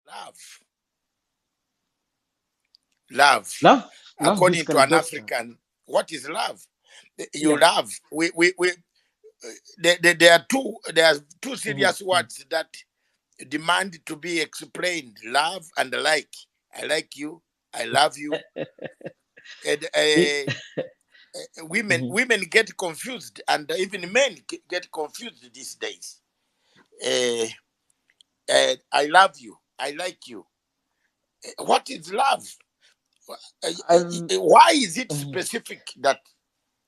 Love. Love. Love According to basically, an doctor. African, what is love? You Yeah. love. We there are two Mhm, serious words that demand to be explained: love and like. I like you. I love you. And It- mhm. women get confused, and even men get confused these days. Uh, I love you. I like you. What is love? And Why is it mhm. specific that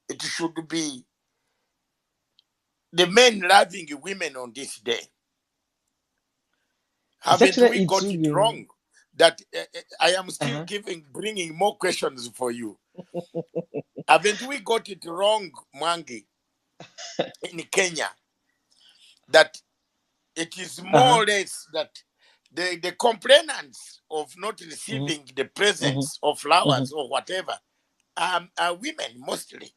it should be the men loving women on this day? It's Haven't actually we it got should it be. wrong? That I am still Uh-huh. bringing more questions for you. Haven't we got it wrong, Mwangi, in Kenya? That it is more Uh-huh. or less that the complainants of not Mhm, receiving the mhm, presents of mhm, flowers or whatever are women mostly.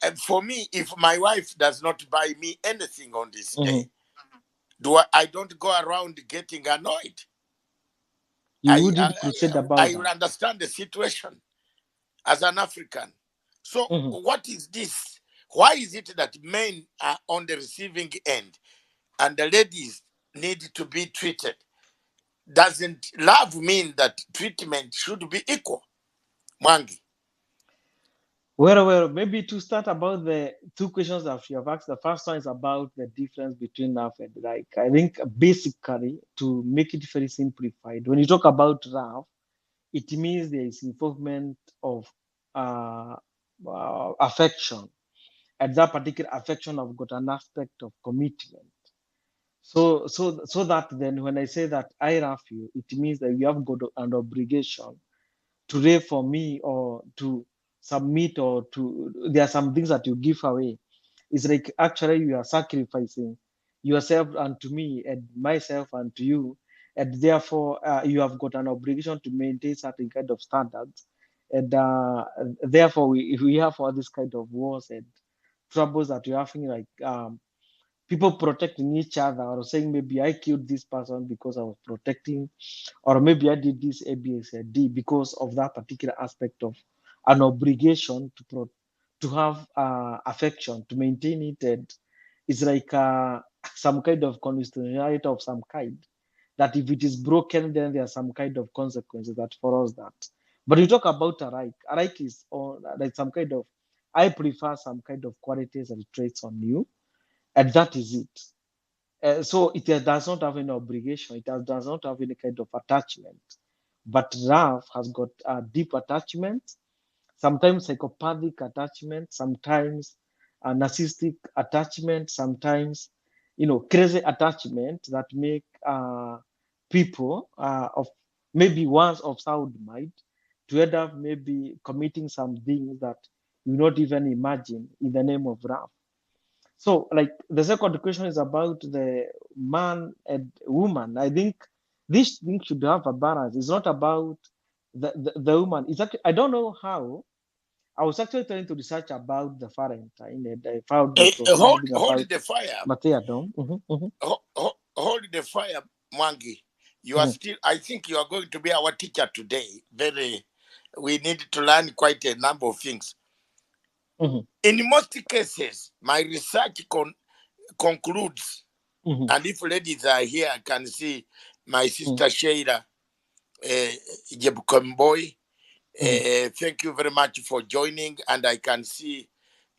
And for me, if my wife does not buy me anything on this mhm. day, I don't go around getting annoyed. You wouldn't proceed I about will that. understand the situation as an African. So Mhm. what is this? Why is it that men are on the receiving end and the ladies need to be treated? Doesn't love mean that treatment should be equal? Mwangi. Well, maybe to start about the two questions that you have asked. The first one is about the difference between love and like. I think basically, to make it very simplified, when you talk about love, it means there is involvement of uh, affection, and that particular affection have got an aspect of commitment. So that then when I say that I love you, it means that you have got an obligation to lay for me or to submit or to there are some things that you give away. It's like actually you are sacrificing yourself unto me and myself unto you, and therefore you have got an obligation to maintain certain kind of standards. And therefore, if we have all this kind of wars and troubles that you're having, like people protecting each other or saying maybe I killed this person because I was protecting, or maybe I did this A, B, C, D because of that particular aspect of an obligation to have affection, to maintain it, and it's like some kind of conditionality of some kind. That if it is broken, then there are some kind of consequences that follows that. But you talk about a like is like some kind of I prefer some kind of qualities and traits on you, and that is it. So it does not have any obligation. Does not have any kind of attachment. But love has got a deep attachment, sometimes psychopathic attachment, sometimes a narcissistic attachment, sometimes crazy attachment that make people of maybe ones of sound mind to end up maybe committing some things that you not even imagine in the name of love. So, like the second question is about the man and woman. I think this thing should have a balance. It's not about the woman. It's actually, I don't know how. I was actually trying to research about the Valentine, and I found it was something Hold about the fire. Matthiadom. Hold the fire, Mwangi. You are Mhm, still. I think you are going to be our teacher today. Very. We need to learn quite a number of things. mhm, In most cases, my research concludes, mhm, and if ladies are here, I can see my mhm, sister Sheila Jebukomboy. mhm, Thank you very much for joining, and I can see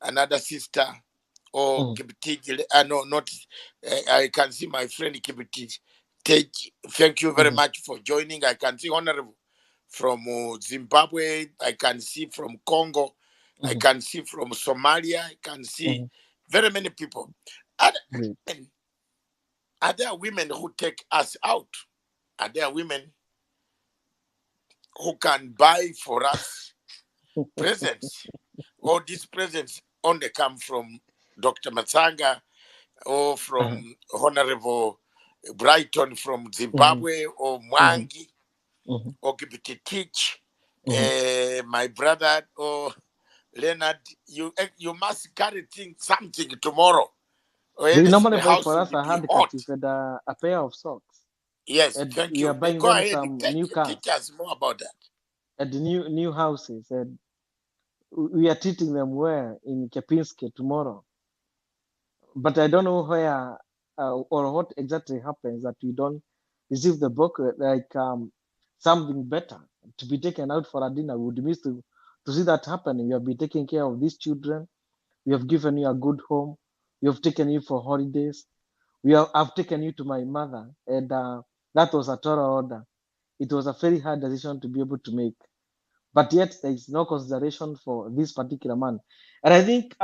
another sister or mhm, Kibitij. No, not. I can see my friend Kibitij. Thank you very mhm, much for joining. I can see Honorable from Zimbabwe. I can see from Congo. I mhm, can see from Somalia. I can see mhm. very many people. Are Great. there, are there women who take us out? Are there women who can buy for us presents? All these presents only come from Dr. Matsanga or Uh-huh. from Honorable Brighton from Mhm, Zimbabwe or mhm, Mwangi mhm, or Kibiti Teach, mhm. my brother or Leonard. You must carry something tomorrow, or They else normally the buy house for will us a be hot. handkerchief and a pair of socks. Yes, and thank we are you. buying Go them ahead. some new Teach cars us more about that. and new houses, and we are treating them well in Kepinski tomorrow. But I don't know where or what exactly happens that we don't receive the book like something better to be taken out for a dinner. We would miss to see that happening. You have been taking care of these children. We have given you a good home. We have taken you for holidays. I've taken you to my mother, and that was a Torah order. It was a very hard decision to be able to make, but yet there is no consideration for this particular man. And I think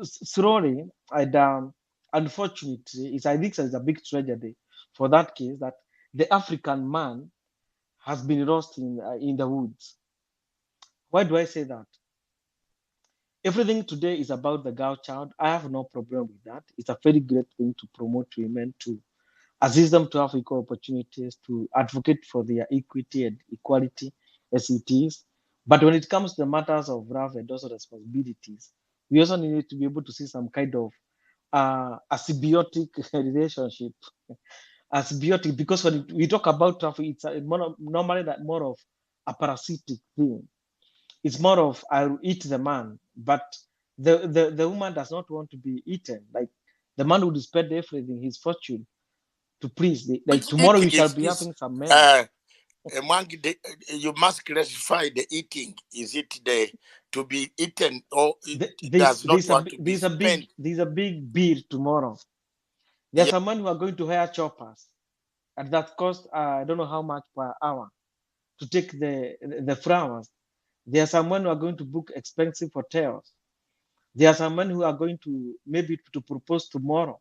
slowly, and unfortunately, I think it's a big tragedy for that case that the African man has been lost in the woods. Why do I say that? Everything today is about the girl child. I have no problem with that. It's a very great thing to promote women, to assist them to have equal opportunities, to advocate for their equity and equality as it is. But when it comes to the matters of love and also responsibilities, we also need to be able to see some kind of a symbiotic relationship. A symbiotic, because when we talk about traffic, it's normally that more of a parasitic thing. It's more of I'll eat the man, but the woman does not want to be eaten. Like the man would spend everything, his fortune, to please. Like Which tomorrow we eating shall is be this? having some men. Uh, among you must classify the eating. Is it the to be eaten or it There's does not want to be spent? there's a big bill tomorrow. There's Yeah. someone who are going to hire choppers, and that cost I don't know how much per hour to take the flowers. There are someone who are going to book expensive hotels. There are someone who are going to maybe to propose tomorrow.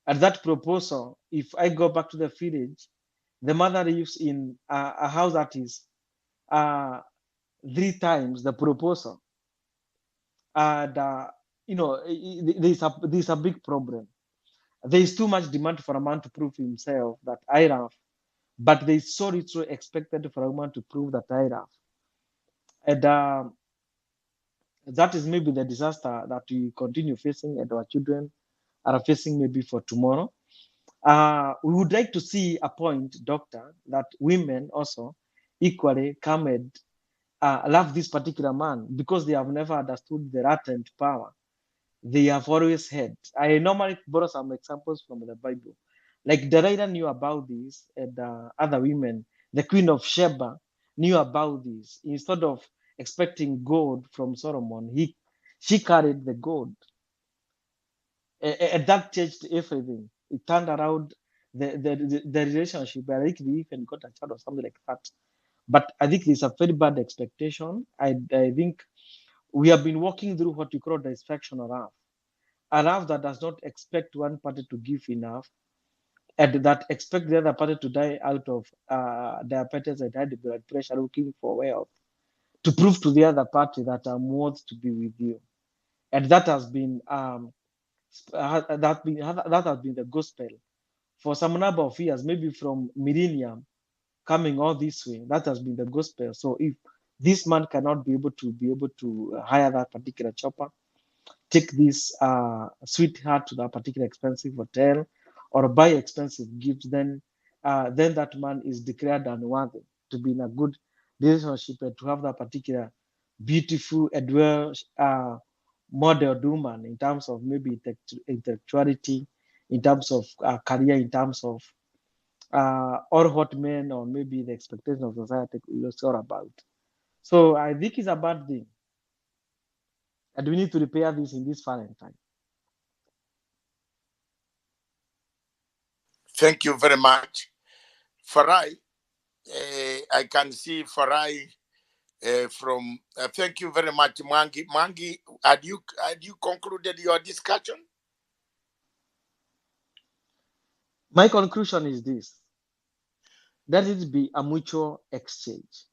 At that proposal, if I go back to the village, the mother lives in a house that is uh, three times the proposal, and there's a big problem. There is too much demand for a man to prove himself that I love, but there is so little expected for a woman to prove that I love, and that is maybe the disaster that we continue facing and our children are facing maybe for tomorrow. We would like to see a point, doctor, that women also equally come and love this particular man because they have never understood the latent power they have always had. I normally borrow some examples from the Bible. Like Delilah knew about this, and other women, the Queen of Sheba knew about this. Instead of expecting gold from Solomon, she carried the gold, and that changed everything. It turned around the relationship. I think they even got a child or something like that. But I think it's a very bad expectation. I think we have been walking through what we call the dysfunctional love, a love that does not expect one party to give enough and that expect the other party to die out of diabetes and high blood pressure looking for wealth to prove to the other party that I'm worth to be with you. And that has been that has been the gospel for some number of years, maybe from millennium coming all this way. That has been the gospel. So if this man cannot be able to hire that particular chopper, take this sweetheart to that particular expensive hotel or buy expensive gifts, then that man is declared unworthy to be in a good relationship and to have that particular beautiful and well modeled woman in terms of maybe intellectuality, in terms of career, in terms of or what men or maybe the expectation of society is all about. So I think it's a bad thing, and we need to repair this in this Valentine. Thank you very much, Farai. I can see Farai from. Thank you very much, Mangi. Mangi, had you concluded your discussion? My conclusion is this: let it be a mutual exchange,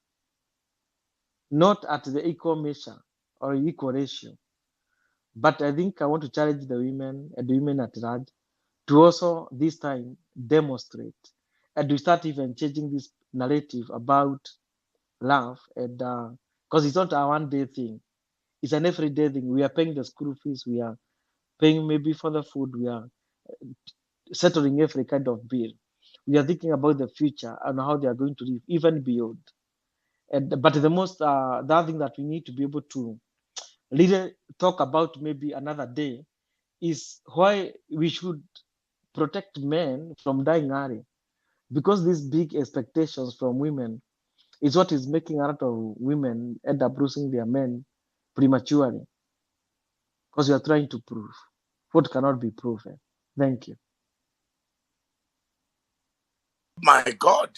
not at the equal measure or equal ratio. But I think I want to challenge the women and the women at large to also this time demonstrate and to start even changing this narrative about love, and because it's not a one day thing, it's an everyday thing. We are paying the school fees, we are paying maybe for the food, we are settling every kind of bill. we are thinking about the future and how they are going to live even beyond. And but the other thing that we need to be able to really talk about maybe another day is why we should protect men from dying early, because these big expectations from women is what is making a lot of women end up losing their men prematurely, because we are trying to prove what cannot be proven. Thank you. My God,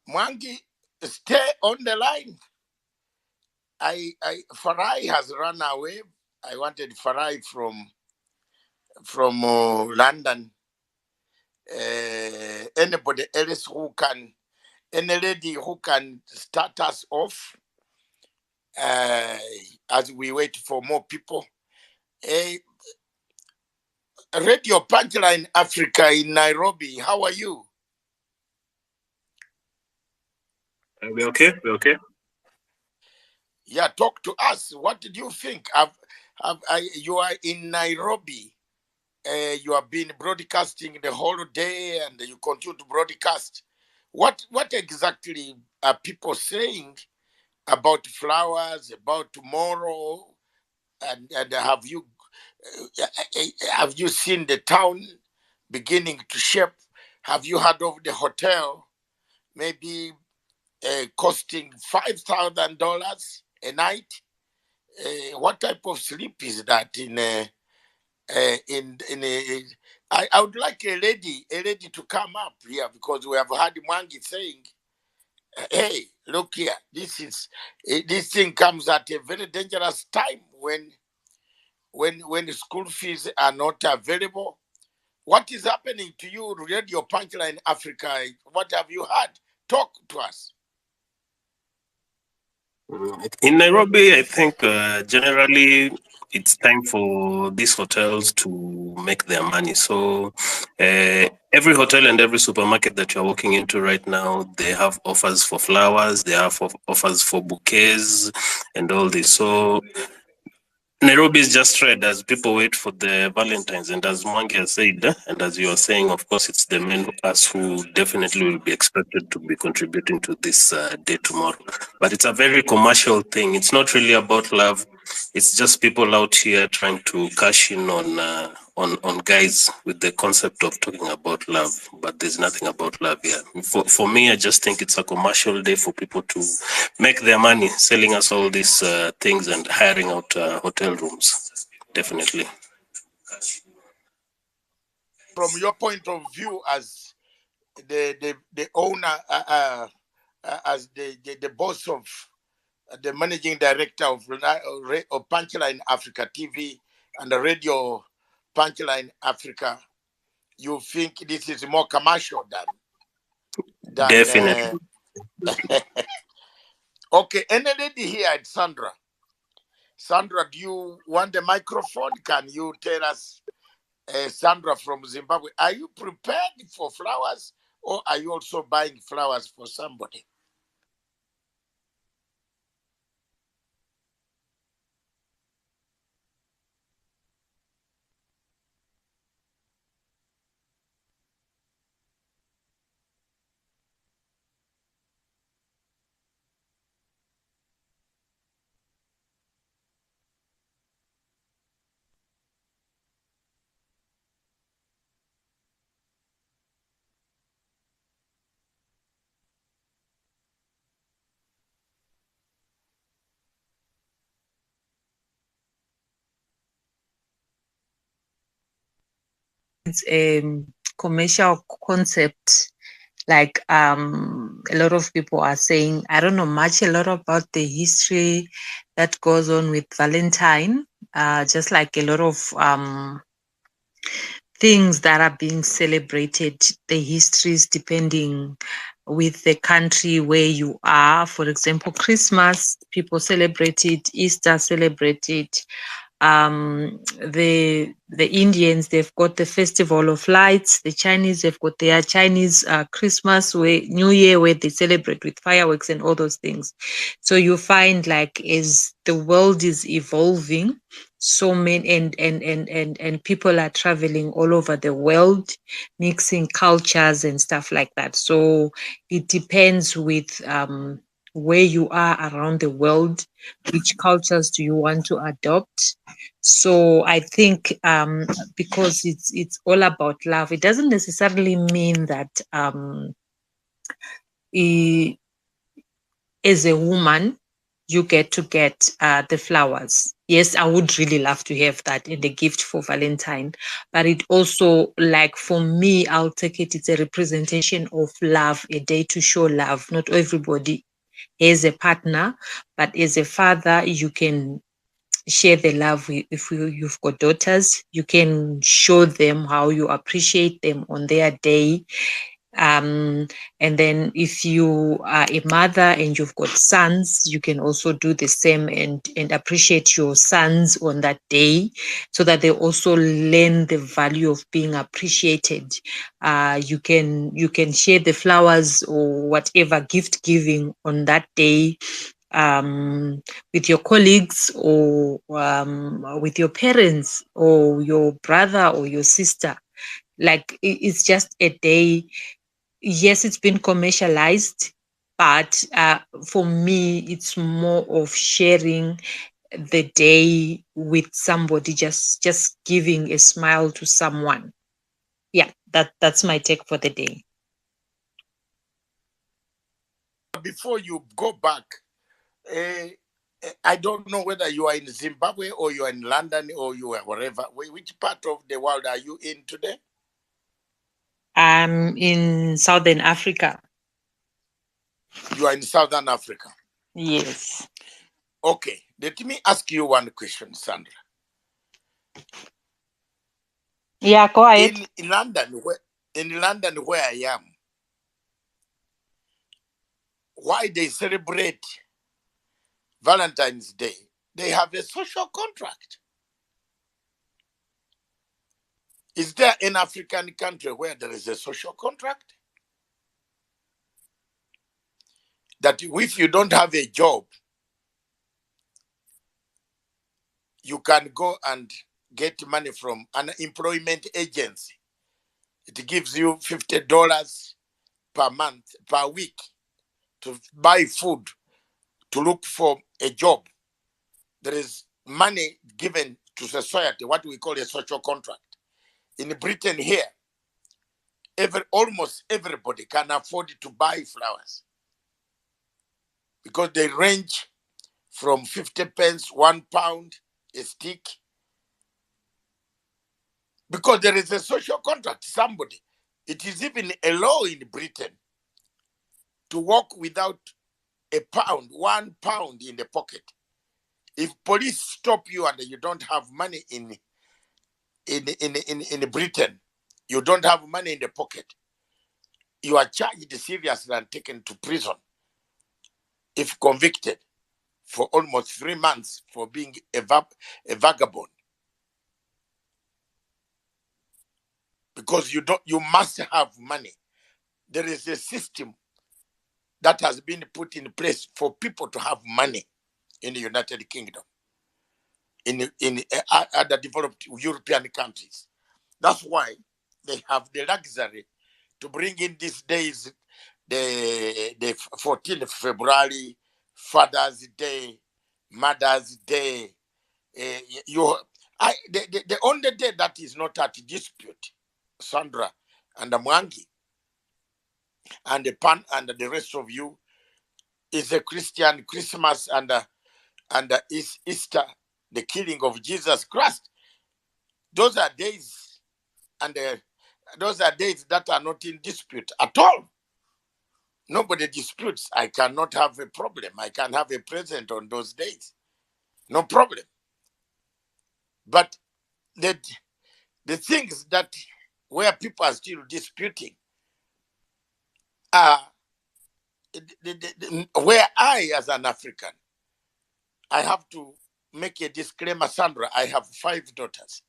Mwangi, stay on the line. Farai has run away. I wanted Farai from London. Anybody else who can, any lady who can start us off as we wait for more people. Uh, Radio Punchline Africa in Nairobi. How are you? We're okay. We're okay. Yeah, talk to us. What did you think? You are in Nairobi. You have been broadcasting the whole day, and you continue to broadcast. What exactly are people saying about flowers, about tomorrow, and have you seen the town beginning to shape? Have you heard of the hotel maybe costing $5,000 a night? What type of sleep is that I would like a lady to come up here, because we have heard Mwangi saying, hey, look here, this thing comes at a very dangerous time when school fees are not available. What is happening to you, Radio Punchline Africa? What have you heard? Talk to us. In Nairobi, I think generally it's time for these hotels to make their money. So every hotel and every supermarket that you're walking into right now, they have offers for flowers, they have offers for bouquets and all this. So Nairobi is just red as people wait for the Valentines. And as Mwangi has said, and as you are saying, of course, it's the men, us, who definitely will be expected to be contributing to this day tomorrow. But it's a very commercial thing. It's not really about love. It's just people out here trying to cash in on guys with the concept of talking about love. But there's nothing about love here. For me, I just think it's a commercial day for people to make their money selling us all these things and hiring out hotel rooms. Definitely. From your point of view as the owner, as the boss of the managing director of Punchline Africa TV and the Radio Punchline Africa, you think this is more commercial than Definitely. okay. Any lady here at Sandra? Sandra, do you want the microphone? Can you tell us, Sandra from Zimbabwe, are you prepared for flowers, or are you also buying flowers for somebody? It's a commercial concept, like a lot of people are saying. I don't know much a lot about the history that goes on with Valentine, just like a lot of things that are being celebrated, the histories depending with the country where you are. For example, Christmas, people celebrate it, Easter celebrate it. The Indians, they've got the Festival of Lights. The Chinese, they've got their Chinese Christmas, where New Year, where they celebrate with fireworks and all those things. So you find, like, as the world is evolving, so many and people are traveling all over the world, mixing cultures and stuff like that. So it depends with where you are around the world, which cultures do you want to adopt. So I think because it's all about love, it doesn't necessarily mean that as a woman, you get to get the flowers. Yes, I would really love to have that in the gift for Valentine, but it also, like for me, I'll take it, it's a representation of love, a day to show love. Not everybody has a partner, but as a father, you can share the love if you've got daughters, you can show them how you appreciate them on their day. And then if you are a mother and you've got sons, you can also do the same and appreciate your sons on that day, so that they also learn the value of being appreciated. You can share the flowers or whatever gift giving on that day, with your colleagues or with your parents or your brother or your sister. Like it's just a day. Yes, it's been commercialized, but for me, it's more of sharing the day with somebody, just giving a smile to someone. Yeah, that's my take for the day. Before you go back, I don't know whether you are in Zimbabwe or you are in London or you are wherever. Which part of the world are you in today? I'm in Southern Africa. You are in Southern Africa. Yes. Okay, let me ask you one question, Sandra. Yeah, go ahead. In London, where I am, why they celebrate Valentine's Day? They have a social contract. Is there an African country where there is a social contract? That if you don't have a job, you can go and get money from an employment agency. It gives you $50 per month, per week, to buy food, to look for a job. There is money given to society, what we call a social contract. In Britain here, almost everybody can afford to buy flowers because they range from 50 pence, £1 a stick, because there is a social contract. Somebody, it is even a law in Britain to walk without a pound, £1 in the pocket. If police stop you and you don't have money in Britain, you don't have money in the pocket, you are charged seriously and taken to prison if convicted for almost 3 months for being a vagabond. Because you must have money. There is a system that has been put in place for people to have money in the United Kingdom, in other developed European countries. That's why they have the luxury to bring in these days, the 14th of February, Father's Day, Mother's Day. The only day that is not at dispute, Sandra and Mwangi and the Pan and the rest of you, is a Christian Christmas and is Easter, the killing of Jesus Christ. Those are days, and those are days that are not in dispute at all. Nobody disputes. I cannot have a problem. I can have a present on those days. No problem. But the things that where people are still disputing are where I, as an African, I have to make a disclaimer, Sandra. I have 5 daughters.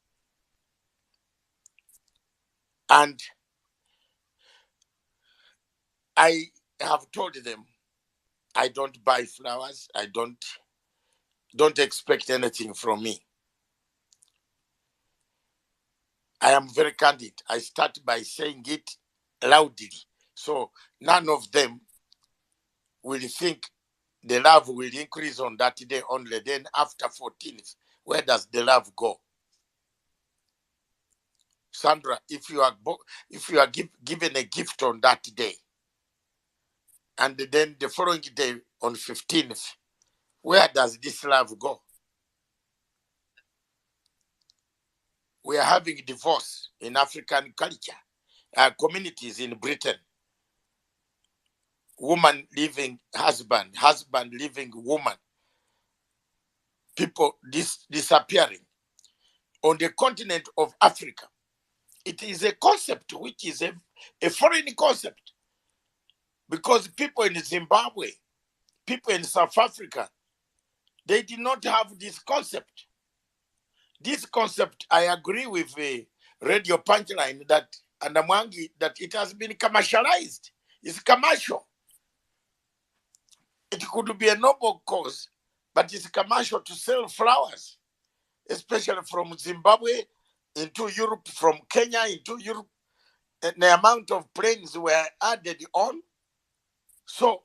And I have told them I don't buy flowers. I don't expect anything from me. I am very candid. I start by saying it loudly. So none of them will think the love will increase on that day only. Then after 14th, where does the love go? Sandra, if you are given a gift on that day, and then the following day on 15th, where does this love go? We are having divorce in African culture, communities in Britain. Woman leaving husband, husband leaving woman. People disappearing. On the continent of Africa, it is a concept which is a foreign concept, because people in Zimbabwe, people in South Africa, they did not have this concept. This concept, I agree with the Radio Punchline that and Mwangi, that it has been commercialized. It's commercial. It could be a noble cause, but it's commercial to sell flowers, especially from Zimbabwe into Europe, from Kenya into Europe. And the amount of planes were added on. So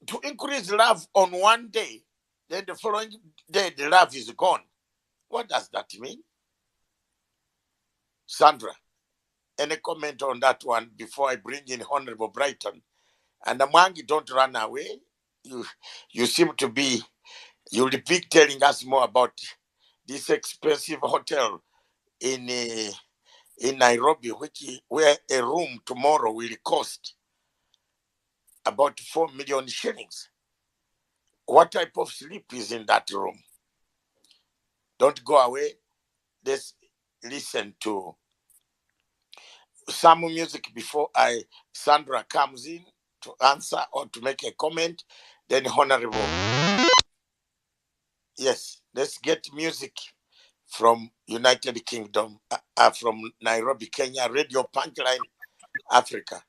to increase love on one day, then the following day the love is gone. What does that mean? Sandra, any comment on that one before I bring in Honorable Brighton? And Mwangi, don't run away. You seem to be, you'll be telling us more about this expensive hotel in Nairobi, where a room tomorrow will cost about 4 million shillings. What type of sleep is in that room? Don't go away. Let's listen to some music before Sandra comes in to answer or to make a comment. Then Honorable. Yes, let's get music from United Kingdom, from Nairobi, Kenya, Radio Punchline, Africa.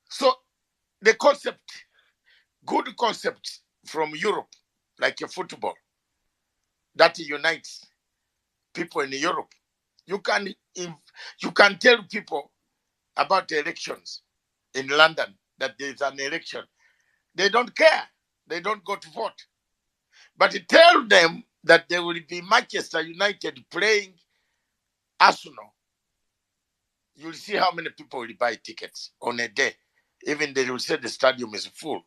So the concept, good concept from Europe, like a football, that unites people in Europe. You can tell people about the elections in London, that there's an election. They don't care. They don't go to vote. But tell them that there will be Manchester United playing Arsenal. You'll see how many people will buy tickets on a day. Even they will say the stadium is full.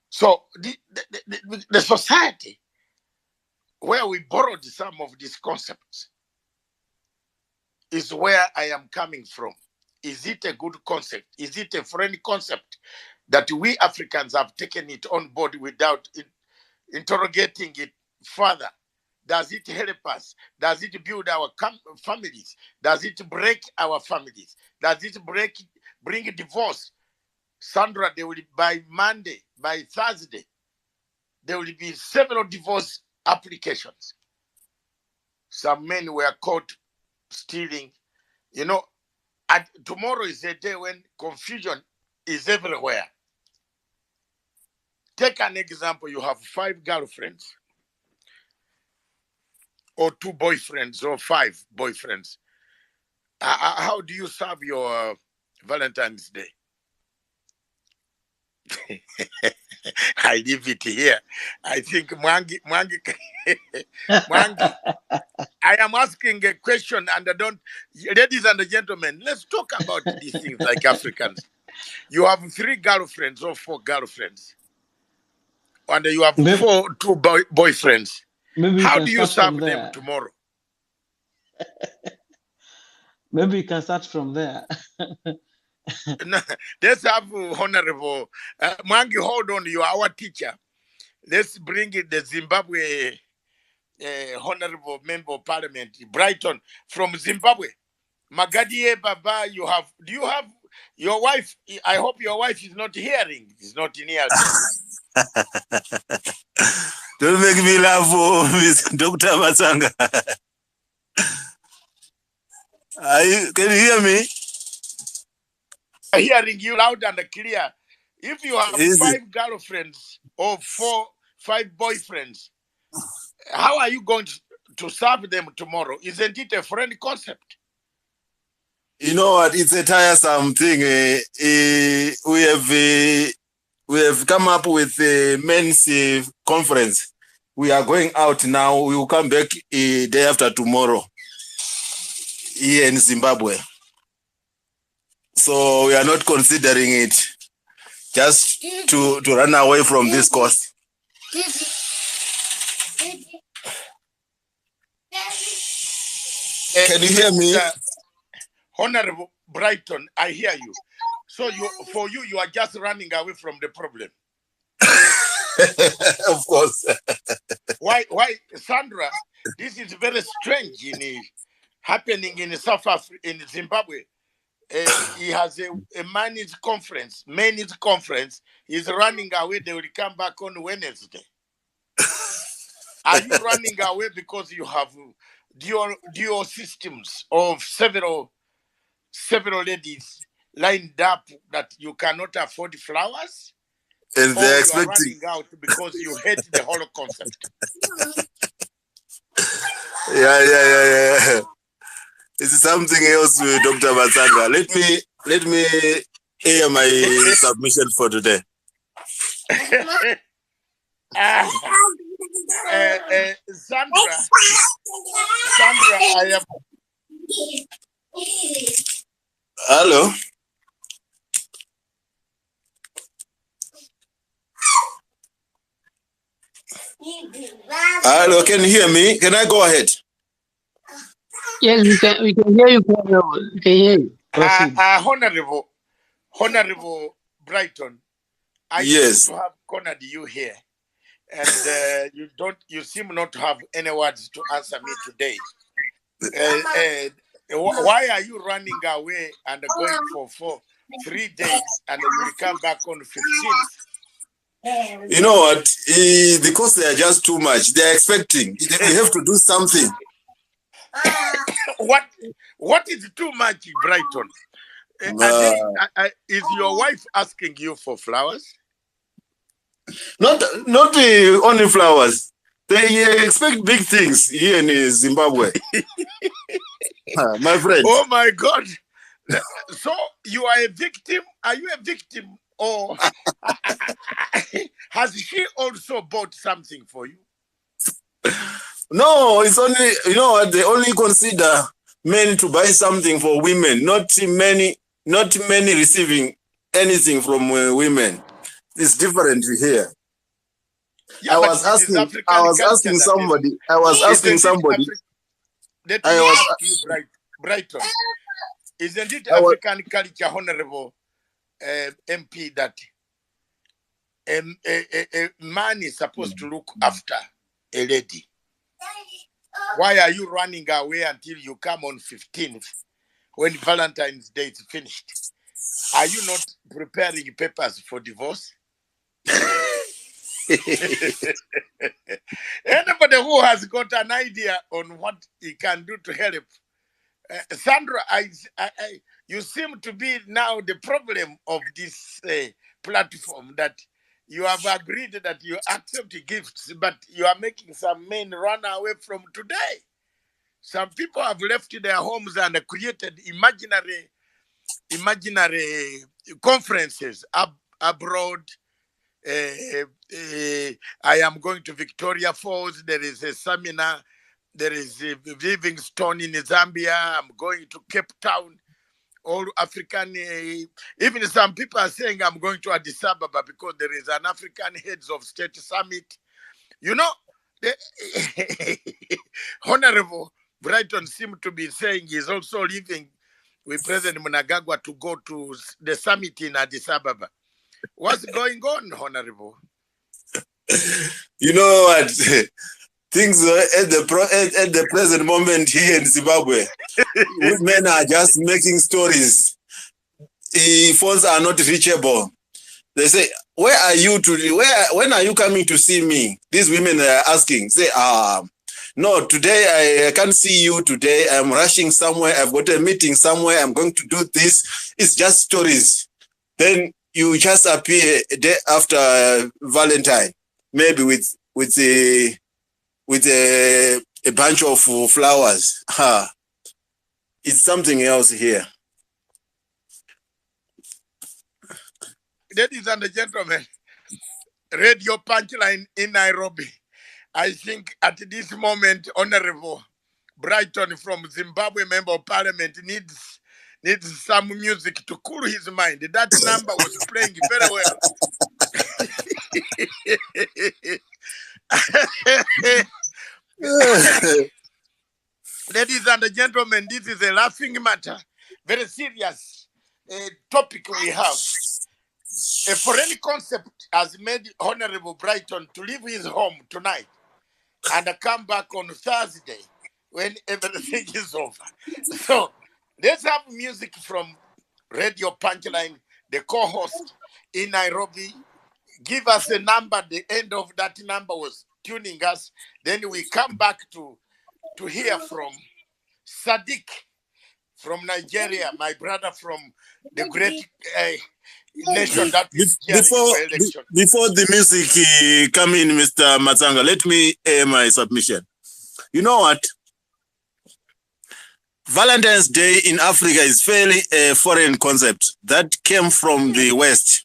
So the society where we borrowed some of these concepts is where I am coming from. Is it a good concept? Is it a friendly concept that we Africans have taken it on board without interrogating it further? Does it help us? Does it build our families? Does it break our families? Does it bring divorce? Sandra, they will, by Monday, by Thursday, there will be several divorce applications. Some men were caught stealing. You know, tomorrow is a day when confusion is everywhere. Take an example. You have 5 girlfriends, or 2 boyfriends, or 5 boyfriends. How do you serve your Valentine's Day? I leave it here. I think Mwangi, Mwangi, I am asking a question, and I don't, ladies and gentlemen, let's talk about these things like Africans. You have 3 girlfriends or 4 girlfriends, and you have 2 boyfriends. Maybe How you can do you start from serve them there. tomorrow? Maybe you can start from there. Let's have Honorable Mwangi, hold on, you are our teacher. Let's bring in the Zimbabwe Honorable Member of Parliament, Brighton, from Zimbabwe. Magadie Baba, do you have your wife? I hope your wife is not hearing. Is not in here. Don't make me laugh, Miss Dr. Matsanga. Can you hear me? I'm hearing you loud and clear. If you have 5 girlfriends or 5 boyfriends, how are you going to serve them tomorrow? Isn't it a friendly concept? You know what? It's a tiresome thing. We have come up with a men's conference. We are going out now. We will come back day after tomorrow here in Zimbabwe. So we are not considering it just to run away from this course. Can you hear me? Honorable Brighton, I hear you. So you are just running away from the problem. Of course. Why, Sandra? This is very strange happening in South Africa, in Zimbabwe. He has a men's conference. He's running away. They will come back on Wednesday. Are you running away because you have dual systems of several ladies lined up that you cannot afford flowers? And they're expecting. You are running out because you hate the whole concept. Yeah. It's something else with Dr. Matsanga. Let me hear my submission for today. Sandra, I am. Hello. Hello, can you hear me? Can I go ahead? Yes, we can hear you. We can hear you. Honorable Brighton, I yes. seem to have cornered you here, and you seem not to have any words to answer me today. Why are you running away and going for 3 days, and you will come back on 15th? You know what? Because they are just too much. They are expecting. We have to do something. What is too much, Brighton? Is your wife asking you for flowers? Not only flowers. They expect big things here in Zimbabwe. My friend. Oh my God. So you are a victim? Are you a victim? Or has she also bought something for you? No, it's only, you know what, they only consider men to buy something for women, not many receiving anything from women. It's different here. Yeah, I but was it is asking African culture that somebody. Let me ask you, Brighton. Isn't it African culture, Honorable MP, that a man is supposed to look after a lady? Why are you running away until you come on 15th when Valentine's Day is finished? Are you not preparing papers for divorce? Anybody who has got an idea on what he can do to help, Sandra, you seem to be now the problem of this platform, that you have agreed that you accept gifts, but you are making some men run away from today. Some people have left their homes and created imaginary conferences abroad. I am going to Victoria Falls. There is a seminar. There is a Livingstone in Zambia. I'm going to Cape Town. All African, even some people are saying I'm going to Addis Ababa because there is an African Heads of State Summit. You know, the Honorable Brighton seemed to be saying he's also leaving with President Mnangagwa to go to the summit in Addis Ababa. What's going on, Honorable? You know what? Things at the present moment here in Zimbabwe, women are just making stories. Phones are not reachable. They say, "Where are you today? When are you coming to see me?" These women are asking. Say, no, today I can't see you today. I'm rushing somewhere. I've got a meeting somewhere. I'm going to do this. It's just stories. Then you just appear a day after Valentine, maybe with a bunch of flowers. It's something else here. Ladies and gentlemen, Radio Punchline in Nairobi. I think at this moment, Honorable Brighton from Zimbabwe Member of Parliament needs some music to cool his mind. That number was playing very well. Ladies and gentlemen, this is a laughing matter. Very serious topic we have. A foreign concept has made Honorable Brighton to leave his home tonight and come back on Thursday when everything is over. So let's have music from Radio Punchline, the co-host in Nairobi. Give us a number. The end of that number was tuning us. Then we come back to hear from Sadiq from Nigeria, my brother from the great nation that is before the music come in, Mr. Matsanga, let me air my submission. You know what? Valentine's Day in Africa is fairly a foreign concept that came from the West.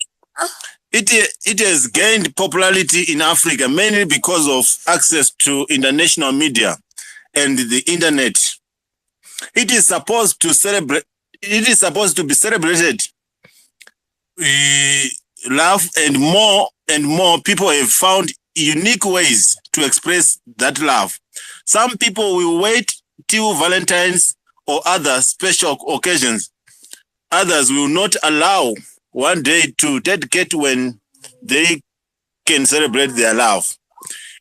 It has gained popularity in Africa mainly because of access to international media and the internet. It is supposed to be celebrated. Love, and more people have found unique ways to express that love. Some people will wait till Valentine's or other special occasions. Others will not allow one day to dedicate when they can celebrate their love.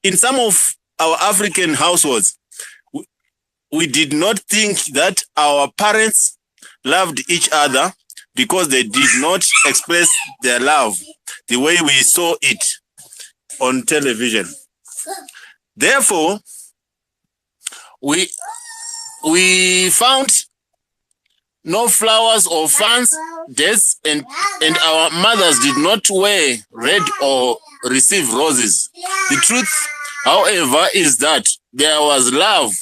In some of our African households, we did not think that our parents loved each other because they did not express their love the way we saw it on television. Therefore, we found no flowers or fans, dates, and our mothers did not wear red or receive roses. The truth, however, is that there was love.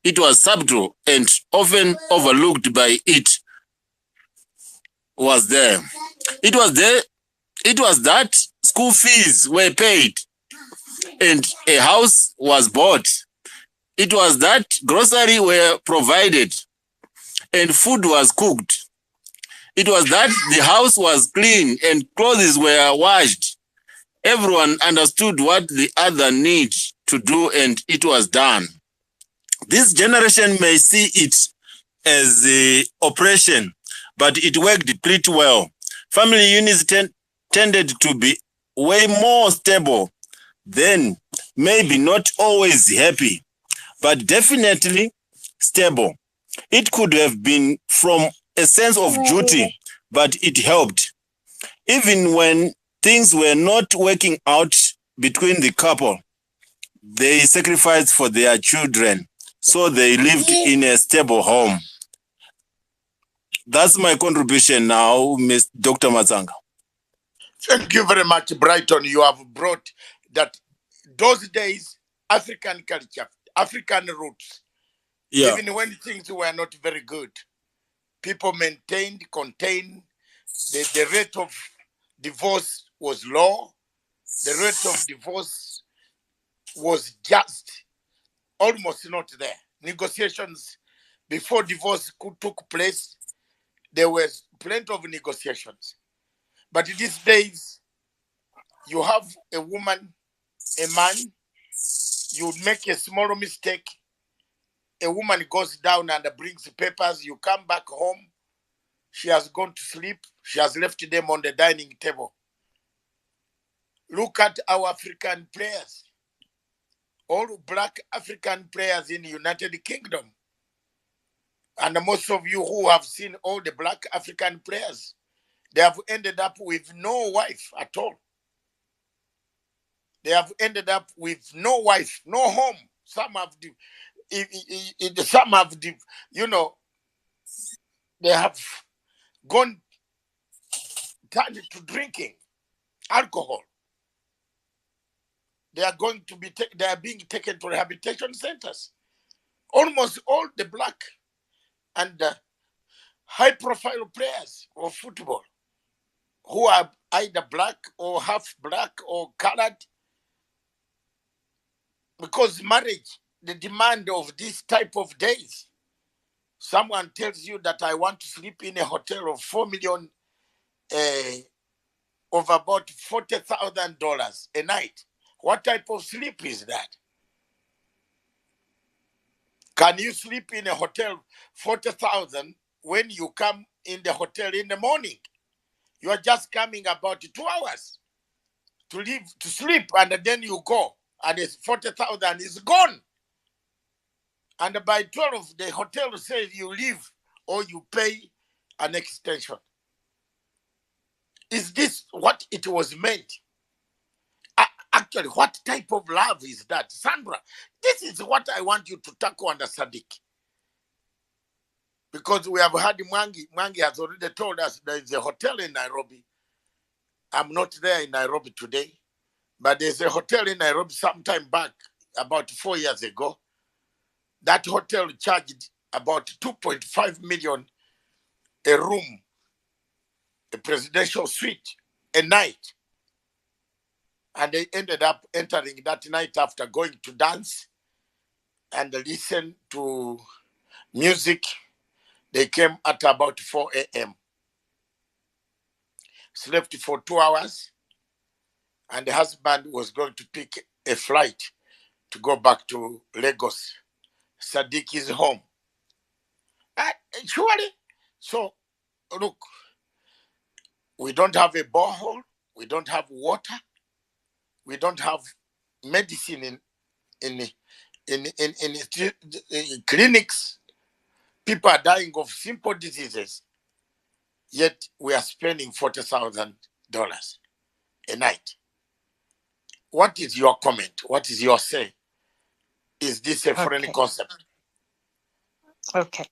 It was subtle and often overlooked by it was there. It was there. It was that school fees were paid and a house was bought. It was that groceries were provided and food was cooked. It was that the house was clean and clothes were washed. Everyone understood what the other needed to do and it was done. This generation may see it as the oppression, but it worked pretty well. Family units tended to be way more stable, then maybe not always happy, but definitely stable. It could have been from a sense of duty, but it helped. Even when things were not working out between the couple, they sacrificed for their children, so they lived in a stable home. That's my contribution now, Ms. Dr. Matsanga. Thank you very much, Brighton. You have brought that those days, African culture, African roots. Yeah. Even when things were not very good, people contained. The rate of divorce was low. The rate of divorce was just almost not there. Negotiations before divorce took place, there was plenty of negotiations. But these days, you have a woman, a man, you make a small mistake, a woman goes down and brings papers, you come back home, she has gone to sleep, she has left them on the dining table. Look at our African players, all black African players in the United Kingdom. And most of you who have seen all the black African players, they have ended up with no wife at all. They have ended up with no wife, no home. Some have, they have turned to drinking alcohol. They are they are being taken to rehabilitation centers. Almost all the black and high-profile players of football who are either black or half black or colored, because marriage, the demand of this type of days, someone tells you that I want to sleep in a hotel of $4 million, of about $40,000 a night. What type of sleep is that? Can you sleep in a hotel 40,000 when you come in the hotel in the morning? You are just coming about 2 hours to sleep, and then you go, and it's 40,000 is gone. And by 12, the hotel says you leave or you pay an extension. Is this what it was meant? Actually, what type of love is that? Sandra, this is what I want you to tackle under Sadiq. Because we have had Mwangi. Mwangi has already told us there is a hotel in Nairobi. I'm not there in Nairobi today, but there's a hotel in Nairobi sometime back, about 4 years ago. That hotel charged about 2.5 million a room, a presidential suite, a night. And they ended up entering that night after going to dance and listen to music. They came at about 4 a.m. Slept for 2 hours, and the husband was going to pick a flight to go back to Lagos. Sadiq is home. Surely. So, look, we don't have a borehole. We don't have water. We don't have medicine in clinics. People are dying of simple diseases. Yet we are spending $40,000 a night. What is your comment? What is your say? Is this a foreign concept? Okay.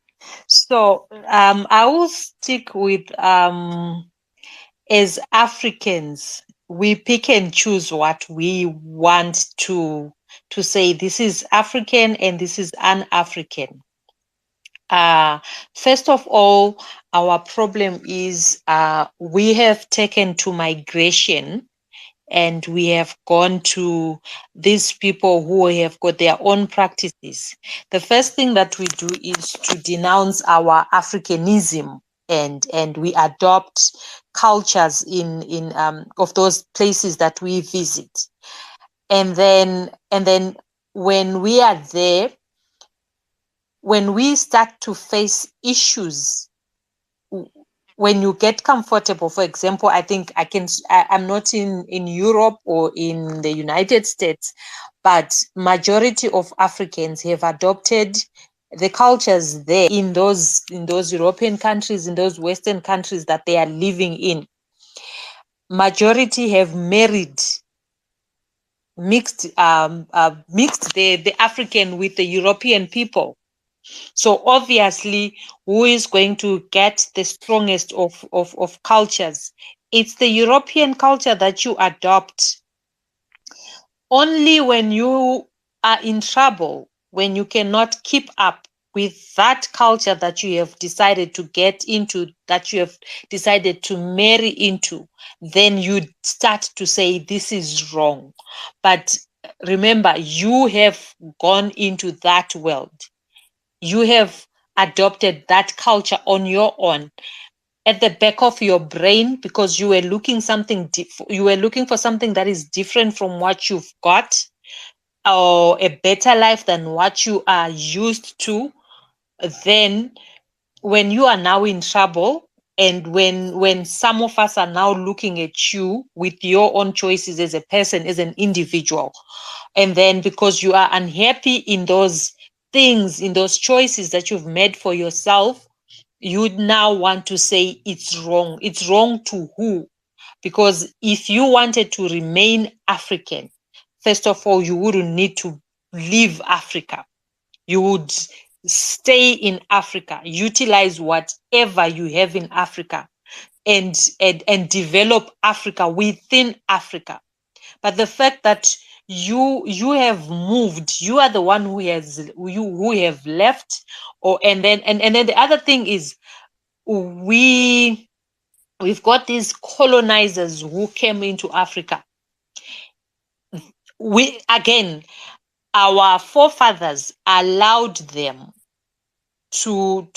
So I will stick with as Africans, we pick and choose what we want to say. This is African and this is un-African. First of all, our problem is we have taken to migration and we have gone to these people who have got their own practices. The first thing that we do is to denounce our Africanism and we adopt cultures in of those places that we visit. And then when we are there, when we start to face issues, when you get comfortable, for example, I think I'm not in Europe or in the United States, but majority of Africans have adopted the cultures there in those European countries, in those Western countries that they are living in. Majority have married, mixed the African with the European people. So obviously, who is going to get the strongest of cultures? It's the European culture that you adopt. Only when you are in trouble, when you cannot keep up with that culture that you have decided to get into, that you have decided to marry into, then you start to say this is wrong. But remember, you have gone into that world. You have adopted that culture on your own at the back of your brain because you were looking you were looking for something that is different from what you've got, or a better life than what you are used to. Then when you are now in trouble, and when some of us are now looking at you with your own choices as a person, as an individual, and then because you are unhappy in those things, in those choices that you've made for yourself, you now want to say it's wrong. It's wrong to who? Because if you wanted to remain African, first of all, you wouldn't need to leave Africa. You would stay in Africa, utilize whatever you have in Africa, and develop Africa within Africa. But the fact that you have moved, you are the one who have left, or and then the other thing is we've got these colonizers who came into Africa. Our forefathers allowed them to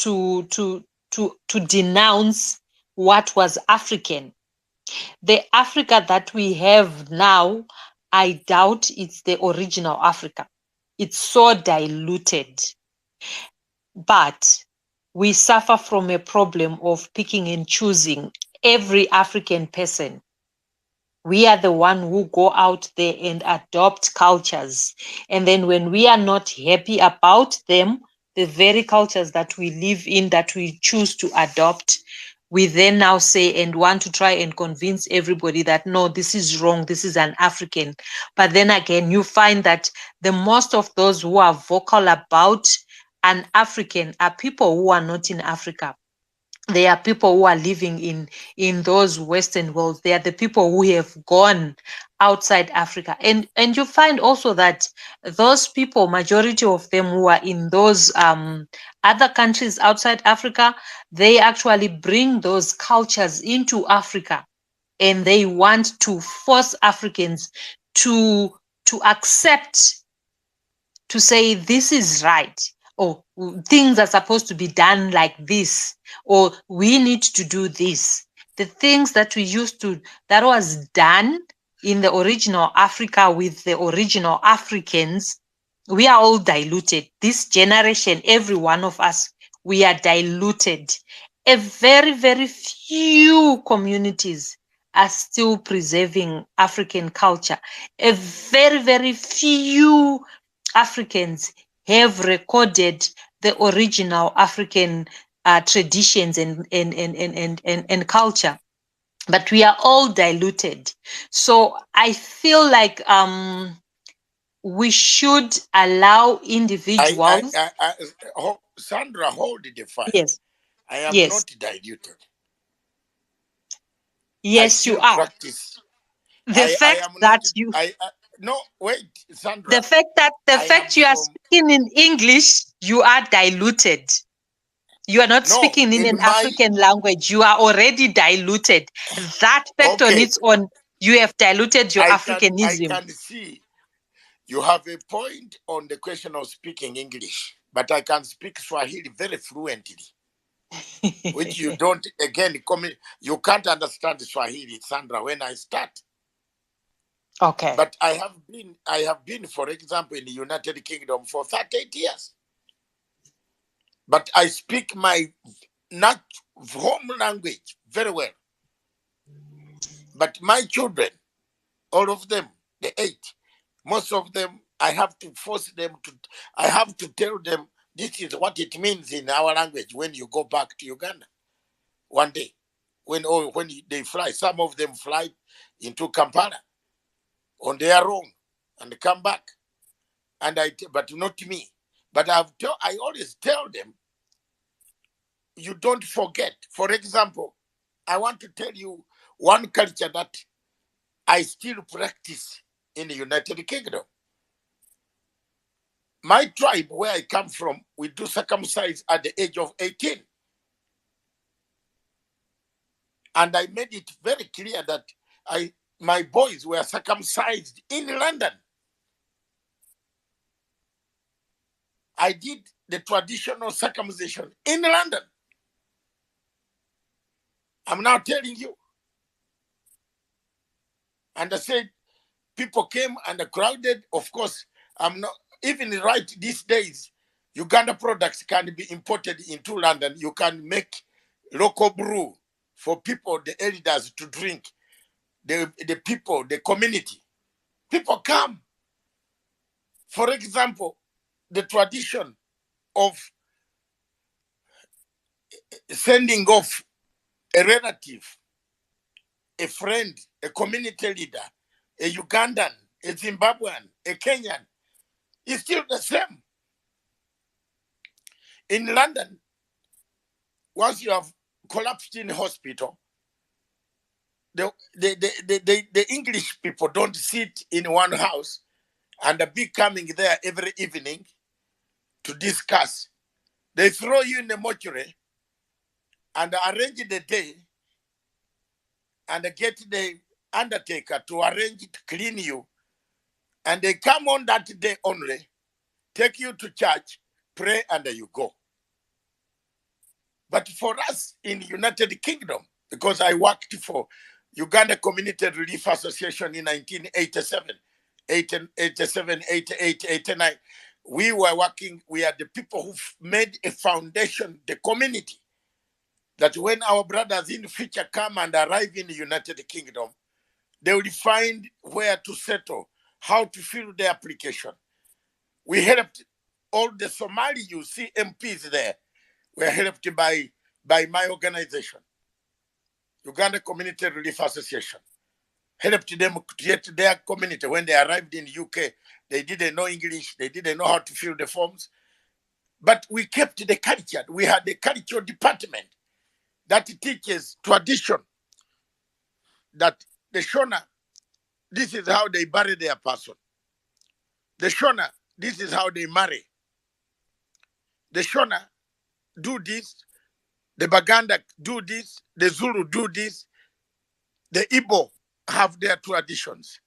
denounce what was African. The Africa that we have now, I doubt it's the original Africa. It's so diluted. But we suffer from a problem of picking and choosing every African person. We are the one who go out there and adopt cultures. And then when we are not happy about them, the very cultures that we live in, that we choose to adopt, we then now say and want to try and convince everybody that, no, this is wrong, this is an African. But then again, you find that the most of those who are vocal about an African are people who are not in Africa. They are people who are living in those Western worlds. They are the people who have gone outside Africa. And you find also that those people, majority of them who are in those other countries outside Africa, they actually bring those cultures into Africa, and they want to force Africans to accept, to say this is right, or things are supposed to be done like this, or we need to do this. The things that we used to, that was done in the original Africa with the original Africans, we are all diluted. This generation, every one of us, we are diluted. A very, very few communities are still preserving African culture. A very, very few Africans have recorded the original African traditions and culture, but we are all diluted. So I feel like we should allow individuals. Sandra, hold the fire. Yes. I am Yes. not diluted. Yes, you are. Practice. The fact am that not, you no, wait, Sandra. the fact you are speaking in English, you are diluted. You are not speaking in an African language. You are already diluted. That fact on its own, you have diluted your Africanism. I can see you have a point on the question of speaking English, but I can speak Swahili very fluently, which you don't, again, you can't understand Swahili, Sandra, when I start. Okay. But I have been, for example, in the United Kingdom for 38 years. But I speak my not home language very well. But my children, all of them, the 8, most of them, I have to force them to, I have to tell them this is what it means in our language when you go back to Uganda one day. When they fly, some of them fly into Kampala on their own and come back. But not me. But I always tell them, you don't forget. For example, I want to tell you one culture that I still practice in the United Kingdom. My tribe, where I come from, we do circumcise at the age of 18. And I made it very clear that my boys were circumcised in London. I did the traditional circumcision in London. I'm now telling you. And I said, people came and crowded. Of course, I'm not, even right these days, Uganda products can be imported into London. You can make local brew for people, the elders, to drink. The people, the community. People come. For example, the tradition of sending off a relative, a friend, a community leader, a Ugandan, a Zimbabwean, a Kenyan, is still the same. In London, once you have collapsed in hospital, the English people don't sit in one house and be coming there every evening to discuss. They throw you in the mortuary and arrange the day and get the undertaker to arrange to clean you. And they come on that day only, take you to church, pray, and you go. But for us in the United Kingdom, because I worked for Uganda Community Relief Association in 1987, 87, 88, 89, we were working, we are the people who made a foundation, the community, that when our brothers in the future come and arrive in the United Kingdom, they will find where to settle, how to fill the application. We helped all the Somali, you see MPs there, were helped by my organization, Uganda Community Relief Association. Helped them create their community. When they arrived in the UK, they didn't know English, they didn't know how to fill the forms. But we kept the culture. We had the culture department that teaches tradition, that the Shona, this is how they bury their person. The Shona, this is how they marry. The Shona do this, the Baganda do this, the Zulu do this, the Igbo have their traditions.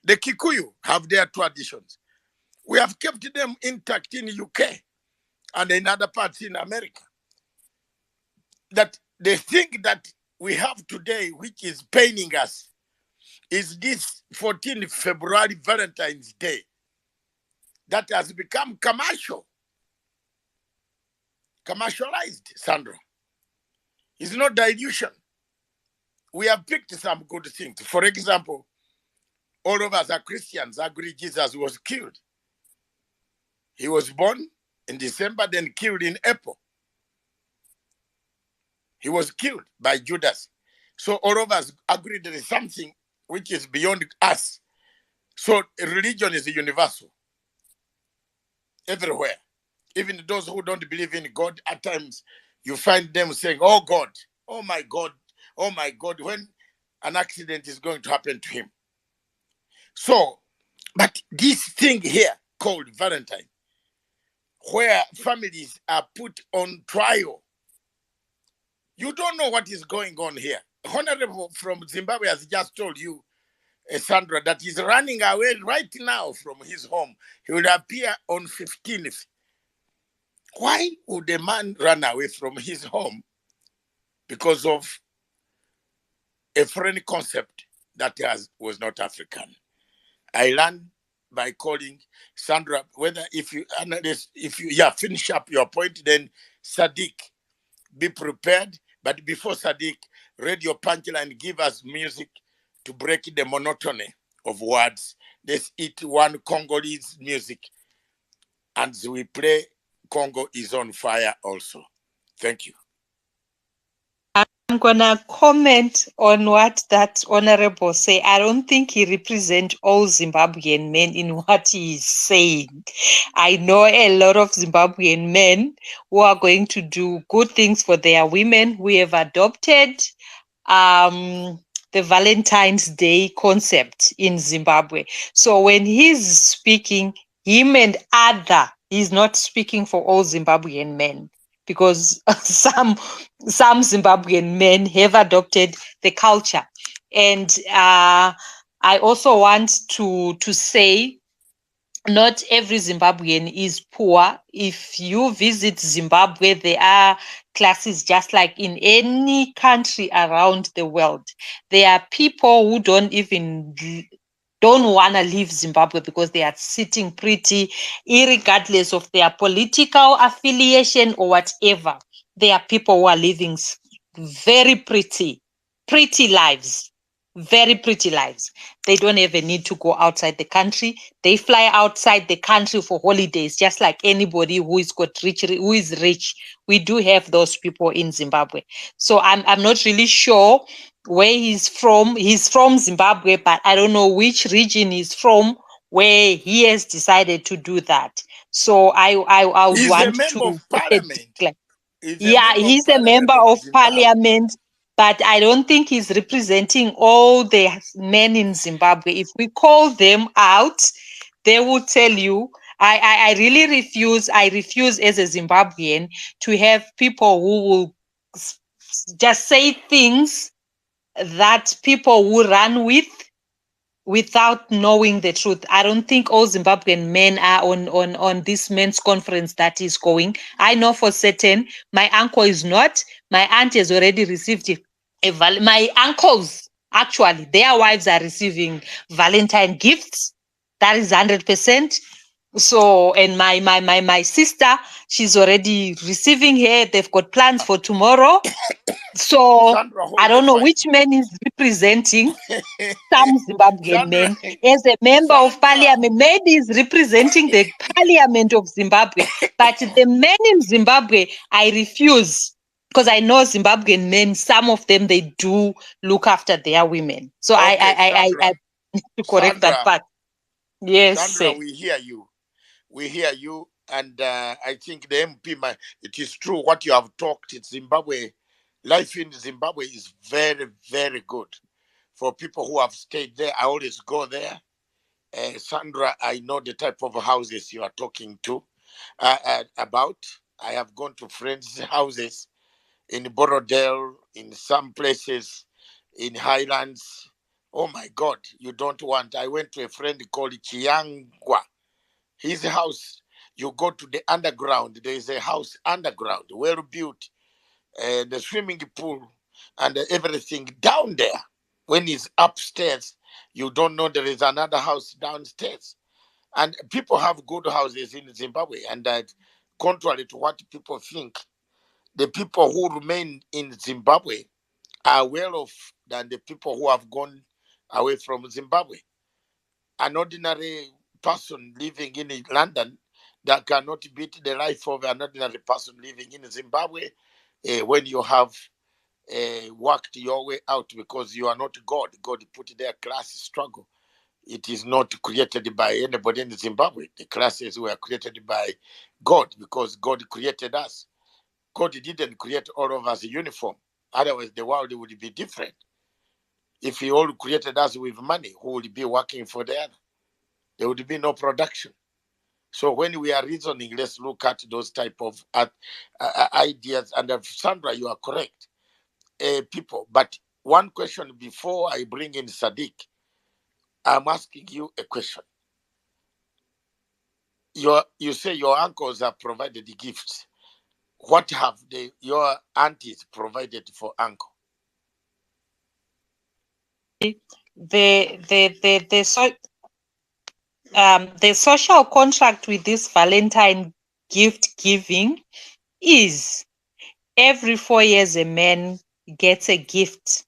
The Kikuyu have their traditions. We have kept them intact in the UK and in other parts in America. That the thing that we have today, which is paining us, is this 14th February Valentine's Day that has become commercialized, Sandra. It's not dilution. We have picked some good things. For example, all of us are Christians, agree Jesus was killed. He was born in December, then killed in April. He was killed by Judas. So all of us agree there is something which is beyond us. So religion is universal, everywhere. Even those who don't believe in God, at times you find them saying, "Oh God, oh my God, oh my God," when an accident is going to happen to him. So, but this thing here called Valentine, where families are put on trial, you don't know what is going on here. Honorable from Zimbabwe has just told you, Sandra, that he's running away right now from his home. He will appear on 15th. Why would a man run away from his home because of a foreign concept that was not African? I learned by calling Sandra, whether if you finish up your point, then Sadiq, be prepared. But before Sadiq, read your punchline, give us music to break the monotony of words. Let's eat one Congolese music. And as we play, Congo is on fire also. Thank you. I'm gonna comment on what that honorable say. I don't think he represents all Zimbabwean men in what he is saying. I know a lot of Zimbabwean men who are going to do good things for their women. We have adopted the Valentine's Day concept in Zimbabwe. So when he's speaking, him and other, he's not speaking for all Zimbabwean men, because some Zimbabwean men have adopted the culture. And I also want to say, not every Zimbabwean is poor. If you visit Zimbabwe, there are classes just like in any country around the world. There are people who don't want to leave Zimbabwe because they are sitting pretty, irregardless of their political affiliation or whatever. There are people who are living very pretty lives. Very pretty lives. They don't even need to go outside the country. They fly outside the country for holidays, just like anybody who is rich. We do have those people in Zimbabwe. So I'm not really sure where he's from. He's from Zimbabwe, but I don't know which region he's from where he has decided to do that. So I would He's a want member to of parliament. yeah, he's a member of parliament, but I don't think he's representing all the men in Zimbabwe. If we call them out, they will tell you. I really refuse. I refuse as a Zimbabwean to have people who will just say things that people will run with without knowing the truth. I don't think all Zimbabwean men are on this men's conference that is going. I know for certain my uncle is not. My aunt has already received my uncles, actually, their wives are receiving Valentine gifts. That is 100%. So, and my sister, she's already receiving her. They've got plans for tomorrow. So Sandra, I hold the don't know fine. which man is representing some Zimbabwean Sandra, men. As a member of Sandra. parliament, maybe is representing the parliament of Zimbabwe. But the men in Zimbabwe, I refuse, because I know Zimbabwean men, some of them, they do look after their women. So Okay, Sandra. I need to correct that Sandra, part. Yes, Sandra, sir. we hear you. We hear you. And I think the MP, it is true what you have talked in Zimbabwe. Life in Zimbabwe is very, very good. For people who have stayed there, I always go there. Sandra, I know the type of houses you are talking to about. I have gone to friends' houses in Borodale, in some places in Highlands. Oh my God, you don't want. I went to a friend called Chiangwa. His house, you go to the underground. There is a house underground, well built, and the swimming pool and everything down there. When he's upstairs, you don't know there is another house downstairs. And people have good houses in Zimbabwe. And that, contrary to what people think, the people who remain in Zimbabwe are well off than the people who have gone away from Zimbabwe. An ordinary person living in London that cannot beat the life of an ordinary person living in Zimbabwe when you have worked your way out, because you are not God. God put their class struggle. It is not created by anybody in Zimbabwe. The classes were created by God, because God created us. God didn't create all of us uniform. Otherwise, the world would be different. If He all created us with money, who would be working for the other? There would be no production. So when we are reasoning, let's look at those type of ideas. And Sandra, you are correct, people. But one question before I bring in Sadiq, I'm asking you a question. You say your uncles have provided the gifts. What have your aunties provided for uncle? The social contract with this Valentine gift giving is every 4 years a man gets a gift.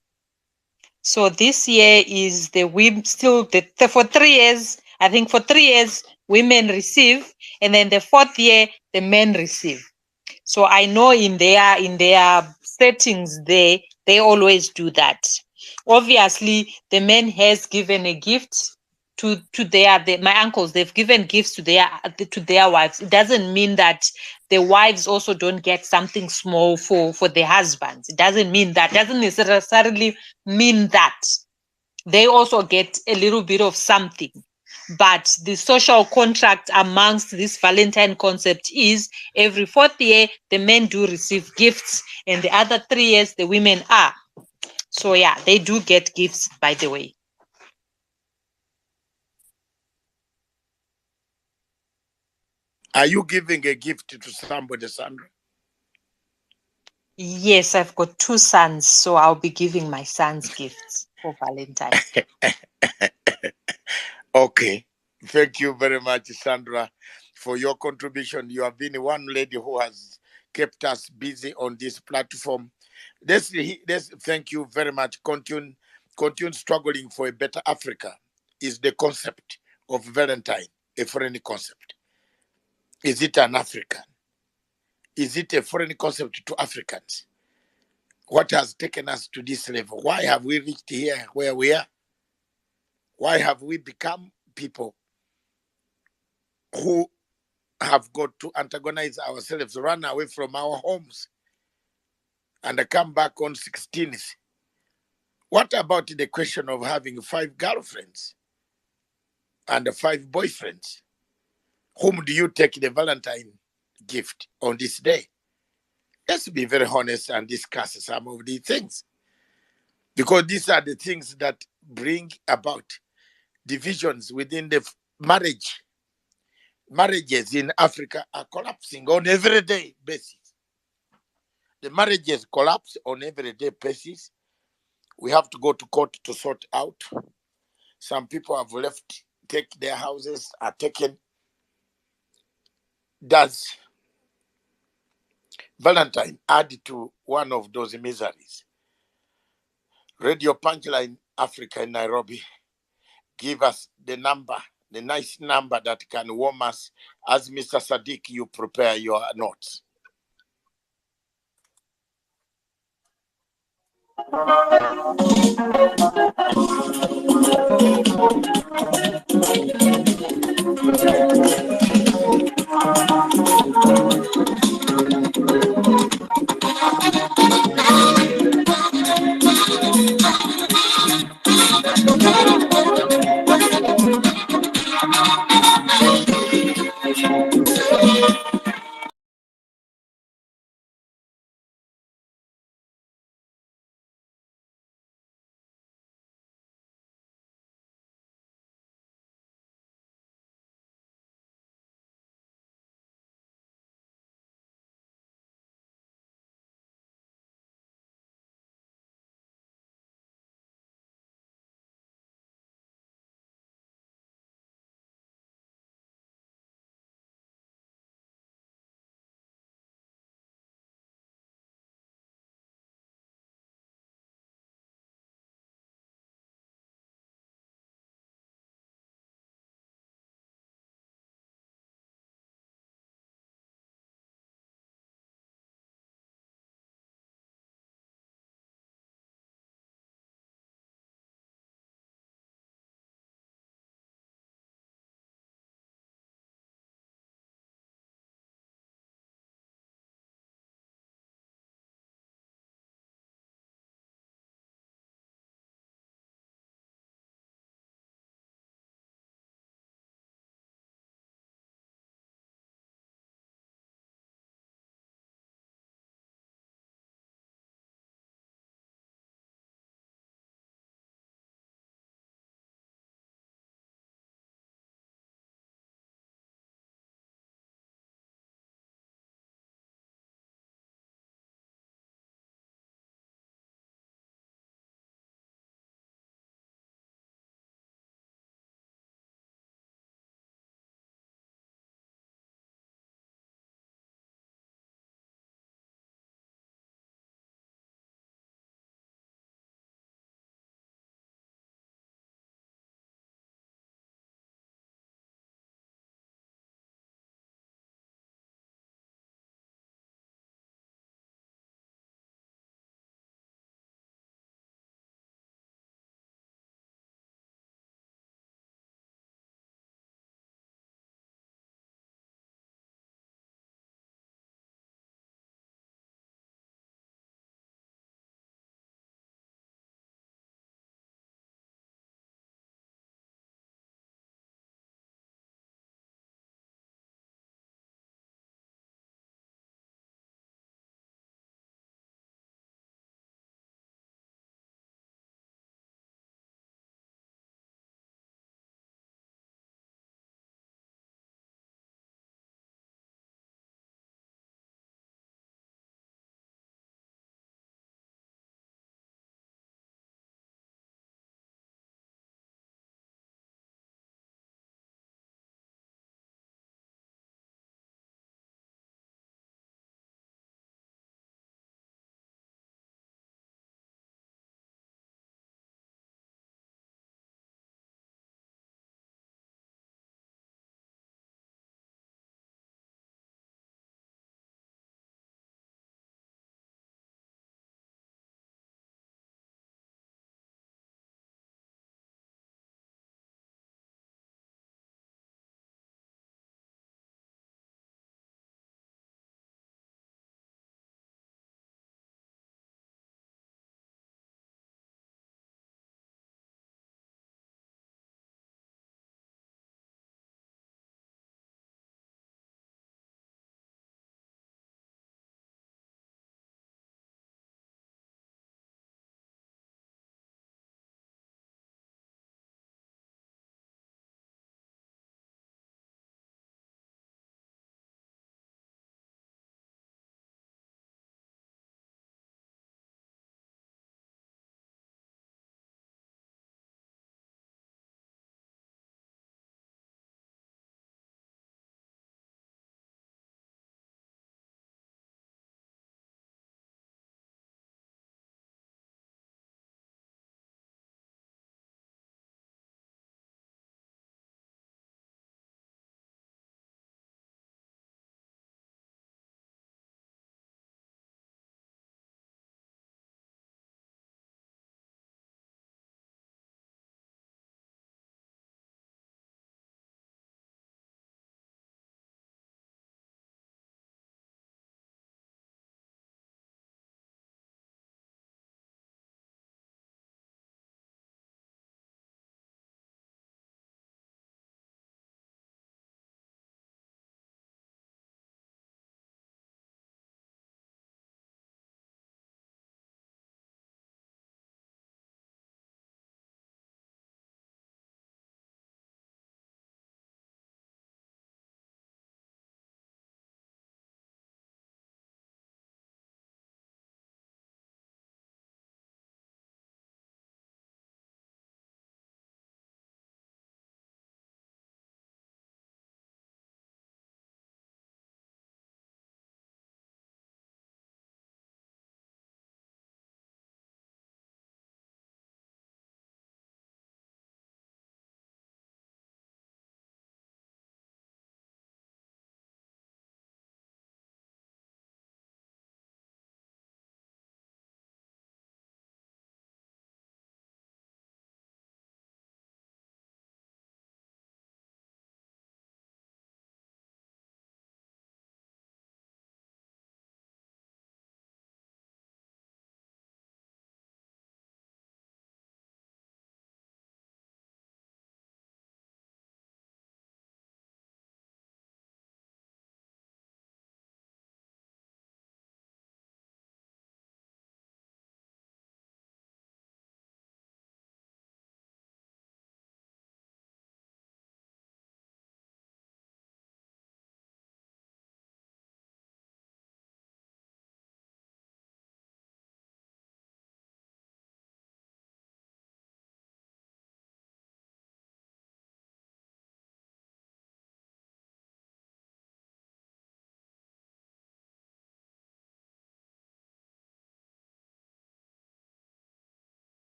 So this year is the women still for 3 years. I think for 3 years women receive, and then the 4th year the men receive. So I know in their settings they always do that. Obviously, the man has given a gift to my uncles. They've given gifts to their wives. It doesn't mean that the wives also don't get something small for the husbands. It doesn't mean that. Doesn't necessarily mean that they also get a little bit of something. But the social contract amongst this Valentine concept is every 4th year, the men do receive gifts, and the other 3 years, the women are. So, yeah, they do get gifts, by the way. Are you giving a gift to somebody, Sandra? Yes, I've got 2 sons, so I'll be giving my sons gifts for Valentine. Okay. Thank you very much, Sandra, for your contribution. You have been one lady who has kept us busy on this platform. Let's thank you very much. Continue struggling for a better Africa is the concept of Valentine, a foreign concept. Is it an African? Is it a foreign concept to Africans? What has taken us to this level? Why have we reached here where we are? Why have we become people who have got to antagonize ourselves, run away from our homes, and come back on 16th? What about the question of having 5 girlfriends and 5 boyfriends? Whom do you take the Valentine gift on this day? Let's be very honest and discuss some of these things, because these are the things that bring about divisions within the marriage. Marriages in Africa are collapsing on everyday basis. The marriages collapse on everyday basis. We have to go to court to sort out. Some people have left, take their houses, are taken. Does Valentine add to one of those miseries? Radio Punchline Africa in Nairobi, give us the number, the nice number that can warm us as Mr. Sadiq, you prepare your notes.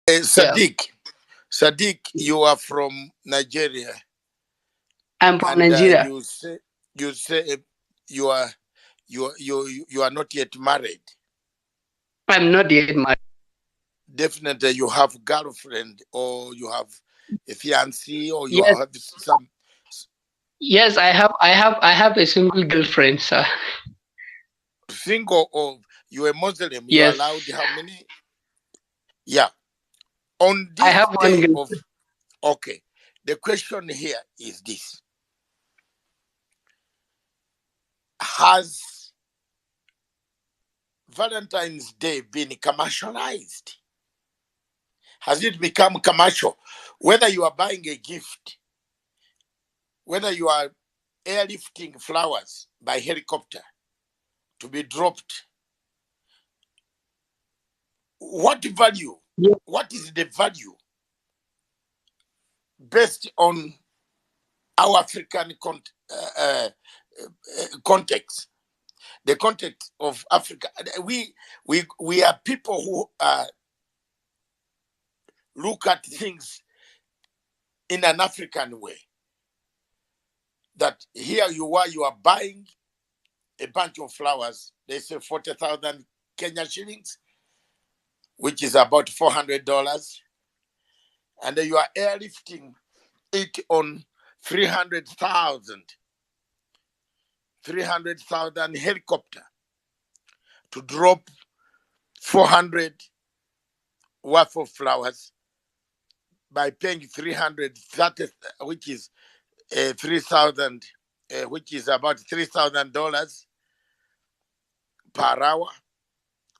Sadiq, Sadiq, you are from Nigeria, I'm from and Nigeria. you say you are not yet married. I'm not yet married. Definitely, you have girlfriend, or you have a fiancé, or you Yes, have some yes, I have a single girlfriend, sir. single, or you a Muslim. You are Yes, allowed how many? Yeah. On I this have one day of, girlfriend. okay, the question here is this: has Valentine's Day been commercialized? Has it become commercial? Whether you are buying a gift, whether you are airlifting flowers by helicopter to be dropped, what value? Yes, What is the value based on our African context? The context of Africa. We are people who look at things in an African way. That here you are buying a bunch of flowers. They say 40,000 Kenya shillings, which is about $400, and then you are airlifting it on 300,000 helicopter to drop 400 worth of flowers by paying 330, which is 3,000, which is about $3,000 per hour,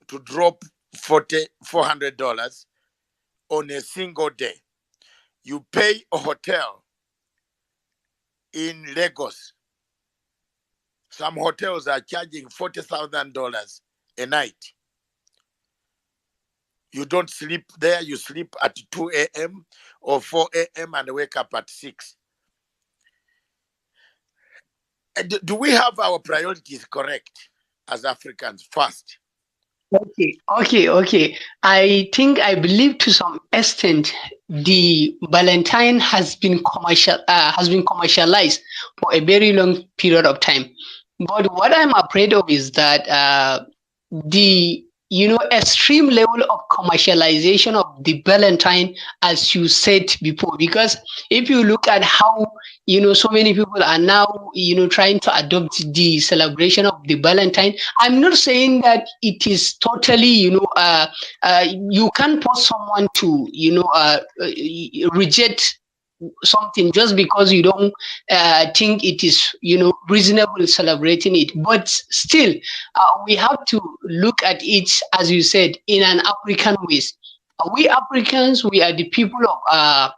to drop $400 on a single day. You pay a hotel in Lagos. Some hotels are charging $40,000 a night. You don't sleep there, you sleep at 2 a.m. or 4 a.m. and wake up at 6. Do we have our priorities correct as Africans first? okay. I believe to some extent the Valentine has been commercialized for a very long period of time. But what I'm afraid of is that the extreme level of commercialization of the Valentine, as you said before, because if you look at how so many people are now trying to adopt the celebration of the Valentine. I'm not saying that it is totally you can't force someone to reject something just because you don't think it is reasonable celebrating it, but still we have to look at it, as you said, in an African ways. We Africans, we are the people of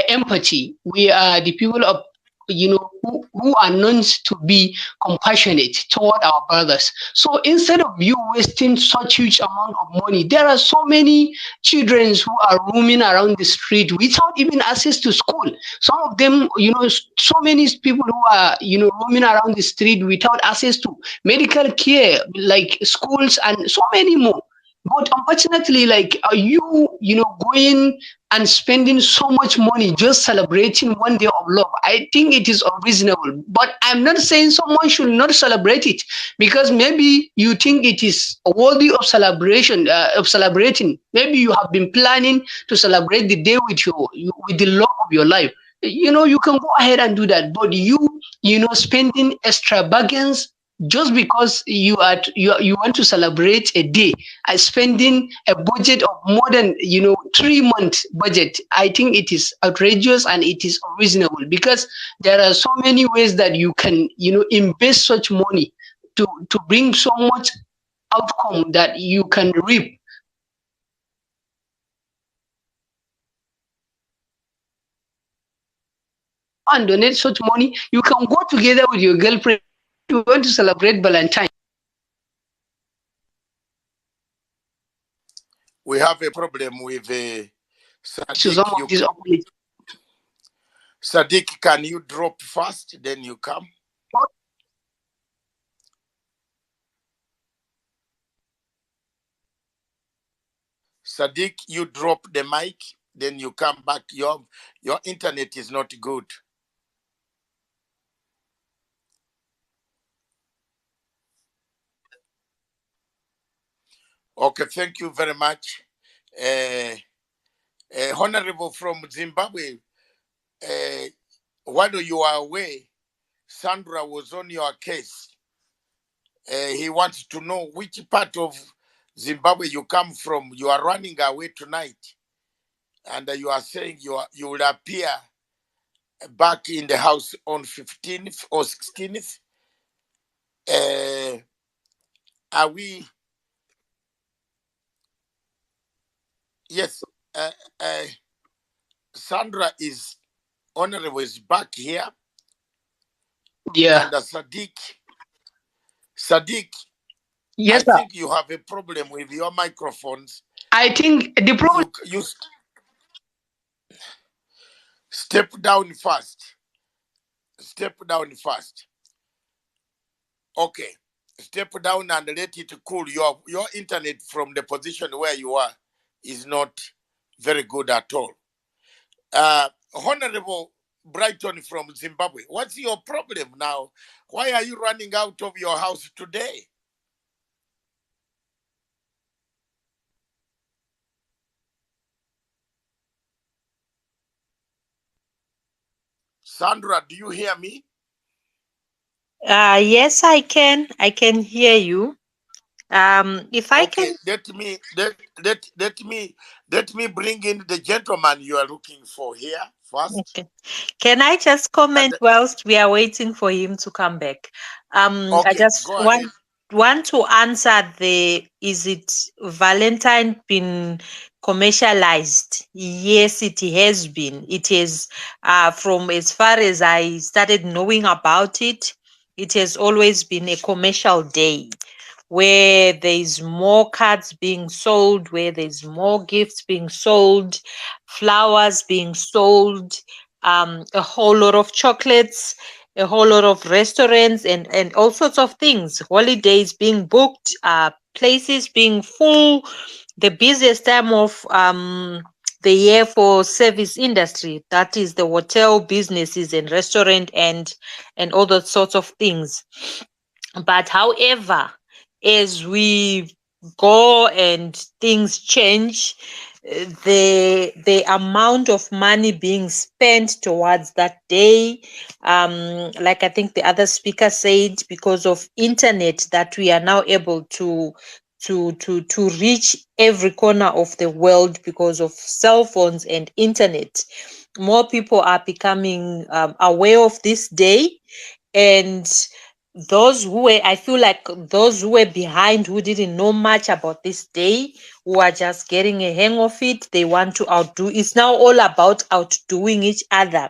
empathy. We are the people of who are known to be compassionate toward our brothers. So instead of you wasting such huge amount of money, there are so many children who are roaming around the street without even access to school. Some of them, so many people who are roaming around the street without access to medical care, like schools and so many more. But unfortunately, like, are you going and spending so much money just celebrating one day of love? I think it is unreasonable. But I'm not saying someone should not celebrate it, because maybe you think it is worthy of celebration, of celebrating. Maybe you have been planning to celebrate the day with with the love of your life. You can go ahead and do that. But spending extravagance just because you want to celebrate a day, spending a budget of more than 3 months budget, I think it is outrageous and it is unreasonable, because there are so many ways that you can invest such money to bring so much outcome that you can reap. And donate such money, you can go together with your girlfriend. You want to celebrate Valentine. We have a problem with To some Sadiq. of these opportunities. Sadiq, can you drop first, then you come? Sadiq, you drop the mic, then you come back. Your internet is not good. Okay, thank you very much. Honorable from Zimbabwe, while you are away, Sandra was on your case. He wants to know which part of Zimbabwe you come from. You are running away tonight, and you are saying you will appear back in the house on 15th or 16th. Are we? Yes. Sandra is honorable is back here, Yeah. and Sadiq, Yes, I sir. think you have a problem with your microphones. I think the problem. You step down fast. Step down fast. Okay. Step down and let it cool. Your internet from the position where you are is not very good at all. Honorable Brighton from Zimbabwe, what's your problem now? Why are you running out of your house today? Sandra, do you hear me? Yes, I can. I can hear you. If I Okay, can. let me bring in the gentleman you are looking for here first. Okay. Can I just comment And whilst we are waiting for him to come back? I okay, just go ahead. want to answer is it Valentine been commercialized? Yes, it has been. It is from as far as I started knowing about it, it has always been a commercial day where there's more cards being sold, where there's more gifts being sold, flowers being sold, a whole lot of chocolates, a whole lot of restaurants, and all sorts of things. Holidays being booked, places being full. The busiest time of the year for service industry, that is the hotel businesses and restaurant and all those sorts of things. But however, as we go and things change, the amount of money being spent towards that day, like I think the other speaker said, because of internet, that we are now able to reach every corner of the world because of cell phones and internet. More people are becoming aware of this day, and those who were, I feel like those who were behind, who didn't know much about this day, who are just getting a hang of it, they want to outdo. It's now all about outdoing each other.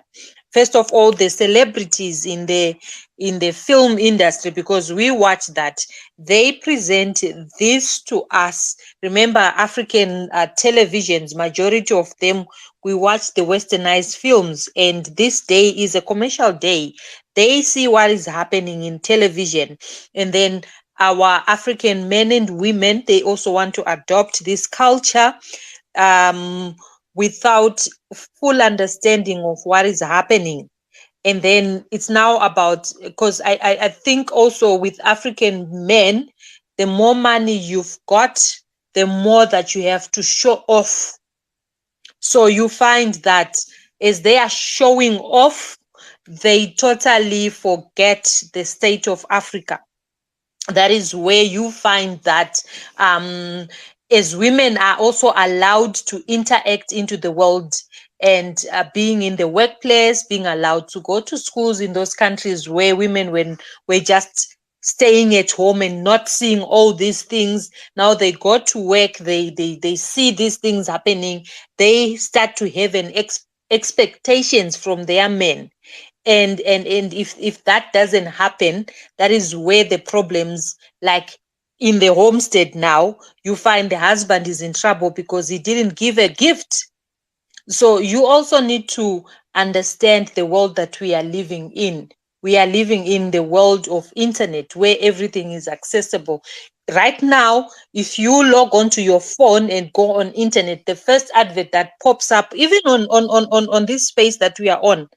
First of all, the celebrities in the film industry, because we watch that, they present this to us. Remember, African televisions, majority of them, we watch the westernized films, and this day is a commercial day. They see what is happening in television, and then our African men and women, they also want to adopt this culture without full understanding of what is happening. And then it's now about, because I think also with African men, the more money you've got, the more that you have to show off. So you find that as they are showing off, they totally forget the state of Africa. That is where you find that as women are also allowed to interact into the world, and being in the workplace, being allowed to go to schools in those countries where women were just staying at home and not seeing all these things. Now they go to work, they see these things happening, they start to have an expectations from their men. And if that doesn't happen, that is where the problems, like in the homestead now, you find the husband is in trouble because he didn't give a gift. So you also need to understand the world that we are living in. We are living in the world of internet where everything is accessible. right now, if you log onto your phone and go on internet, the first advert that pops up, even on this space that we are on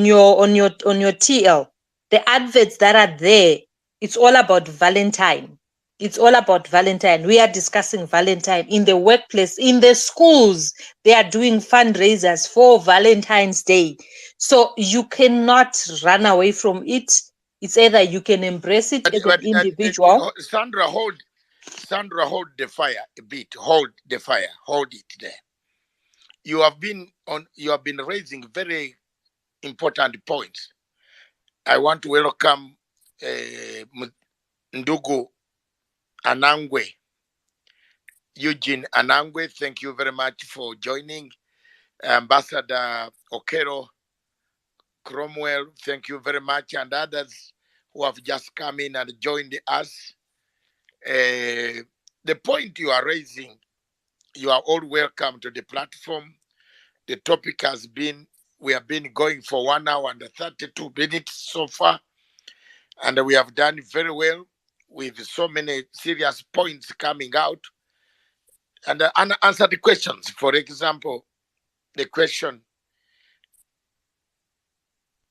your TL, the adverts that are there, it's all about Valentine. It's all about Valentine. We are discussing Valentine in the workplace, in the schools. They are doing fundraisers for Valentine's Day. So you cannot run away from it. It's either you can embrace it as an individual. Sandra, hold the fire a bit. Hold the fire. Hold it there. You have been raising very important points. I want to welcome Ndugu Anangwe, Eugene Anangwe. Thank you very much for joining. Ambassador Okero Cromwell, thank you very much, and others who have just come in and joined us. The point you are raising, you are all welcome to the platform. The topic has been, we have been going for 1 hour and 32 minutes so far, and we have done very well with so many serious points coming out, and answer the questions. For example, the question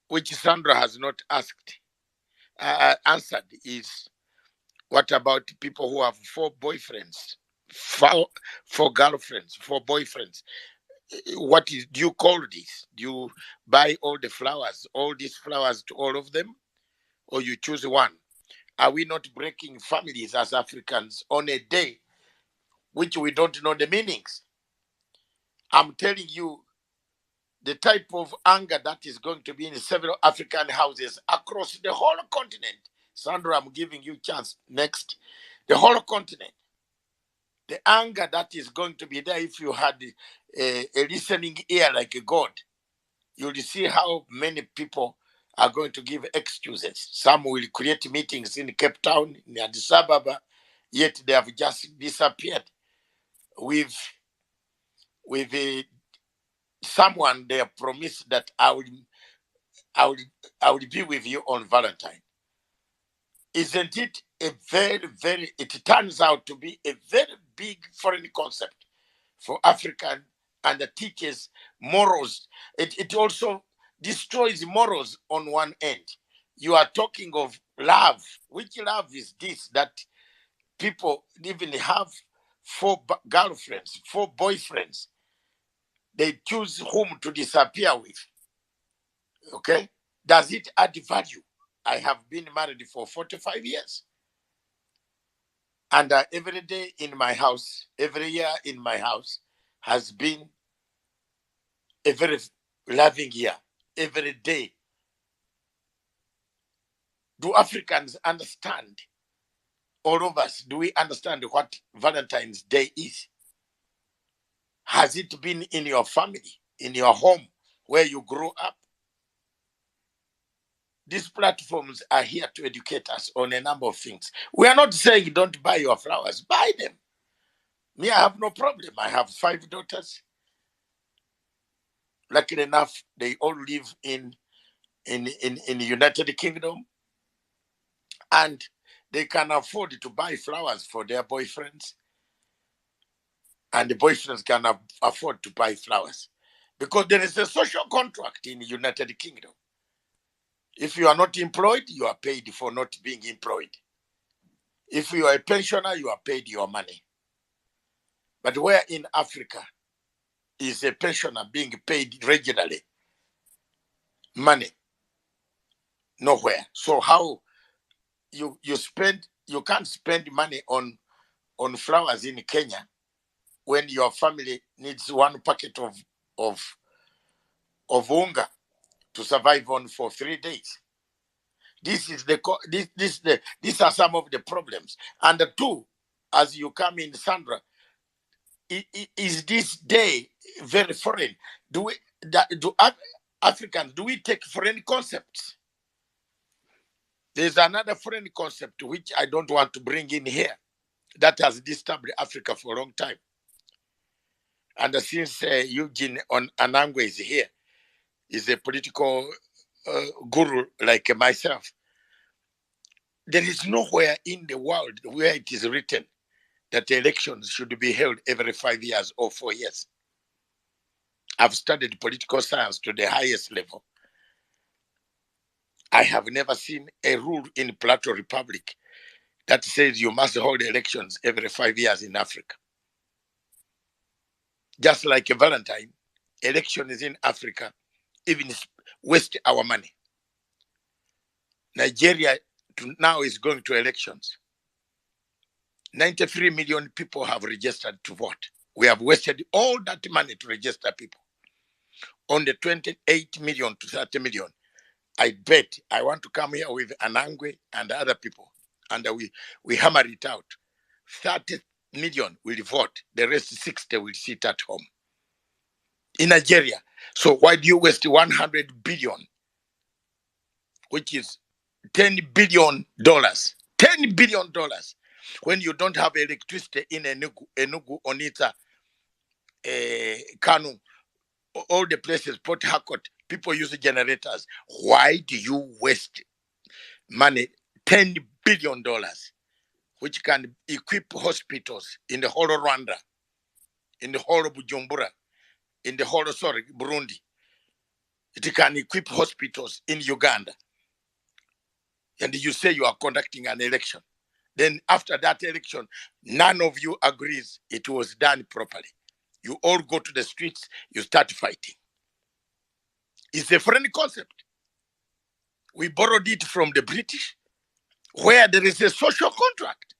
which Sandra has not answered is, what about people who have 4 boyfriends, 4 girlfriends, 4 boyfriends? What do you call this? Do you buy all the flowers, all these flowers to all of them, or you choose one? Are we not breaking families as Africans on a day which we don't know the meanings? I'm telling you, the type of anger that is going to be in several African houses across the whole continent. Sandra, I'm giving you a chance next. The whole continent. The anger that is going to be there, if you had a listening ear like a God, you'll see how many people are going to give excuses. Some will create meetings in Cape Town, in Addis Ababa, yet they have just disappeared with someone they have promised that I will be with you on Valentine. Isn't it a very, it turns out to be a very big foreign concept for African, and that teaches morals. It also destroys morals on one end. You are talking of love. Which love is this that people even have 4 girlfriends, 4 boyfriends? They choose whom to disappear with. Okay? Does it add value? I have been married for 45 years. And every day in my house, every year in my house has been a very loving year. Every day. Do Africans understand? All of us, do we understand what Valentine's Day is? Has it been in your family, in your home, where you grew up? These platforms are here to educate us on a number of things. We are not saying don't buy your flowers, buy them. Me, I have no problem. I have 5 daughters. Luckily enough, they all live in the United Kingdom, and they can afford to buy flowers for their boyfriends, and the boyfriends can afford to buy flowers, because there is a social contract in the United Kingdom. If you are not employed, you are paid for not being employed. If you are a pensioner, you are paid your money. But where in Africa is a pensioner being paid regularly? Money. Nowhere. So how you can't spend money on flowers in Kenya when your family needs 1 packet of unga to survive on for 3 days. These are some of the problems. And the 2, as you come in, Sandra, is this day very foreign? Do Africans, do we take foreign concepts? There's another foreign concept which I don't want to bring in here that has disturbed Africa for a long time. And since Eugene Anangwe is here, is a political guru like myself, There is nowhere in the world where it is written that elections should be held every 5 years or 4 years. I've studied political science to the highest level. I have never seen a rule in Plateau Republic that says you must hold elections every 5 years in Africa. Just like a Valentine, elections in Africa even waste our money. Nigeria now is going to elections. 93 million people have registered to vote. We have wasted all that money to register people. On the 28 million to 30 million, I bet I want to come here with Anangwe and other people, and we hammer it out. 30 million will vote. The rest 60 will sit at home. In Nigeria. So why do you waste 100 billion, which is $10 billion, $10 billion, when you don't have electricity in Enugu, Onitsha, Kanu, all the places, Port Harcourt, people use generators. Why do you waste money, $10 billion, which can equip hospitals in the whole of Rwanda, in the whole of Bujumbura, in the whole of, Burundi? It can equip hospitals in Uganda. And you say you are conducting an election. Then after that election, none of you agrees it was done properly. You all go to the streets, you start fighting. It's a foreign concept. We borrowed it from the British, where there is a social contract.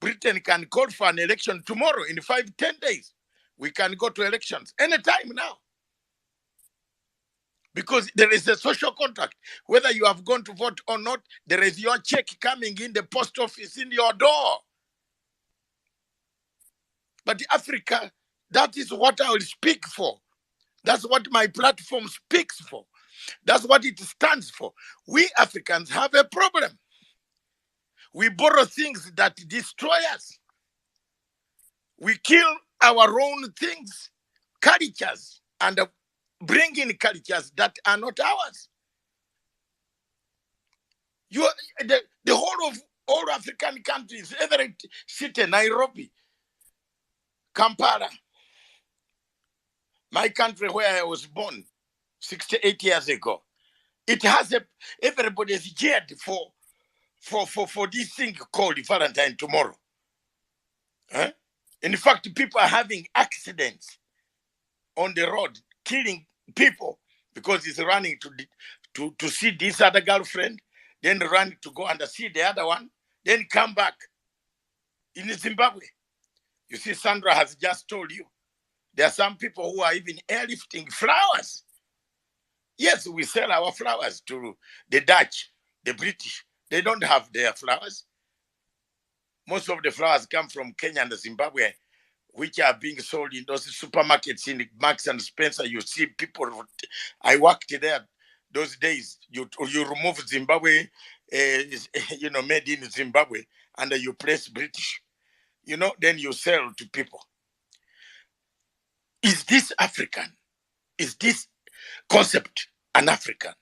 Britain can call for an election tomorrow in 5-10 days. We can go to elections anytime now. Because there is a social contract. Whether you have gone to vote or not, there is your check coming in the post office in your door. But Africa, that is what I will speak for. That's what my platform speaks for. That's what it stands for. We Africans have a problem. We borrow things that destroy us. We kill our own things, cultures, and bring in cultures that are not ours. The whole of all African countries, every city, Nairobi, Kampala, my country where I was born 68 years ago, it has everybody is geared for this thing called Valentine tomorrow. Huh? In fact, people are having accidents on the road, killing people because he's running to see this other girlfriend, then run to go and see the other one, then come back in Zimbabwe. You see, Sandra has just told you, there are some people who are even airlifting flowers. Yes, we sell our flowers to the Dutch, the British. They don't have their flowers. Most of the flowers come from Kenya and Zimbabwe, which are being sold in those supermarkets in Marks and Spencer. You see people, I worked there those days. You remove Zimbabwe, made in Zimbabwe, and you place British, then you sell to people. Is this African? Is this concept an African?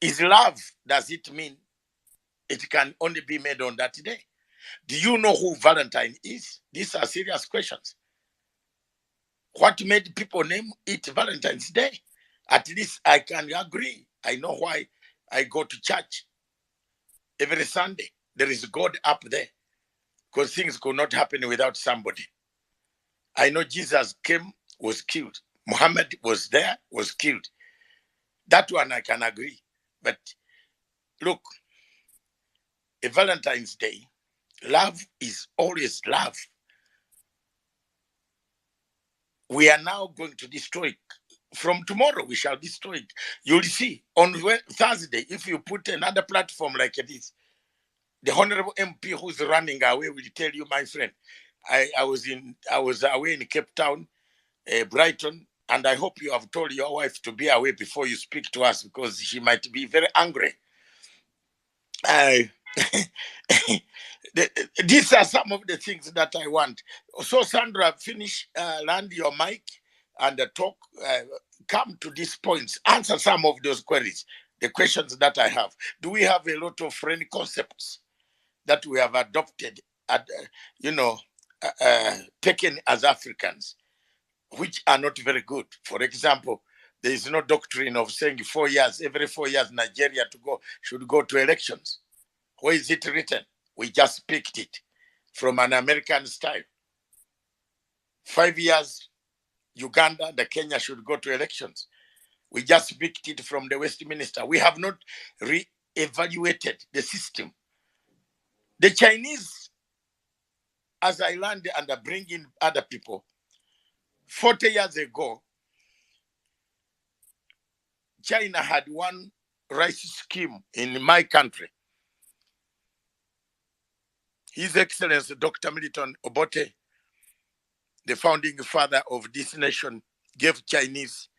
Is love, does it mean it can only be made on that day? Do you know who Valentine is? These are serious questions. What made people name it Valentine's Day? At least I can agree. I know why I go to church every Sunday. There is God up there, because things could not happen without somebody. I know Jesus came, was killed. Muhammad was there, was killed. That one I can agree. But look, a Valentine's Day, love is always love. We are now going to destroy it. From tomorrow, we shall destroy it. You'll see on Thursday, if you put another platform like this, the Honorable MP who's running away will tell you, my friend, I was away in Cape Town, Brighton, and I hope you have told your wife to be away before you speak to us, because she might be very angry. These are some of the things that I want. So, Sandra, finish, land your mic and talk, come to these points, answer some of those queries. the questions that I have. Do we have a lot of foreign concepts that we have adopted, taken as Africans, which are not very good? For example, there is no doctrine of saying every 4 years, Nigeria should go to elections. Where is it written? We just picked it from an American style. 5 years, Uganda, the Kenya should go to elections. We just picked it from the Westminster. We have not re-evaluated the system. The Chinese, as I learned and I bring in other people, 40 years ago, China had one rice scheme in my country. His Excellency Dr. Milton Obote, the founding father of this nation, gave Chinese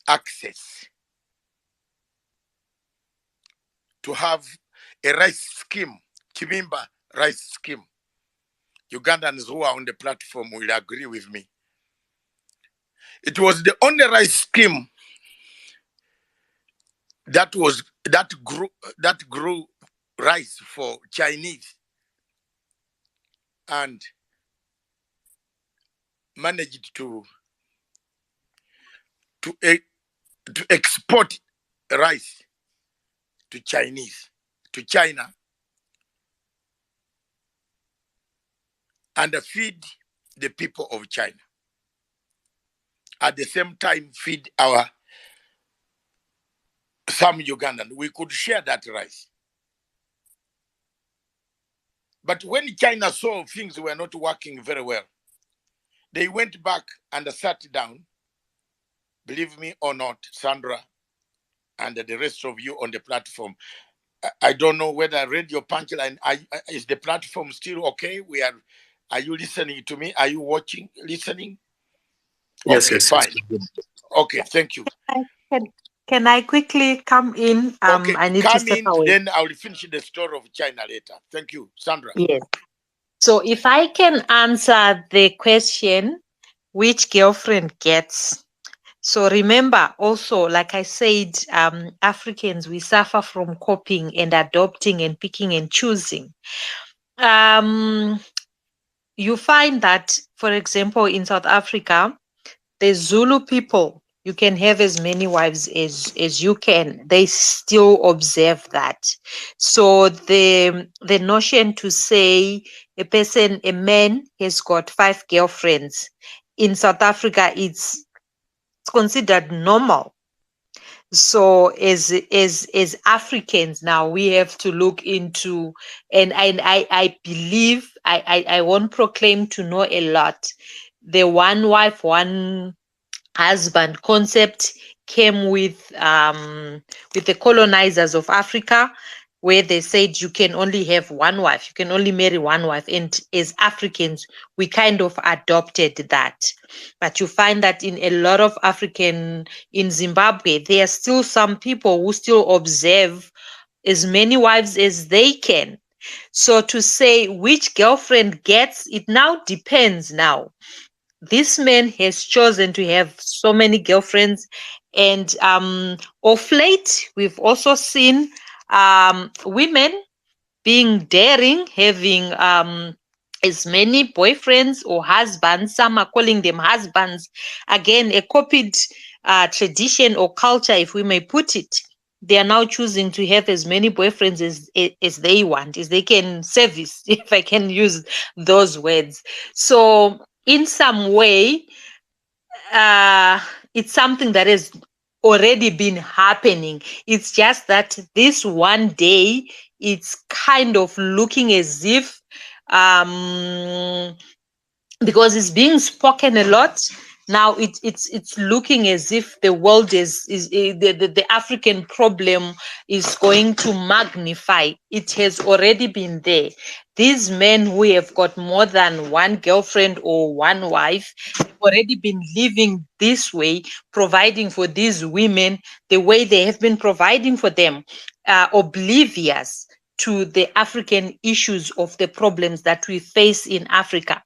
access to have a rice scheme, Kibimba rice scheme. Ugandans who are on the platform will agree with me. It was the only rice scheme that grew rice for Chinese and managed to export rice to China, and feed the people of China. At the same time, feed some Ugandan. We could share that rice. But when China saw things were not working very well, they went back and sat down. Believe me or not, Sandra and the rest of you on the platform, I don't know whether I read your punchline. Is the platform still okay? Are you listening to me? Are you watching, listening? Yes, okay, yes, fine. yes. Okay, thank you. Can I quickly come in? Okay, I need to come step in, away. then I will finish the story of China later. Thank you, Sandra. Yes. So if I can answer the question, which girlfriend gets? So remember also, like I said, Africans, we suffer from copying and adopting and picking and choosing. You find that, for example, in South Africa, the Zulu people, you can have as many wives as you can. They still observe that. So the notion to say a man has got 5 girlfriends in South Africa, it's considered normal. So as Africans now, we have to look into, and I believe I won't proclaim to know a lot. The one wife, one husband concept came with the colonizers of Africa, where they said you can only have one wife, you can only marry one wife. And as Africans, we kind of adopted that. But you find that in a lot of in Zimbabwe, there are still some people who still observe as many wives as they can. So to say which girlfriend gets, it now depends now. This man has chosen to have so many girlfriends, and of late we've also seen women being daring, having as many boyfriends or husbands. Some are calling them husbands. Again, a copied tradition or culture, if we may put it. They are now choosing to have as many boyfriends as they want, as they can service, if I can use those words. So in some way, it's something that has already been happening. It's just that this one day, it's kind of looking as if, because it's being spoken a lot now, it's looking as if the world is the African problem is going to magnify. It has already been there. These men who have got more than one girlfriend or one wife have already been living this way, providing for these women the way they have been providing for them, oblivious to the African issues of the problems that we face in Africa.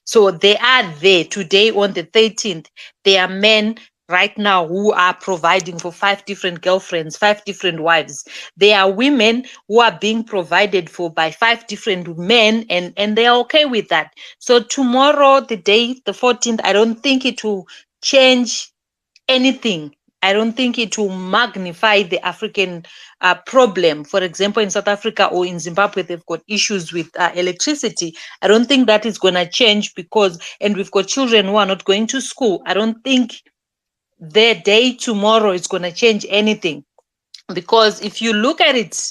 So they are there today on the 13th. There are men right now who are providing for 5 different girlfriends, 5 different wives. There are women who are being provided for by 5 different men, and they are okay with that. So tomorrow, the day, the 14th, I don't think it will change anything. I don't think it will magnify the African problem. For example, in South Africa or in Zimbabwe, they've got issues with electricity. I don't think that is going to change and we've got children who are not going to school. I don't think their day tomorrow is going to change anything. Because if you look at it,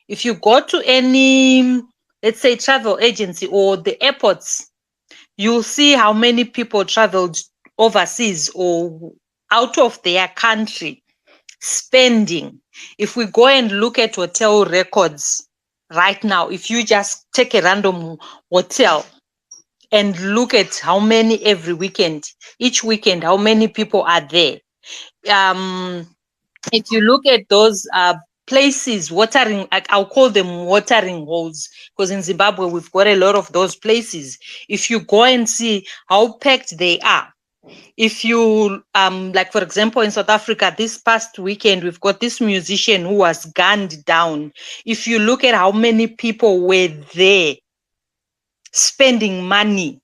if you go to any, let's say, travel agency or the airports, you'll see how many people traveled overseas or out of their country spending. If we go and look at hotel records right now, if you just take a random hotel and look at how many every weekend, each weekend, how many people are there. If you look at those places, watering, I'll call them watering holes, because in Zimbabwe, we've got a lot of those places. If you go and see how packed they are, if you, like, for example, in South Africa, this past weekend, we've got this musician who was gunned down. If you look at how many people were there spending money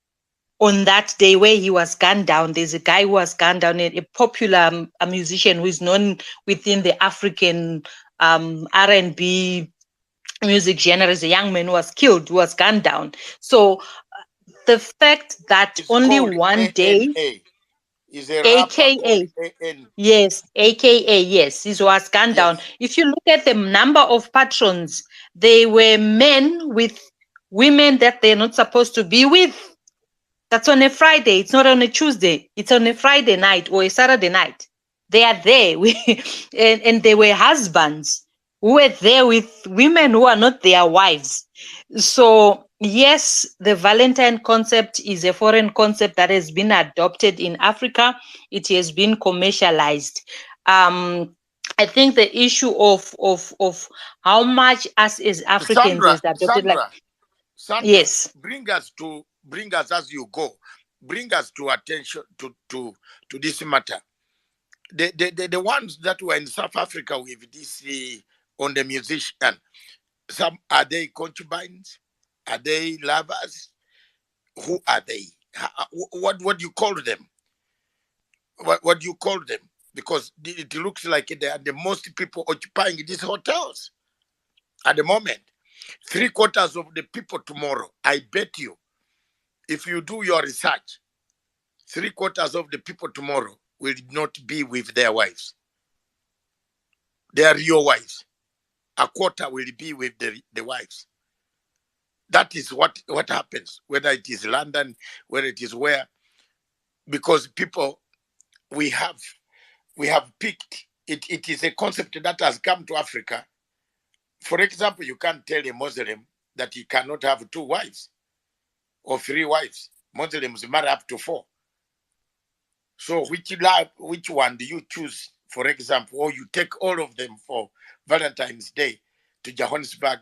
on that day where he was gunned down, there's a guy who was gunned down, a popular a musician who is known within the African R&B music genre, as a young man who was killed, who was gunned down. So the fact that It's only called one day, ANA. Is a rapper called AKA, AN. yes, AKA, yes, he was gunned down. Yes. If you look at the number of patrons, they were men with women that they're not supposed to be with. That's on a Friday. It's not on a Tuesday. It's on a Friday night or a Saturday night. They are there. And they were husbands who were there with women who are not their wives. So, yes, the Valentine concept is a foreign concept that has been adopted in Africa. It has been commercialized. I think the issue of how much us as Africans Sandra, is adopted, like, Sandra, yes. bring us as you go. Bring us to attention to this matter. The ones that were in South Africa with this on the musician, some are they concubines? Are they lovers? Who are they? What do you call them? What do you call them? Because it looks like they are the most people occupying these hotels at the moment. 3/4 of the people tomorrow, I bet you, if you do your research, 3/4 of the people tomorrow will not be with their wives, their real wives. A quarter will be with the wives. That is what happens, whether it is London, whether it is where, because people, we have picked it. It is a concept that has come to Africa. For example, you can't tell a Muslim that he cannot have 2 wives or 3 wives. Muslims marry up to 4. So which one do you choose, for example, or you take all of them for Valentine's Day to Johannesburg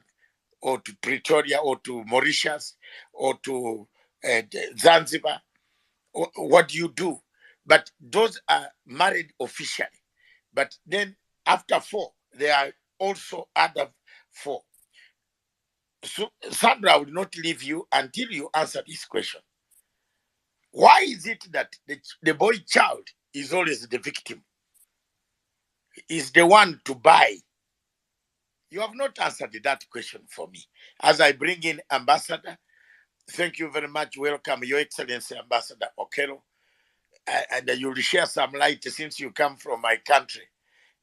or to Pretoria or to Mauritius or to Zanzibar? What do you do? But those are married officially. But then after 4, there are also other 4. So Sandra, I will not leave you until you answer this question. Why is it that the boy child is always the victim? Is the one to buy? You have not answered that question for me. As I bring in Ambassador, thank you very much. Welcome, Your Excellency, Ambassador Okello. And you will share some light since you come from my country.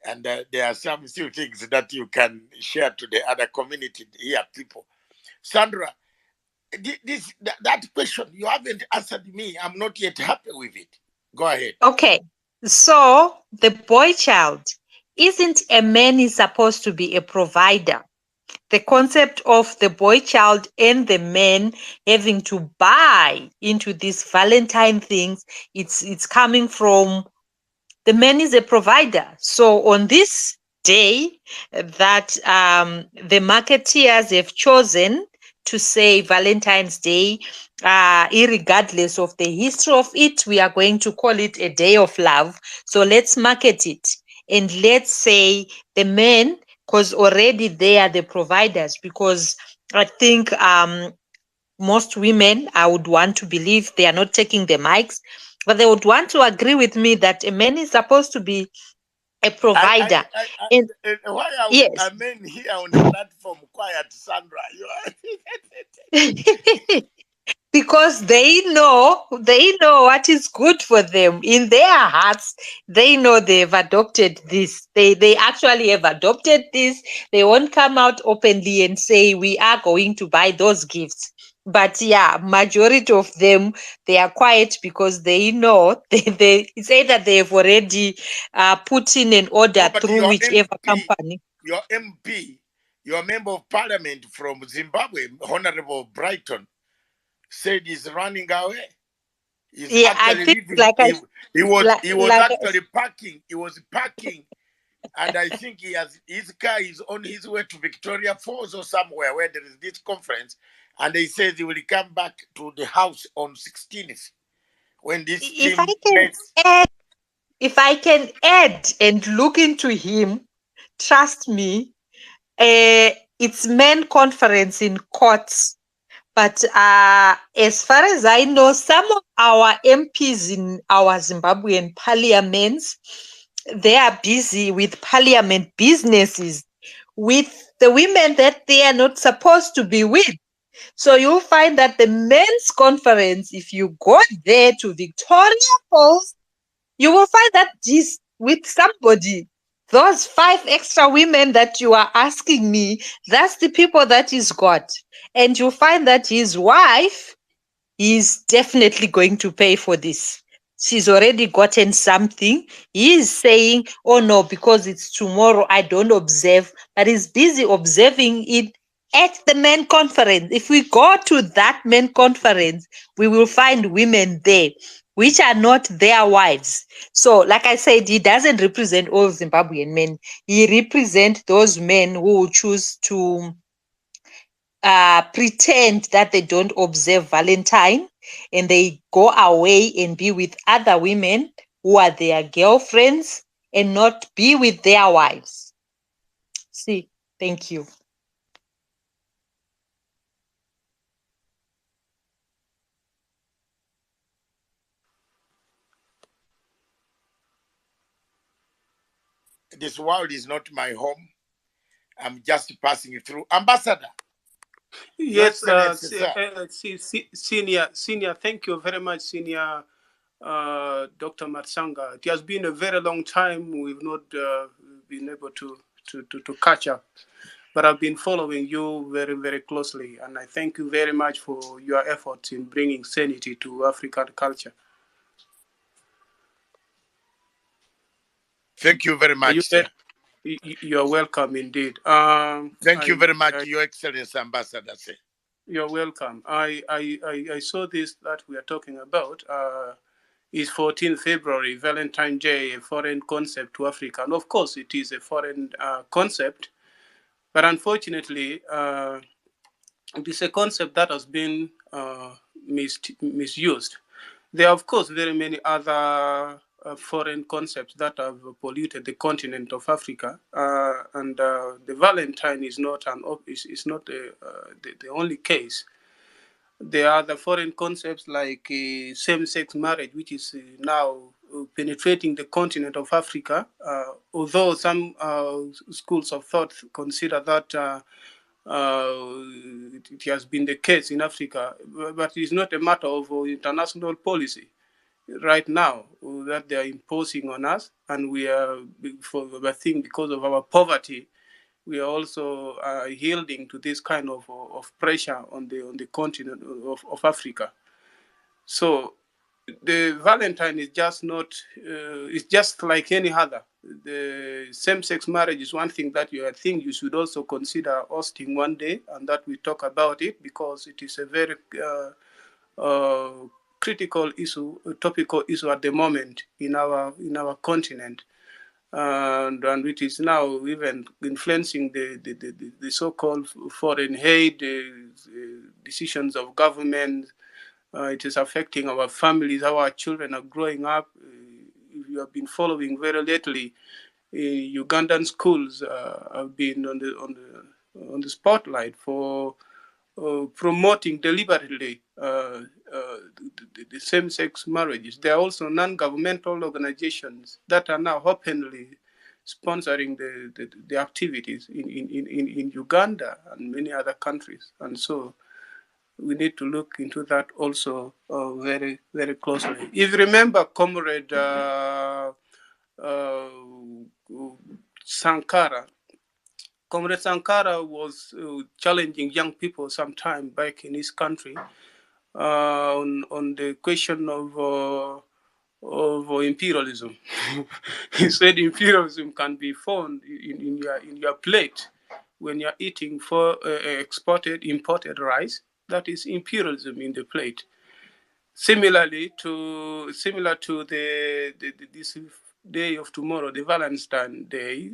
And there are some few things that you can share to the other community here, people. Sandra, that question, you haven't answered me. I'm not yet happy with it. Go ahead. Okay. So the boy child, isn't a man is supposed to be a provider? The concept of the boy child and the man having to buy into these Valentine things, it's coming from the man is a provider. So on this day that the marketeers have chosen to say Valentine's Day, irregardless of the history of it, we are going to call it a day of love. So let's market it and let's say the men, because already they are the providers, because I think most women, I would want to believe, they are not taking the mics, but they would want to agree with me that a man is supposed to be a provider. And Why yes. are men here on the platform quiet, Sandra? You are Because they know what is good for them in their hearts. They know they've adopted this. They actually have adopted this. They won't come out openly and say we are going to buy those gifts. But yeah, majority of them, they are quiet because they know it's either they've already put in an order no, but through whichever company. your MP, your member of parliament from Zimbabwe, Honorable Brighton, said he's running away. He's Yeah, I actually think leaving. He was like actually parking. He was parking, and I think his car is on his way to Victoria Falls or somewhere where there is this conference, and he says he will come back to the house on 16th when this if I team can makes. add if I can add and look into him, trust me, it's men conference in courts. But as far as I know, some of our MPs in our Zimbabwean parliaments, they are busy with parliament businesses with the women that they are not supposed to be with. So you'll find that the men's conference, if you go there to Victoria Falls, you will find that he's with somebody. Those 5 extra women that you are asking me, that's the people that he's got. And you'll find that his wife is definitely going to pay for this. She's already gotten something. He is saying, oh no, because it's tomorrow, I don't observe. But he's busy observing it at the men conference. If we go to that men conference, we will find women there which are not their wives. So, like I said, he doesn't represent all Zimbabwean men. He represents those men who choose to pretend that they don't observe Valentine and they go away and be with other women who are their girlfriends and not be with their wives. See, thank you. This world is not my home. I'm just passing through. Ambassador. Yes, Sir. Senior, thank you very much, Senior Dr. Matsanga. It has been a very long time we've not been able to catch up, but I've been following you very, very closely, and I thank you very much for your efforts in bringing sanity to African culture. Thank you very much, sir. You're welcome indeed. Thank you very much, Your Excellency, Ambassador. Sir. You're welcome. I saw this that we are talking about. Is 14 February, Valentine's Day, a foreign concept to Africa. And of course, it is a foreign concept. But unfortunately, it is a concept that has been misused. There are, of course, very many other foreign concepts that have polluted the continent of Africa. And the Valentine is not, the only case. There are the foreign concepts like same-sex marriage, which is now penetrating the continent of Africa. Although some schools of thought consider that it has been the case in Africa, but it is not a matter of international policy right now that they are imposing on us, and we are, I think, because of our poverty, we are also yielding to this kind of pressure on the continent of Africa. So the Valentine is just not, it's just like any other. The same-sex marriage is one thing that I think you should also consider hosting one day, and that we talk about it, because it is a very critical issue, a topical issue at the moment in our continent. and it is now even influencing the so-called foreign aid decisions of government. It is affecting our families, how our children are growing up. If you have been following very lately, Ugandan schools have been on the spotlight for promoting deliberately the same-sex marriages. There are also non-governmental organizations that are now openly sponsoring the activities in Uganda and many other countries. And so we need to look into that also very, very closely. If you remember, Comrade uh, Sankara, Comrade Sankara was challenging young people sometime back in his country on the question of imperialism. He said imperialism can be found in your plate when you're eating for imported rice. That is imperialism in the plate. Similar to this day of tomorrow, the Valentine Day,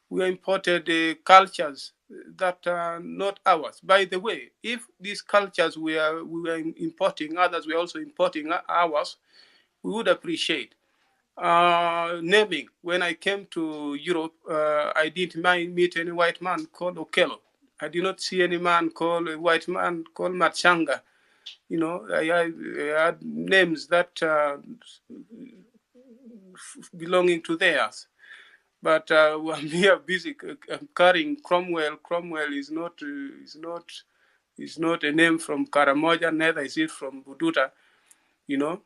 we imported cultures that are not ours. By the way, if these cultures we were importing, others were also importing ours, we would appreciate. Naming, when I came to Europe, I didn't meet any white man called Okello. I did not see any man called a white man called Machanga. You know, I had names that belonging to theirs. But we are busy carrying Cromwell. Cromwell is not a name from Karamoja, neither is it from Buduta. You know,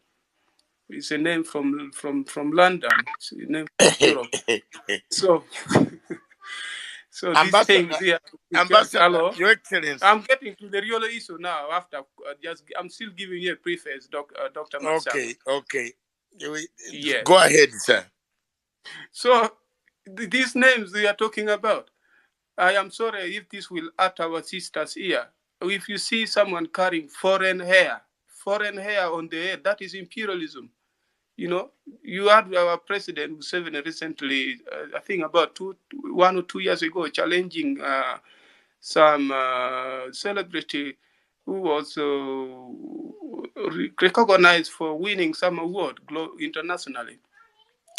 it's a name from London. It's a name from Europe. So so these things Ambassador, here. Ambassador, Hello. Your Excellency. I'm getting to the real issue now. After I'm still giving you a preface, Dr. Matsang. Okay. Yes. Go ahead, sir. So these names we are talking about, I am sorry if this will hurt our sisters here. If you see someone carrying foreign hair on the head, that is imperialism. You know, you had our president Museveni recently, I think about 1 or 2 years ago, challenging some celebrity who was recognized for winning some award internationally.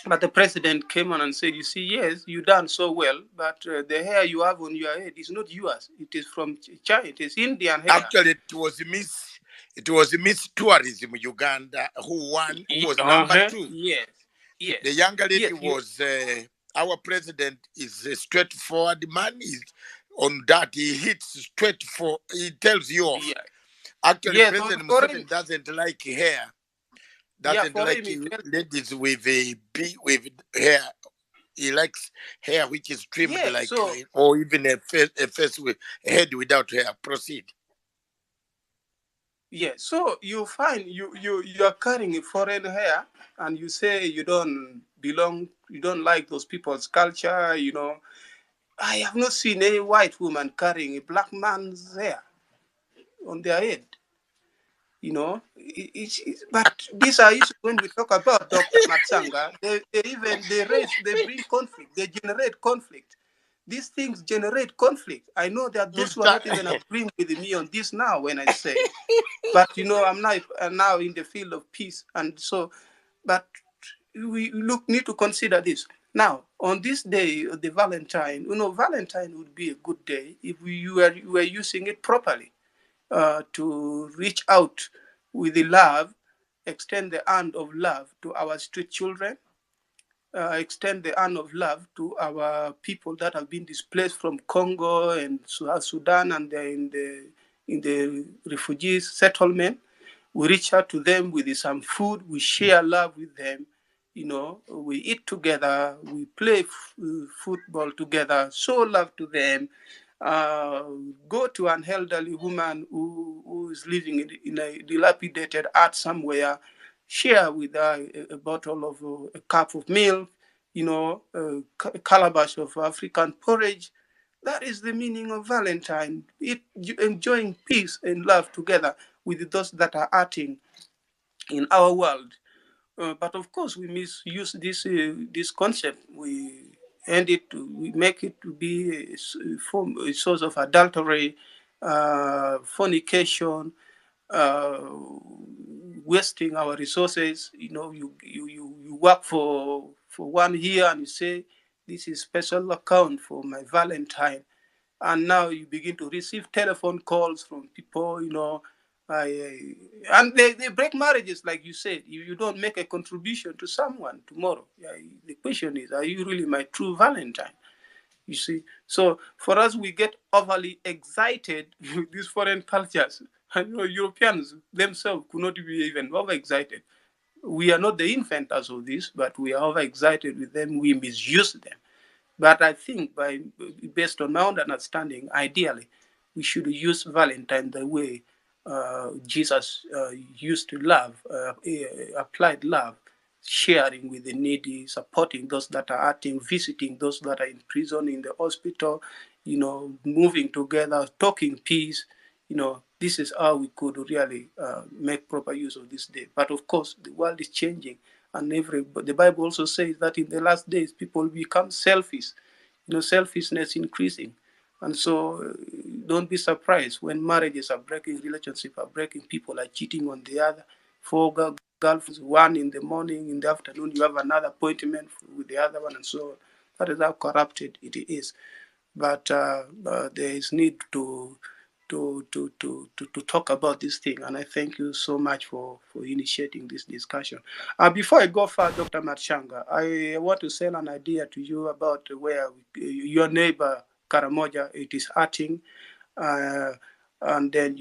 But the president came on and said, "You see, yes, you done so well, but the hair you have on your head is not yours. It is from China. It is Indian hair." Actually, it was Miss Tourism Uganda who won, who was number 2. Yes. The younger lady Yes. was our president is a straightforward man. On that he hits straight for, he tells you off. Yeah. Actually, Yes, President for Museveni him, doesn't like hair. Doesn't for like him, ladies with hair. He likes hair which is trimmed yeah. like, So or even a face with a head without hair. Proceed. yeah, so you find you are carrying a foreign hair, and you say you don't belong, you don't like those people's culture. You know, I have not seen any white woman carrying a black man's hair on their head. You know, but these are issues when we talk about Dr. Matsanga. They bring conflict, they generate conflict. These things generate conflict. I know that those who are not even agreeing with me on this now when I say, but you know, I'm now in the field of peace, and so, but we need to consider this. Now, on this day, the Valentine, you know, Valentine would be a good day if you were using it properly to reach out with the love, extend the hand of love to our street children, extend the hand of love to our people that have been displaced from Congo and Sudan, and they're in the refugees settlement. We reach out to them with some food. We share love with them. You know, we eat together. We play football together. Show love to them. Go to an elderly woman who is living in a dilapidated hut somewhere, share with her a bottle of a cup of milk, you know, a calabash of African porridge. That is the meaning of Valentine. Enjoying peace and love together with those that are hurting in our world. But of course, we misuse this concept. We we make it to be a source of adultery, fornication, uh, wasting our resources. You work for 1 year and you say this is special account for my Valentine, and now you begin to receive telephone calls from people, and they break marriages, like you said. You don't make a contribution to someone tomorrow. The question is, are you really my true Valentine? You see, so for us, we get overly excited with these foreign cultures. And Europeans themselves could not be even overexcited. We are not the inventors of this, but we are overexcited with them. We misuse them. But I think, based on my own understanding, ideally, we should use Valentine the way Jesus used to love, applied love, sharing with the needy, supporting those that are hurting, visiting those that are in prison, in the hospital, moving together, talking peace. This is how we could really make proper use of this day. But of course, the world is changing, and the Bible also says that in the last days, people become selfish. Selfishness increasing. And so don't be surprised when marriages are breaking, relationships are breaking, people are cheating on the other. Four girlfriends, one in the morning, in the afternoon, you have another appointment with the other one, and so on. That is how corrupted it is. But there is need to talk about this thing. And I thank you so much for initiating this discussion. Before I go far, Dr. Matshanga, I want to sell an idea to you about where your neighbor Karamoja, it is hurting. And then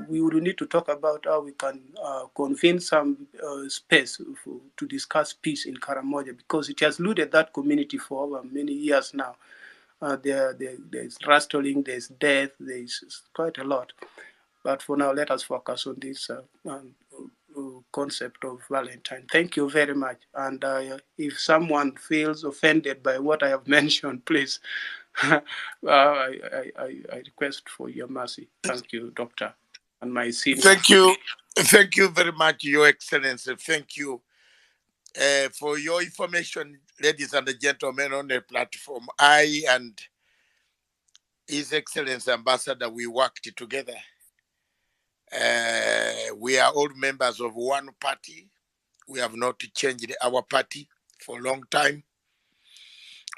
we would need to talk about how we can convene some space to discuss peace in Karamoja, because it has eluded that community for over many years now. There's rustling, there's death, there's quite a lot. But for now, let us focus on this concept of Valentine. Thank you very much. And if someone feels offended by what I have mentioned, please, I request for your mercy. Thank you, Doctor, and my senior. Thank you very much, Your Excellency. Thank you for your information, ladies and gentlemen on the platform. I and His Excellency Ambassador, we worked together. We are all members of one party. We have not changed our party for a long time.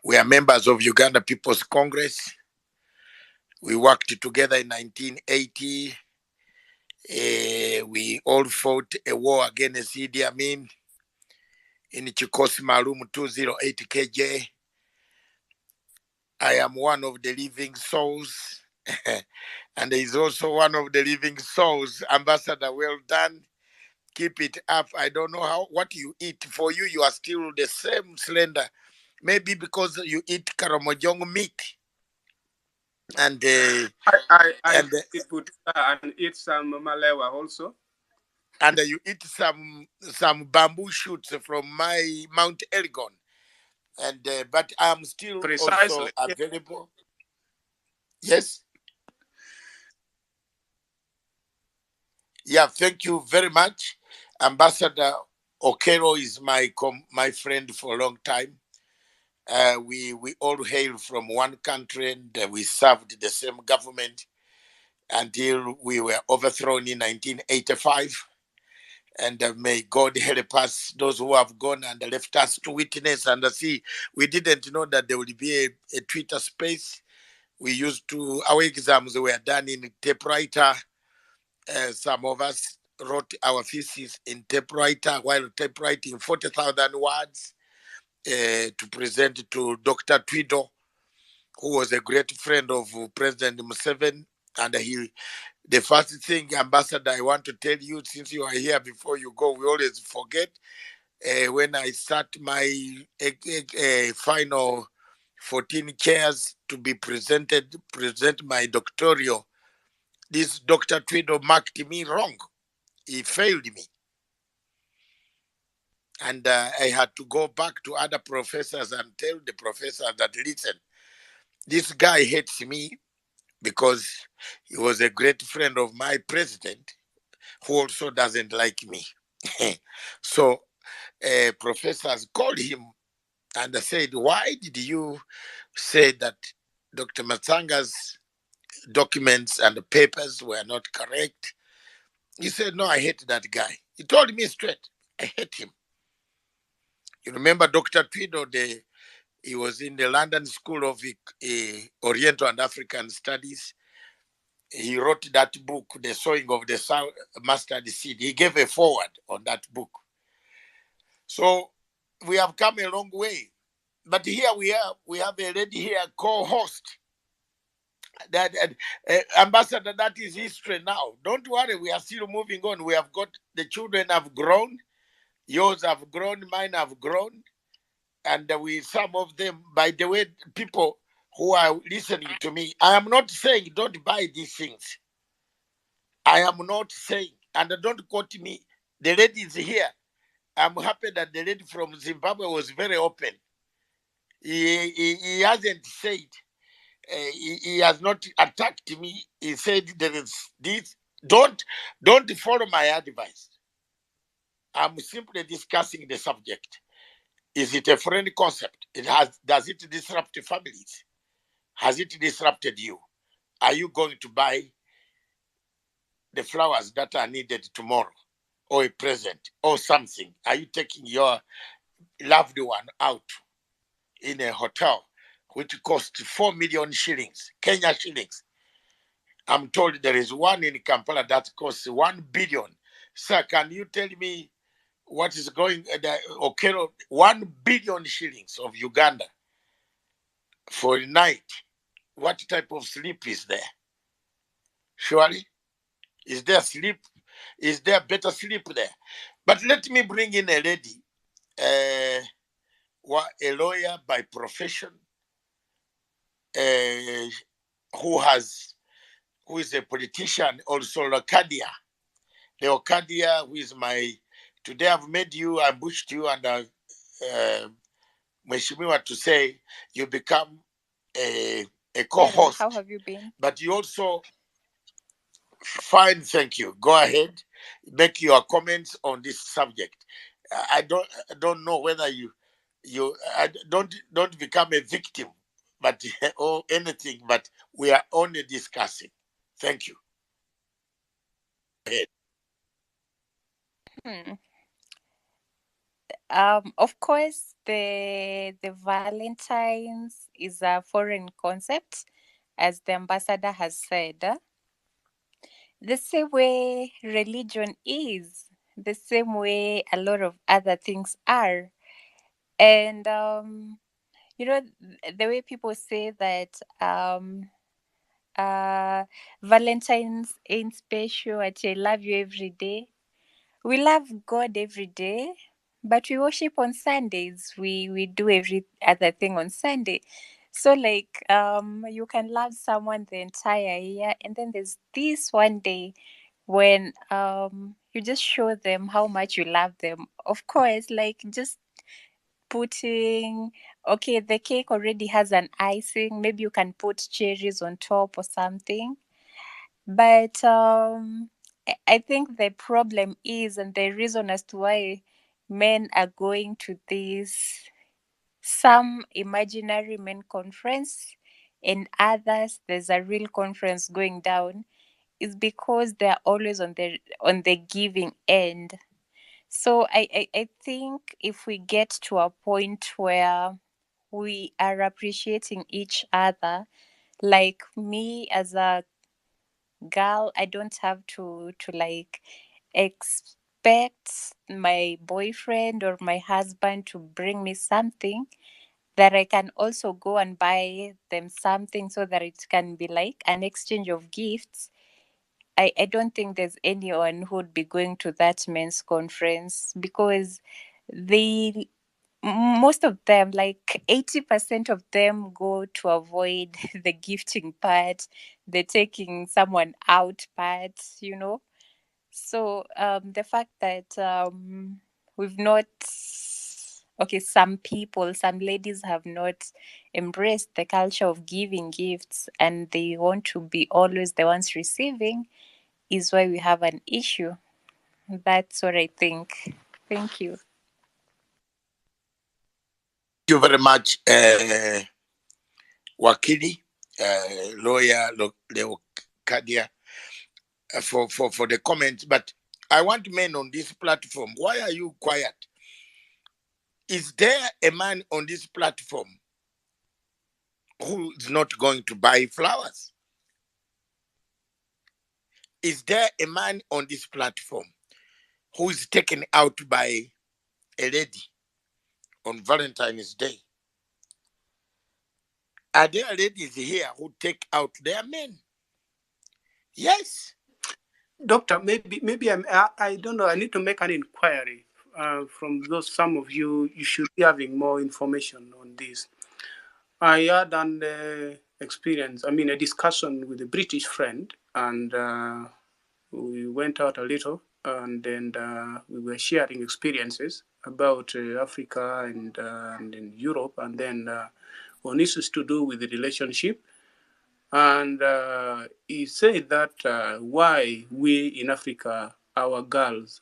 We are members of Uganda People's Congress. We worked together in 1980. We all fought a war against Idi Amin in Chikosi Malum 208 KJ. I am one of the living souls, and he is also one of the living souls. Ambassador, well done. Keep it up. I don't know what you eat. For you, you are still the same slender. Maybe because you eat Karamojong meat. And I eat buta and eat some malewa also. And you eat some bamboo shoots from my Mount Elgon. And but I'm still also available. Yes. Yeah, thank you very much. Ambassador Okero is my friend for a long time. We all hail from one country, and we served the same government until we were overthrown in 1985. And may God help us, those who have gone and left us to witness and see. We didn't know that there would be a Twitter space. Our exams were done in typewriter. Some of us wrote our thesis in typewriter while typewriting 40,000 words to present to Dr. Twido, who was a great friend of President Museveni. And the first thing, Ambassador, I want to tell you, since you are here before you go, we always forget. When I sat my final 14 chairs to be present my doctoral, this Dr. Twido marked me wrong. He failed me. And I had to go back to other professors and tell the professors that, listen, this guy hates me because he was a great friend of my president, who also doesn't like me. So professors called him and said, why did you say that Dr. Matsanga's documents and the papers were not correct? He said, no, I hate that guy. He told me straight, I hate him. You remember Dr. Twido, he was in the London School of Oriental and African Studies. He wrote that book, The Sowing of the Mustard Seed. He gave a forward on that book. So we have come a long way. But here we have a lady here, co-host. That ambassador, that is history now. Don't worry, we are still moving on. We have got, the children have grown, yours have grown, mine have grown, and some of them, by the way, people who are listening to me, I am not saying don't buy these things. I am not saying, and don't quote me. The lady is here. I'm happy that the lady from Zimbabwe was very open. He hasn't said, he has not attacked me. He said there is this. Don't follow my advice. I'm simply discussing the subject. Is it a friendly concept? Does it disrupt families? Has it disrupted you? Are you going to buy the flowers that are needed tomorrow, or a present, or something? Are you taking your loved one out in a hotel which costs 4 million shillings, Kenya shillings? I'm told there is one in Kampala that costs 1 billion. Sir, can you tell me what is going, okay, 1 billion shillings of Uganda for a night? What type of sleep is there? Surely, is there sleep? Is there better sleep there? But let me bring in a lady, a lawyer by profession, who is a politician, also Locadia. Leocadia, who is today I've made you, I pushed you, and Mheshimiwa to say you become a Hello, co-host. how have you been? But you also, fine, thank you. Go ahead, make your comments on this subject. I don't know whether you don't become a victim, but or anything. But we are only discussing. Thank you. Go ahead. Hmm. Of course, the Valentines is a foreign concept, as the ambassador has said. The same way religion is, the same way a lot of other things are. And the way people say that Valentine's ain't special, at I love you every day. We love God every day, but we worship on Sundays. We do every other thing on Sunday. So like you can love someone the entire year, and then there's this one day when you just show them how much you love them. Of course, like just putting, okay, the cake already has an icing, maybe you can put cherries on top or something. But I think the problem is, and the reason as to why men are going to this some imaginary men conference and others there's a real conference going down, is because they're always on the giving end. So I think if we get to a point where we are appreciating each other, like me as a girl, I don't have to like expect my boyfriend or my husband to bring me something, that I can also go and buy them something so that it can be like an exchange of gifts. I don't think there's anyone who would be going to that men's conference, because they most of them, like 80% of them, go to avoid the gifting part, the taking someone out part, So the fact that we've not, okay, some people, some ladies have not embraced the culture of giving gifts, and they want to be always the ones receiving, is why we have an issue. That's what I think. Thank you. you very much, Wakili, lawyer Leocadia, for the comments. But I want men on this platform. Why are you quiet? Is there a man on this platform who is not going to buy flowers? Is there a man on this platform who is taken out by a lady on Valentine's Day? Are there ladies here who take out their men? Yes. Doctor, maybe I don't know. I need to make an inquiry from those. Some of you should be having more information on this. I had an experience. I mean, a discussion with a British friend, and we went out a little, and then we were sharing experiences about Africa and in Europe, and then on issues to do with the relationship. And he said that why we in Africa, our girls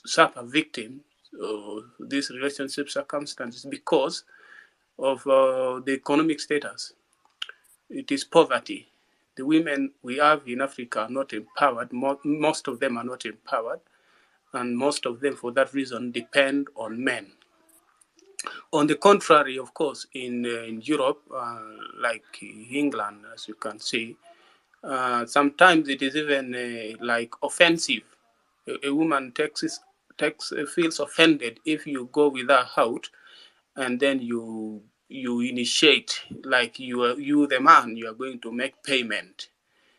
suffer victims of these relationship circumstances because of the economic status. It is poverty. The women we have in Africa are not empowered. Most of them are not empowered. And most of them, for that reason, depend on men. On the contrary, of course, in Europe, like England, as you can see, sometimes it is even like offensive. A woman feels offended if you go with her out, and then you initiate, like you the man, you are going to make payment.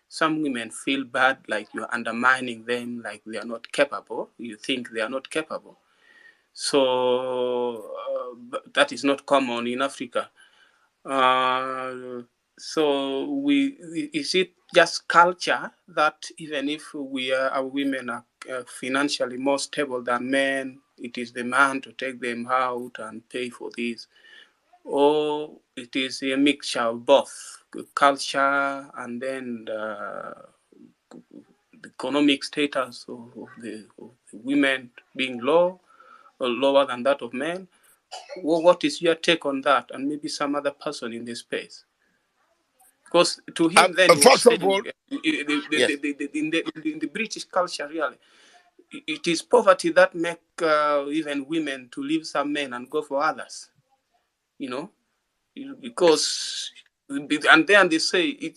Some women feel bad, like you're undermining them, like they are not capable. You think they are not capable. So that is not common in Africa. So is it just culture that even if our women are financially more stable than men, it is the man to take them out and pay for this? Or it is a mixture of both culture and then the economic status of the women being low or lower than that of men? What is your take on that? And maybe some other person in this space? Because to him, then he was First of saying all, yes. in the British culture, really, it is poverty that make even women to leave some men and go for others. You know, because and then they say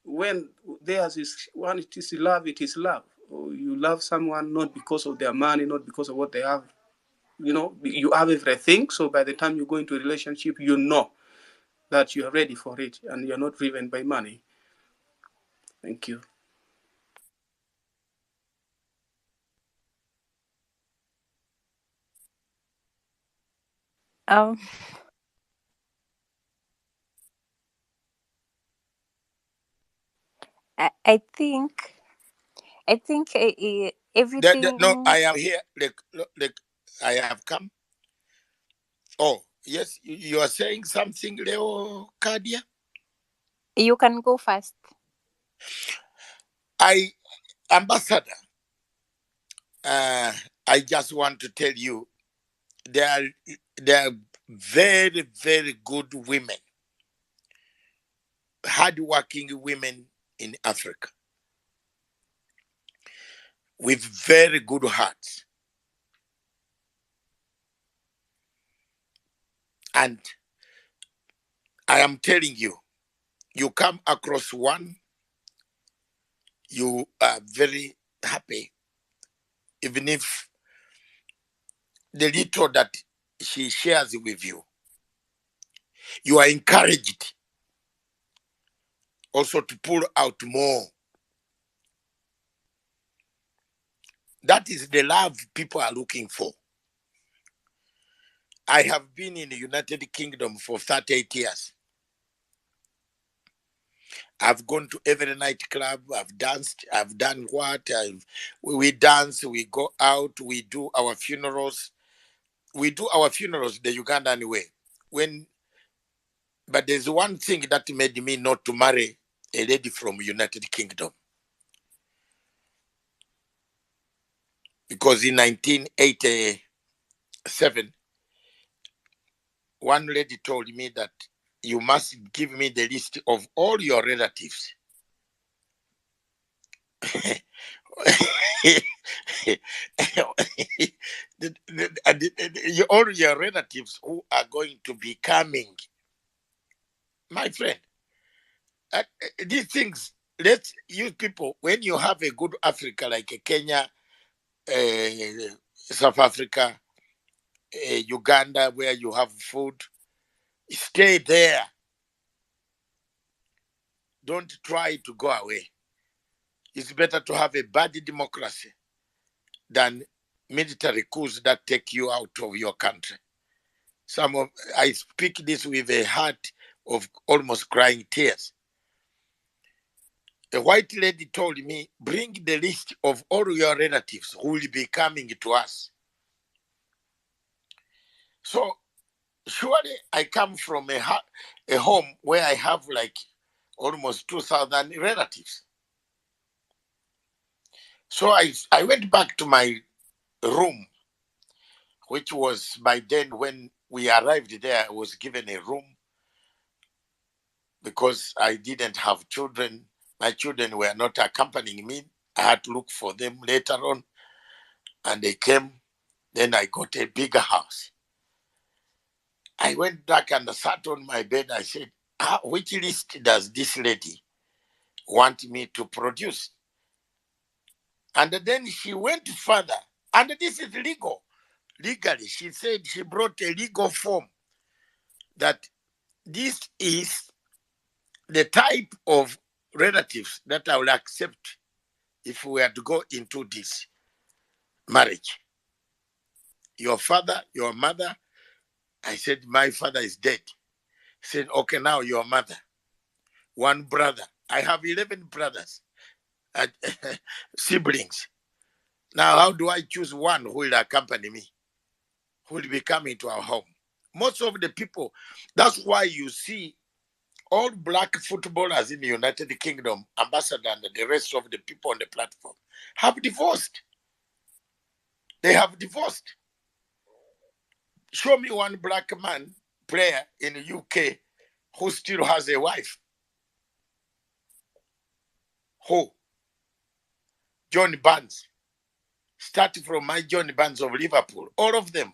when theirs is one, it is love. It is love. You love someone not because of their money, not because of what they have. You know, you have everything. So by the time you go into a relationship, you know that you are ready for it and you're not driven by money. Thank you. Um, I think No, everything I am here. Like, I have come. Oh, yes, you are saying something, Leo Kadia? you can go first. Ambassador, I just want to tell you, there are very, very good women, hardworking women in Africa with very good hearts. And I am telling you, you come across one, you are very happy, even if the little that she shares with you, you are encouraged also to pull out more. That is the love people are looking for. I have been in the United Kingdom for 38 years. I've gone to every nightclub, I've danced, I've done what? We dance, we go out, we do our funerals. We do our funerals the Ugandan way. But there's one thing that made me not to marry a lady from United Kingdom. Because in 1987, one lady told me that you must give me the list of all your relatives. All your relatives who are going to be coming. My friend, these things, let's use people. When you have a good Africa like Kenya, South Africa, Uganda, where you have food, stay there. Don't try to go away. It's better to have a bad democracy than military coups that take you out of your country. I speak this with a heart of almost crying tears. A white lady told me, bring the list of all your relatives who will be coming to us. So surely I come from a home where I have like almost 2,000 relatives. So I went back to my room, which was by then when we arrived there, I was given a room because I didn't have children. My children were not accompanying me. I had to look for them later on, and they came. Then I got a bigger house. I went back and sat on my bed. I said, which list does this lady want me to produce? And then she went further. And this is legal. Legally, she said she brought a legal form that this is the type of relatives that I will accept if we are to go into this marriage. Your father, your mother. I said, my father is dead. He said, okay, now your mother. One brother. I have 11 brothers, siblings. Now, how do I choose one who will accompany me, who will be coming to our home? Most of the people, that's why you see all black footballers in the United Kingdom, ambassador and the rest of the people on the platform, have divorced. They have divorced. Show me one black man player in the UK who still has a wife. Who? John Barnes. Starting from my John Barnes of Liverpool, all of them,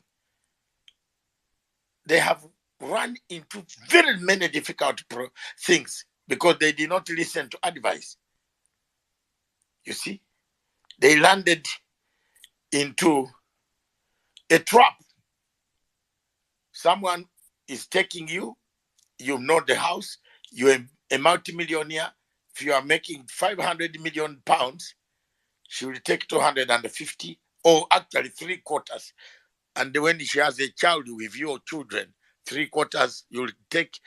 they have run into very many difficult things because they did not listen to advice. You see, they landed into a trap. Someone is taking you, you know the house, you're a multimillionaire. If you are making 500 million pounds, she will take 250, or actually 3/4. And when she has a child with your children, 3/4, you'll take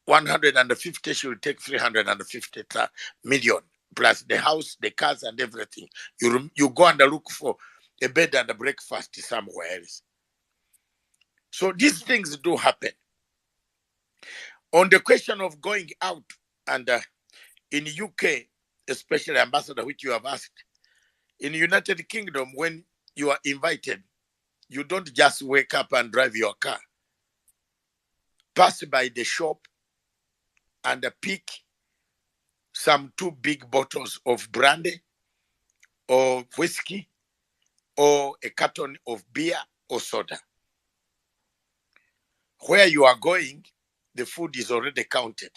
150, she will take 350 million, plus the house, the cars, and everything. You go and look for a bed and a breakfast somewhere else. So these things do happen. On the question of going out, and in UK, especially ambassador, which you have asked, in the United Kingdom, when you are invited, you don't just wake up and drive your car. Pass by the shop and pick some 2 big bottles of brandy or whiskey or a carton of beer or soda. Where you are going, the food is already counted.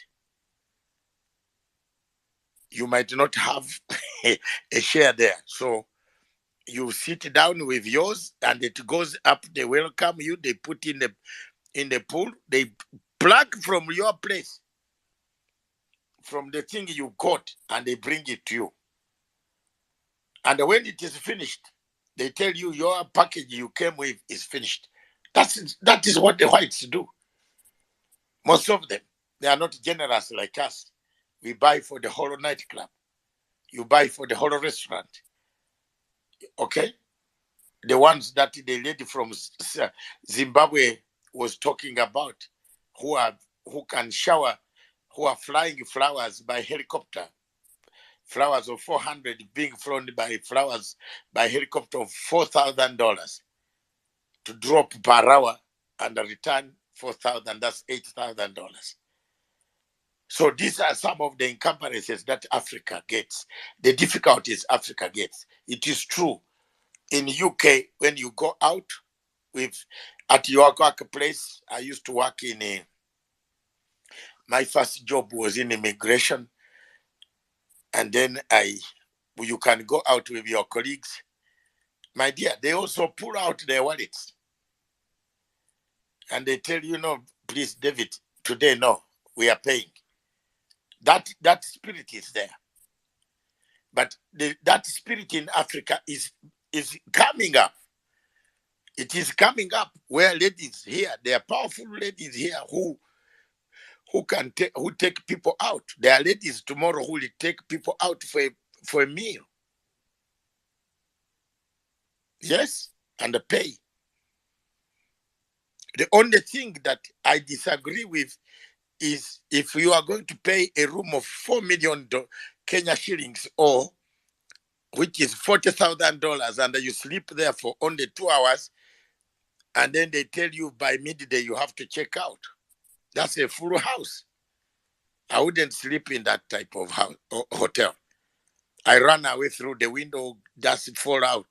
You might not have a share there. So you sit down with yours and it goes up. They welcome you. They put in the pool. They plug from your place, from the thing you got, and they bring it to you. And when it is finished, they tell you your package you came with is finished. That is what the whites do. Most of them, they are not generous like us. We buy for the whole nightclub. You buy for the whole restaurant. Okay? The ones that the lady from Zimbabwe was talking about, who can shower, who are flying flowers by helicopter flowers of 400 being flown by helicopter of $4,000 to drop per hour and return 4,000. That's $8,000. So these are some of the encumbrances that Africa gets. The difficulties Africa gets. It is true. In UK, when you go out at your workplace, I used to work in my first job was in immigration, and then you can go out with your colleagues. My dear, they also pull out their wallets, and they tell you, no, please, David, today, no, we are paying. That spirit is there, but that spirit in Africa is coming up. It is coming up where ladies here, there are powerful ladies here who take people out. There are ladies tomorrow who will take people out for a meal. Yes, and pay. The only thing that I disagree with is if you are going to pay a room of 4 million Kenya shillings, or which is $40,000, and you sleep there for only 2 hours, and then they tell you by midday you have to check out. That's a full house. I wouldn't sleep in that type of hotel. I run away through the window, does it fall out?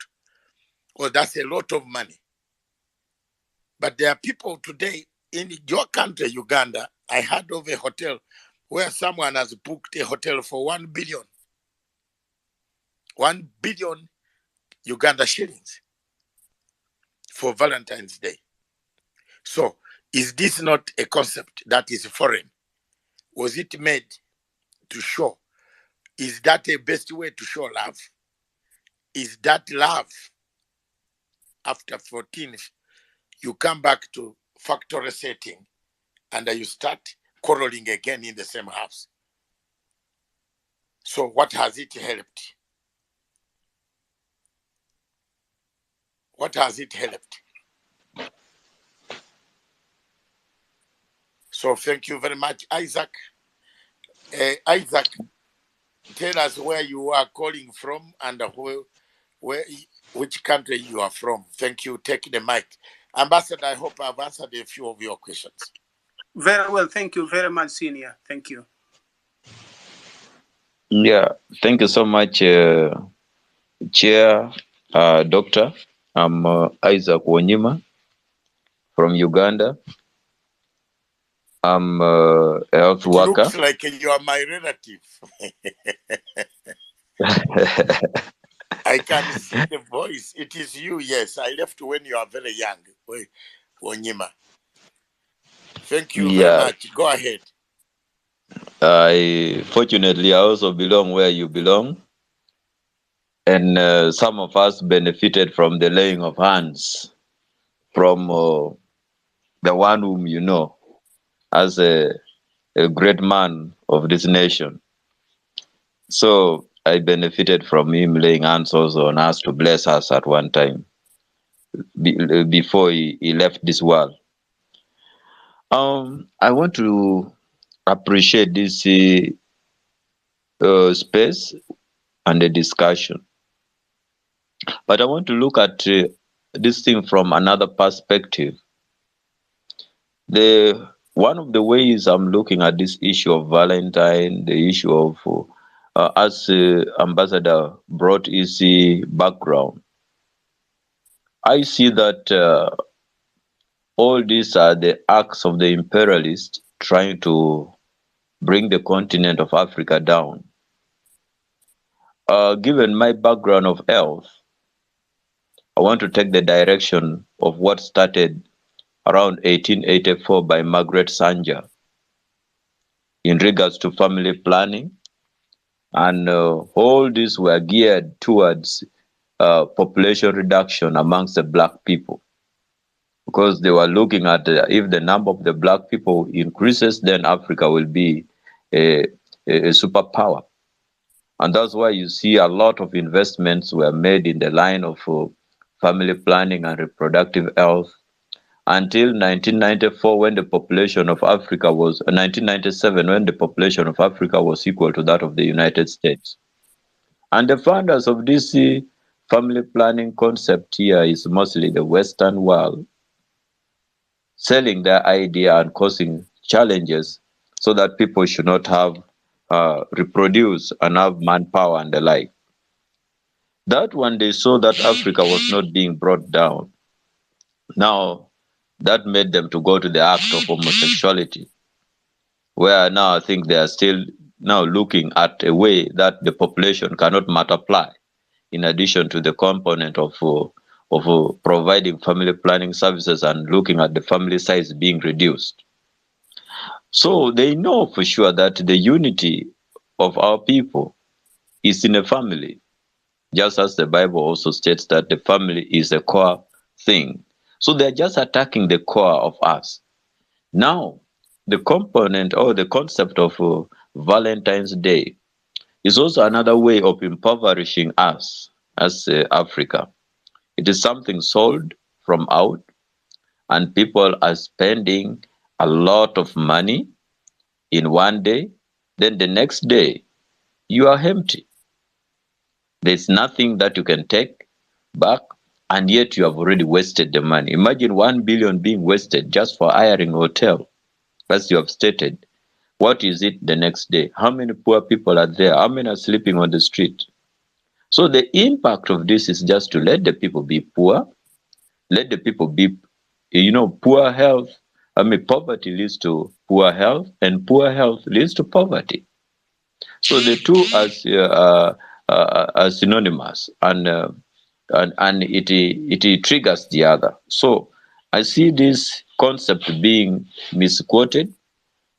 Oh, that's a lot of money. But there are people today in your country, Uganda. I heard of a hotel where someone has booked a hotel for 1 billion. 1 billion Uganda shillings for Valentine's Day. So is this not a concept that is foreign? Was it made to show? Is that the best way to show love? Is that love? After 14, you come back to factory setting and you start quarreling again in the same house. So what has it helped? What has it helped? So thank you very much, Isaac. Isaac, tell us where you are calling from and which country you are from. Thank you. Take the mic. Ambassador, I hope I've answered a few of your questions. Very well. Thank you very much, Senior. Thank you. Yeah, thank you so much, Chair, Doctor. I'm Isaac Wanyima from Uganda. I'm a health It worker. looks like you are my relative. I can see the voice. It is you, yes. I left when you are very young, Wanyima. Thank you very Yeah, much. Go ahead. Fortunately, I also belong where you belong. And some of us benefited from the laying of hands from the one whom you know as a great man of this nation. So I benefited from him laying hands also on us to bless us at one time before he left this world. I want to appreciate this space and the discussion, but I want to look at this thing from another perspective. One of the ways I'm looking at this issue of Valentine, the issue of as Ambassador brought his background, I see that all these are the acts of the imperialists trying to bring the continent of Africa down. Given my background of health, I want to take the direction of what started around 1884 by Margaret Sanger in regards to family planning, and all these were geared towards population reduction amongst the black people, because they were looking at if the number of the black people increases, then Africa will be a superpower. And that's why you see a lot of investments were made in the line of family planning and reproductive health until 1994, when the population of Africa was 1997, when the population of Africa was equal to that of the United States. And the founders of this family planning concept here is mostly the Western world, selling their idea and causing challenges so that people should not have reproduce and have manpower and the like. That one they saw that Africa was not being brought down. Now that made them to go to the act of homosexuality, where now I think they are still now looking at a way that the population cannot multiply in addition to the component of providing family planning services and looking at the family size being reduced. So they know for sure that the unity of our people is in a family, just as the Bible also states that the family is a core thing. So they're just attacking the core of us. Now, the component or the concept of Valentine's Day is also another way of impoverishing us as Africa. It is something sold from out, and people are spending a lot of money in one day. Then the next day, you are empty. There's nothing that you can take back, and yet you have already wasted the money. Imagine 1 billion being wasted just for hiring a hotel, as you have stated. What is it the next day? How many poor people are there? How many are sleeping on the street? So the impact of this is just to let the people be poor, let the people be, poor health. I mean, poverty leads to poor health, and poor health leads to poverty. So the two are synonymous, and it triggers the other. So I see this concept being misquoted.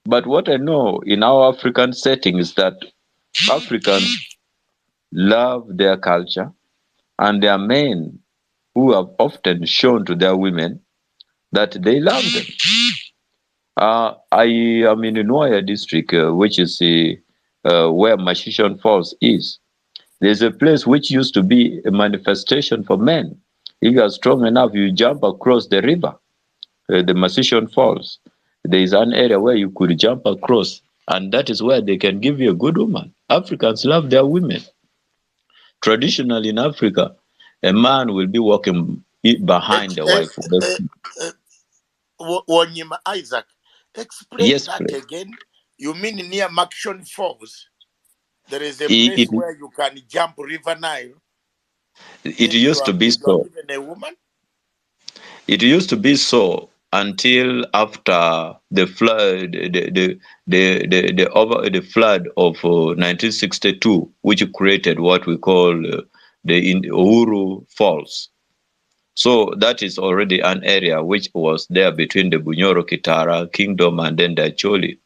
But what I know in our African setting is that Africans love their culture, and there are men who have often shown to their women that they love them. I am in Nuaya district, which is where Mashishon Falls is. There's a place which used to be a manifestation for men. If you are strong enough, you jump across the river, the Mashishon Falls. There is an area where you could jump across, and that is where they can give you a good woman. Africans love their women. Traditionally in Africa, a man will be walking behind the wife. Wanyima Isaac, explain Yes, that please. again. You mean near Makshon Falls? There is a It, place it, where you can jump River Nile. it Then you used to are be you are so. given a woman. It used to be so until after the flood, the flood of 1962, which created what we call the Uhuru Falls. So that is already an area which was there between the Bunyoro Kitara Kingdom and then the Acholi,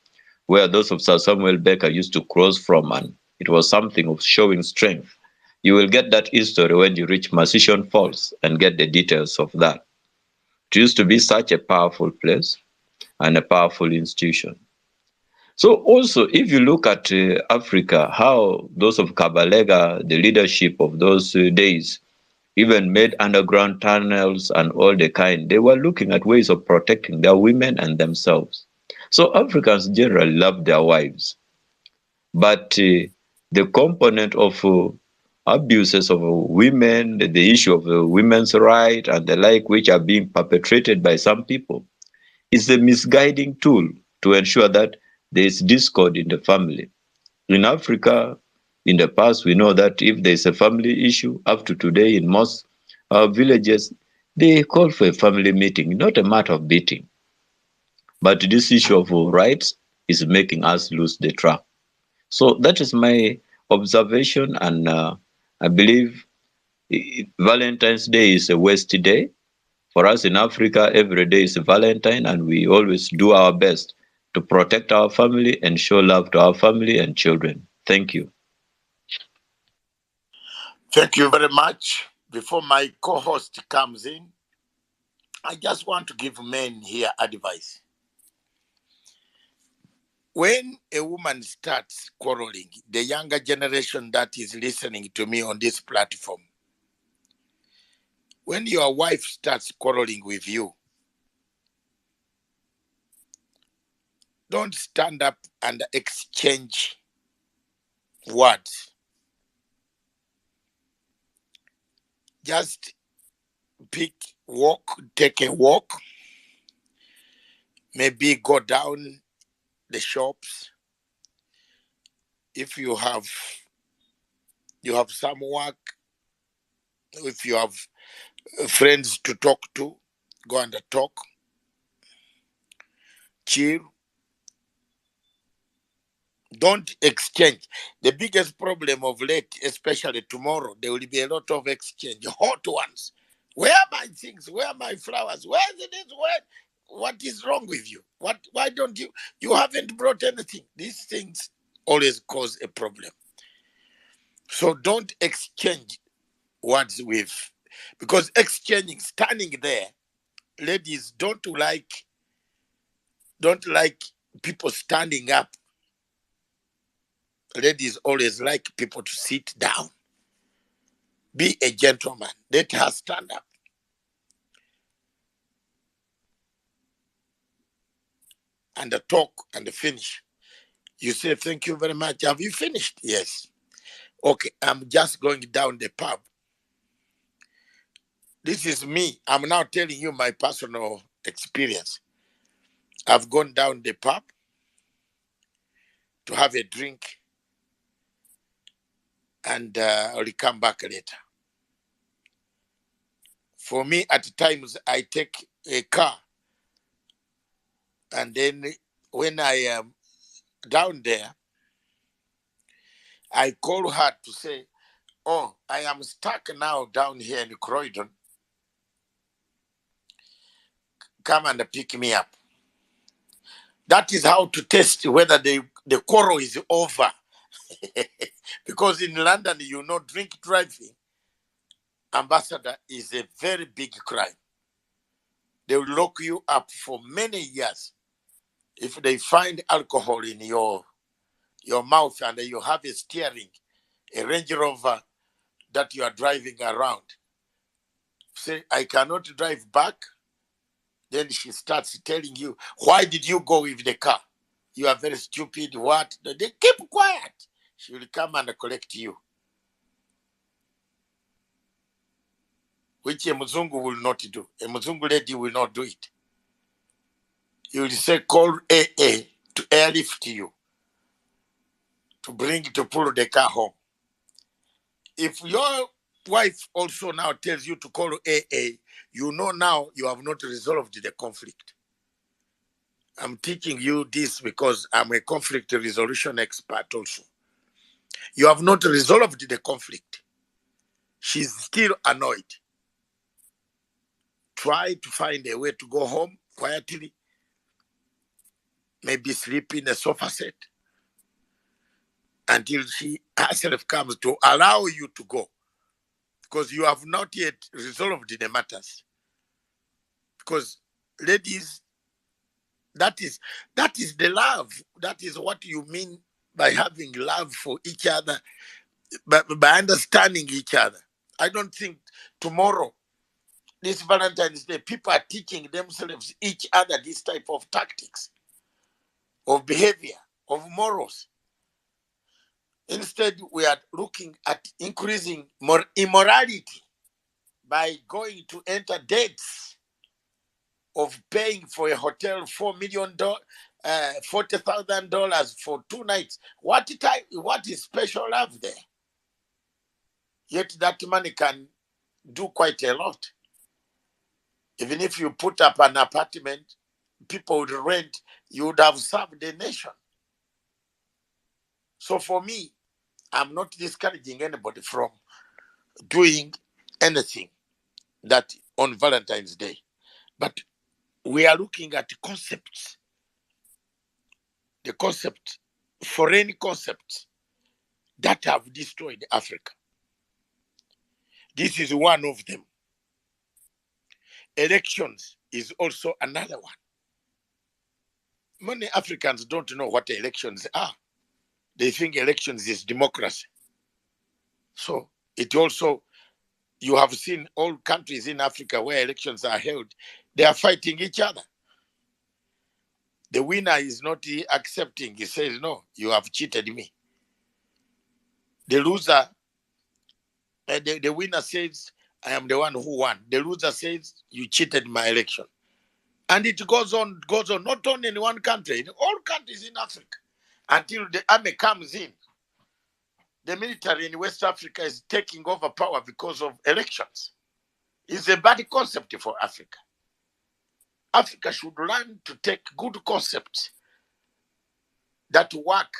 where those of Sir Samuel Baker used to cross from, and it was something of showing strength. You will get that history when you reach Masishon Falls and get the details of that. It used to be such a powerful place and a powerful institution. So also, if you look at Africa, how those of Kabalega, the leadership of those days, even made underground tunnels and all the kind, they were looking at ways of protecting their women and themselves. So Africans generally love their wives, but the component of abuses of women, the issue of women's rights and the like, which are being perpetrated by some people, is a misguiding tool to ensure that there is discord in the family. In Africa, in the past, we know that if there is a family issue, up to today in most villages, they call for a family meeting, not a matter of beating. But this issue of rights is making us lose the track. So that is my observation, and I believe Valentine's Day is a waste day. For us in Africa, every day is a Valentine, and we always do our best to protect our family and show love to our family and children. Thank you. Thank you very much. Before my co-host comes in, I just want to give men here advice. When a woman starts quarreling, the younger generation that is listening to me on this platform, when your wife starts quarreling with you, don't stand up and exchange words. just take a walk, maybe go down the shops. If you have some work, if you have friends to talk to, go and talk, chill. Don't exchange. The biggest problem of late, especially tomorrow, there will be a lot of exchange, hot ones. Where are my things? Where are my flowers? Where is it? What is wrong with you? Why don't you haven't brought anything? These things always cause a problem. So don't exchange words with, because exchanging, standing there, ladies don't like people standing up. Ladies always like people to sit down. Be a gentleman. Let her stand up. And talk and finish. You say, thank you very much. Have you finished? Yes. Okay, I'm just going down the pub. This is me. I'm now telling you my personal experience. I've gone down the pub to have a drink, and I'll come back later. For me, at times, I take a car, and then when I am down there, I call her to say, oh, I am stuck now down here in Croydon. Come and pick me up. That is how to test whether the quarrel is over. Because in London, drink driving, ambassador, is a very big crime. They will lock you up for many years if they find alcohol in your mouth and you have a steering, a Range Rover that you are driving around. Say, I cannot drive back. Then she starts telling you, why did you go with the car? You are very stupid. What? They keep quiet. She will come and collect you. Which a Muzungu will not do. A Muzungu lady will not do it. You will say, call AA to airlift you, to pull the car home. If your wife also now tells you to call AA, you know now you have not resolved the conflict. I'm teaching you this because I'm a conflict resolution expert also. You have not resolved the conflict. She's still annoyed. Try to find a way to go home quietly. Maybe sleep in a sofa set until she herself comes to allow you to go. Because you have not yet resolved the matters. Because ladies, that is the love. That is what you mean by having love for each other, by understanding each other. I don't think tomorrow, this Valentine's Day, people are teaching themselves each other this type of tactics, of behavior, of morals. Instead, we are looking at increasing more immorality by going to enter debts of paying for a hotel $4 million, $40,000 for 2 nights. What is special love there? Yet that money can do quite a lot. Even if you put up an apartment, people would rent, you would have served the nation. So for me, I'm not discouraging anybody from doing anything that on Valentine's Day. But we are looking at concepts, the concept, foreign concepts that have destroyed Africa. This is one of them. Elections is also another one. Many Africans don't know what elections are. They think elections is democracy. So it also, you have seen all countries in Africa where elections are held, they are fighting each other. The winner is not accepting. He says, no, you have cheated me. The loser, the winner says, I am the one who won. The loser says, you cheated my election. And it goes on, not only in one country, in all countries in Africa, until the army comes in. The military in West Africa is taking over power because of elections. It's a bad concept for Africa. Africa should learn to take good concepts that work.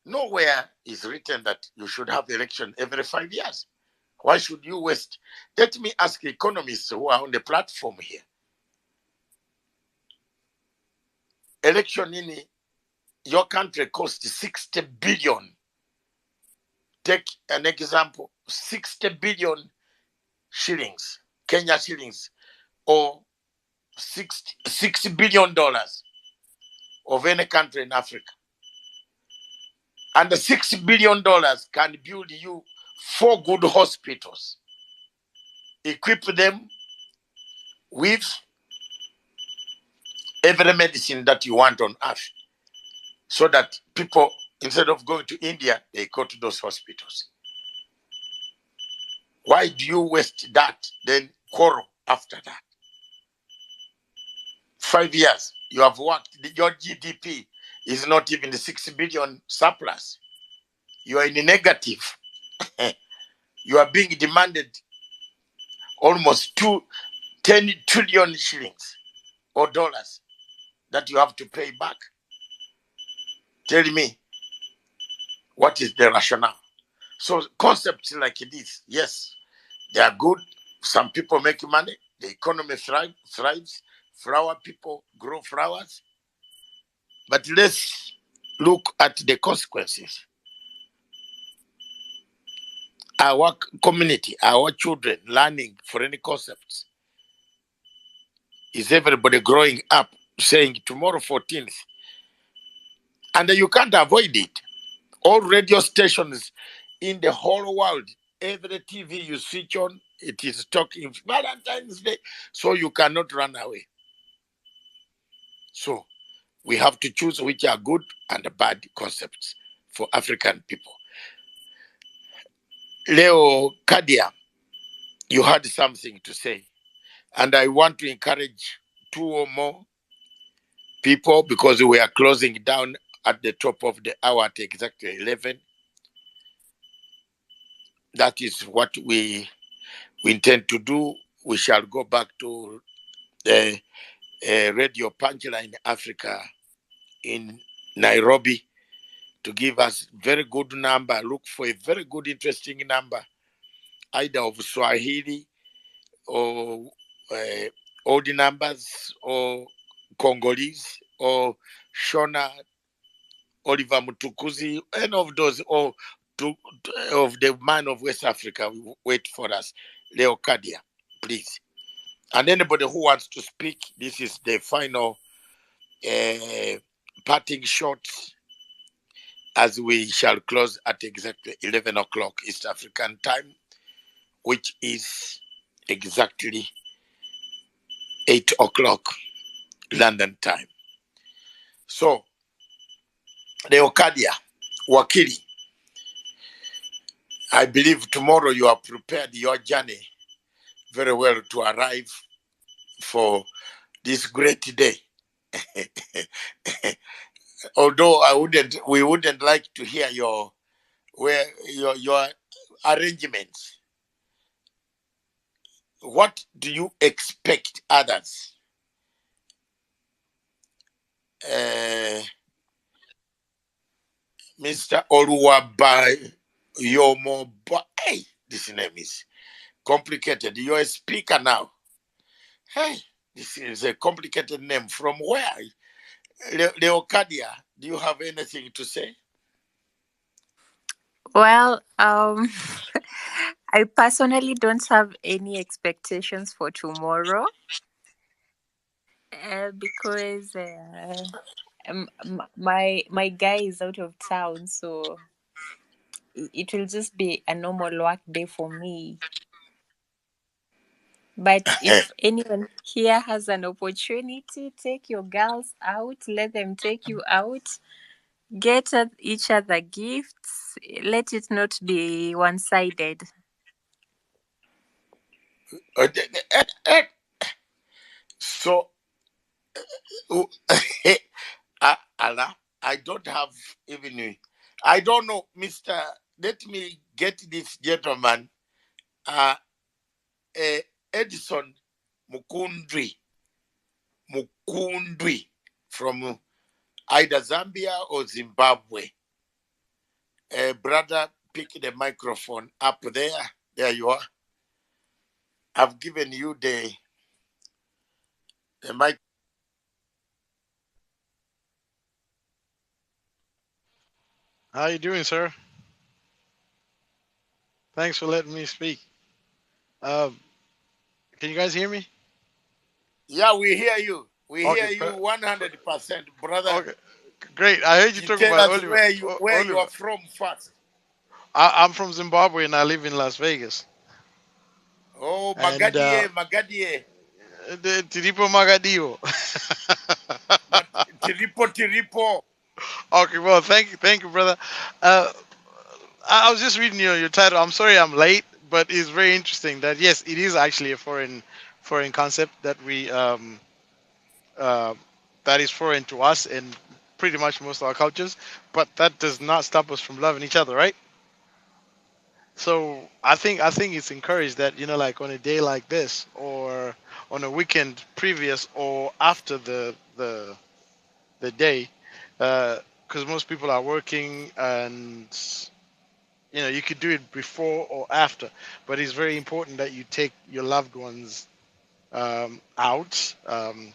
Nowhere is written that you should have election every 5 years. Why should you waste? Let me ask economists who are on the platform here. Election in your country costs 60 billion. Take an example, 60 billion shillings, Kenya shillings, or $6 billion of any country in Africa. And the $6 billion can build you 4 good hospitals, equip them with every medicine that you want on earth, so that people, instead of going to India, they go to those hospitals. Why do you waste that, then quarrel after that? 5 years, you have worked, your GDP is not even the 6 billion surplus. You are in a negative. You are being demanded almost 10 trillion shillings or dollars that you have to pay back. Tell me, what is the rationale? So concepts like this, yes, they are good. Some people make money. The economy thrives. Flower people grow flowers. But let's look at the consequences. Our community, our children learning foreign concepts. Is everybody growing up saying tomorrow 14th? And you can't avoid it. All radio stations in the whole world, every TV you switch on, it is talking Valentine's Day. So you cannot run away. So we have to choose which are good and bad concepts for African people. Leo Kadia, you had something to say. And I want to encourage 2 or more people, because we are closing down at the top of the hour at exactly 11. That is what we intend to do. We shall go back to the Radio Punchline Africa in Nairobi to give us very good number. Look for a very good, interesting number, either of Swahili or old numbers, or Congolese, or Shona, Oliver Mutukuzi, any of those, or of the man of West Africa. Wait for us, Leocadia, please. And anybody who wants to speak, this is the final parting shots, as we shall close at exactly 11 o'clock East African time, which is exactly 8 o'clock London time. So, Leocadia, Wakili, I believe tomorrow you have prepared your journey very well to arrive for this great day. Although we wouldn't like to hear your arrangements. What do you expect others? Mr. Oluwabai Yomo, hey, this name is complicated. You're a speaker now. Hey, this is a complicated name. From where? Leocadia, do you have anything to say? Well, I personally don't have any expectations for tomorrow, because my guy is out of town, so it will just be a normal work day for me. But if anyone here has an opportunity, take your girls out, let them take you out, get each other gifts, let it not be one-sided. So, Allah, I don't have even. I don't know, Mister. Let me get this gentleman, uh, Edison Mukundwi, from either Zambia or Zimbabwe. Brother, pick the microphone up there. There you are. I've given you the mic. How you doing, sir? Thanks for letting me speak. Um, can you guys hear me? Yeah, we hear you. We Okay, hear you 100%, brother. okay, great. I heard you You talk tell about us Oliver. where you Oliver. are from first. I'm from Zimbabwe and I live in Las Vegas. Oh, And Magadie. the Tiripo Magadio. But Tiripo. Okay, well, thank you, brother. Uh, I was just reading your title. I'm sorry I'm late, but it's very interesting that yes, it is actually a foreign concept that we uh, that is foreign to us and pretty much most of our cultures. But that does not stop us from loving each other, right? So I think it's encouraged that like on a day like this or on a weekend previous or after the day, because most people are working and you could do it before or after, but it's very important that you take your loved ones out,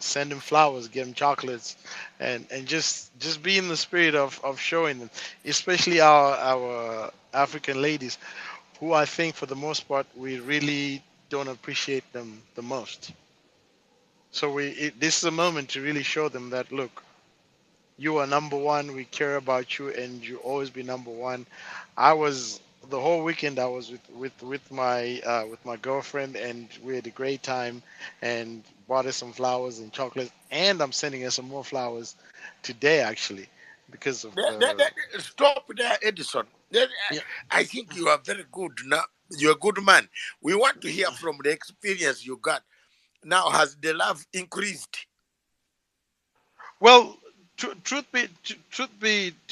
send them flowers, give them chocolates, and just be in the spirit of showing them, especially our African ladies, who I think for the most part we really don't appreciate them the most. So this is a moment to really show them that look, you are number one. We care about you, and you always be number one. I was the whole weekend. I was with my girlfriend, and we had a great time, and bought her some flowers and chocolates, and I'm sending her some more flowers today actually, because of the Stop there, Edison. yeah. I think you are very good now. You're a good man. We want to hear from the experience you got. Now, has the love increased? Well, to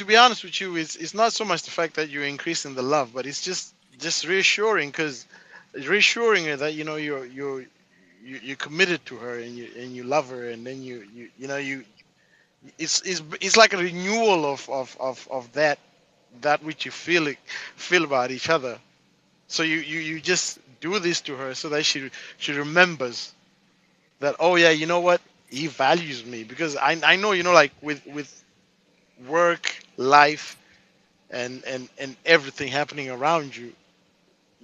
be honest with you, it's not so much the fact that you're increasing the love, but it's just reassuring because reassuring her that you're committed to her and you love her, and then you it's like a renewal of that which you feel about each other. So you just do this to her so that she remembers that, oh yeah, you know what, he values me, because I know, like with work, life, and everything happening around you,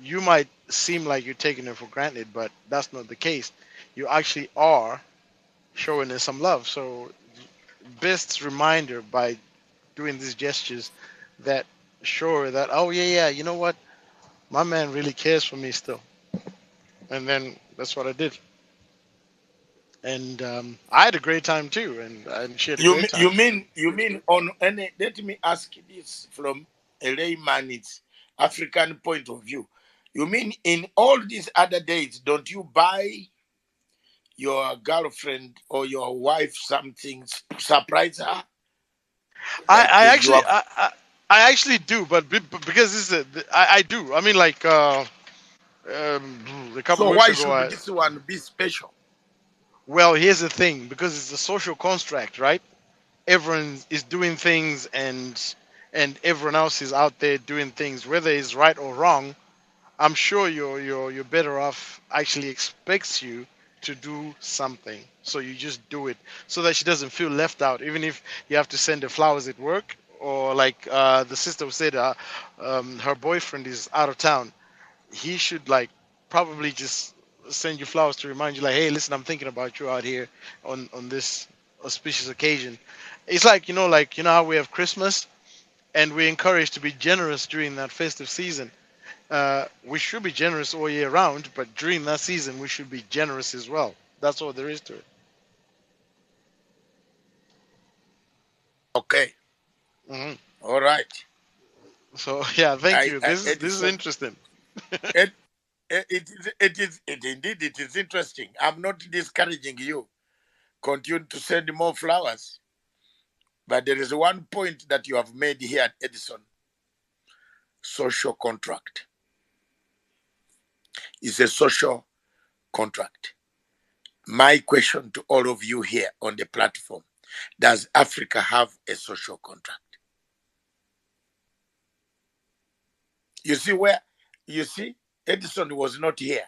you might seem like you're taking it for granted, but that's not the case. You actually are showing us some love. So best reminder by doing these gestures that show her that, oh yeah, you know what, my man really cares for me still. And then that's what I did. And I had a great time too, and she had a You great mean time. on any? Let me ask this from a layman's African point of view. You mean in all these other days, don't you buy your girlfriend or your wife something, surprise her? I, Like I you actually have. I actually do, but because this is I do. I mean, like a couple So weeks why ago, should this one be special? well, here's the thing, because it's a social construct, right? Everyone is doing things, and everyone else is out there doing things, whether it's right or wrong. I'm sure you're better off actually expects you to do something. So you just do it so that she doesn't feel left out, even if you have to send her flowers at work, or like the sister said, her boyfriend is out of town. He should like probably just send you flowers to remind you, like, hey, listen, I'm thinking about you out here on this auspicious occasion. It's like, how we have Christmas, and we're encouraged to be generous during that festive season. We should be generous all year round, but during that season, we should be generous as well. That's all there is to it. Okay, Hmm. all right. So yeah, thank you. This is Edison, interesting. Indeed, it is interesting. I'm not discouraging you. Continue to send more flowers. But there is one point that you have made here at Edison. Social contract. It's a social contract. My question to all of you here on the platform, does Africa have a social contract? You see, Edison was not here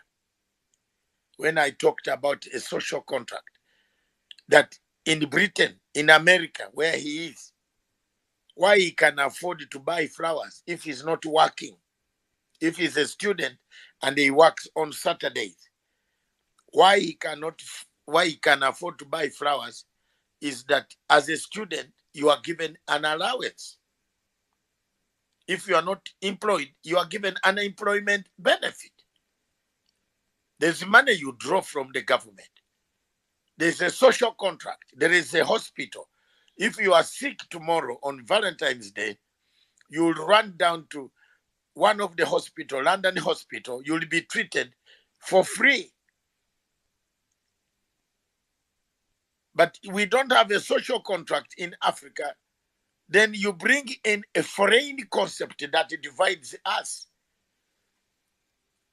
when I talked about a social contract. That in Britain, in America, where he is, why he can afford to buy flowers if he's not working, if he's a student and he works on Saturdays, why he can afford to buy flowers is that as a student, you are given an allowance. If you are not employed, you are given unemployment benefit. There's money you draw from the government. There's a social contract. There is a hospital. If you are sick tomorrow on Valentine's Day, you'll run down to one of the hospital, London hospital, you'll be treated for free. But we don't have a social contract in Africa. Then you bring in a foreign concept that divides us.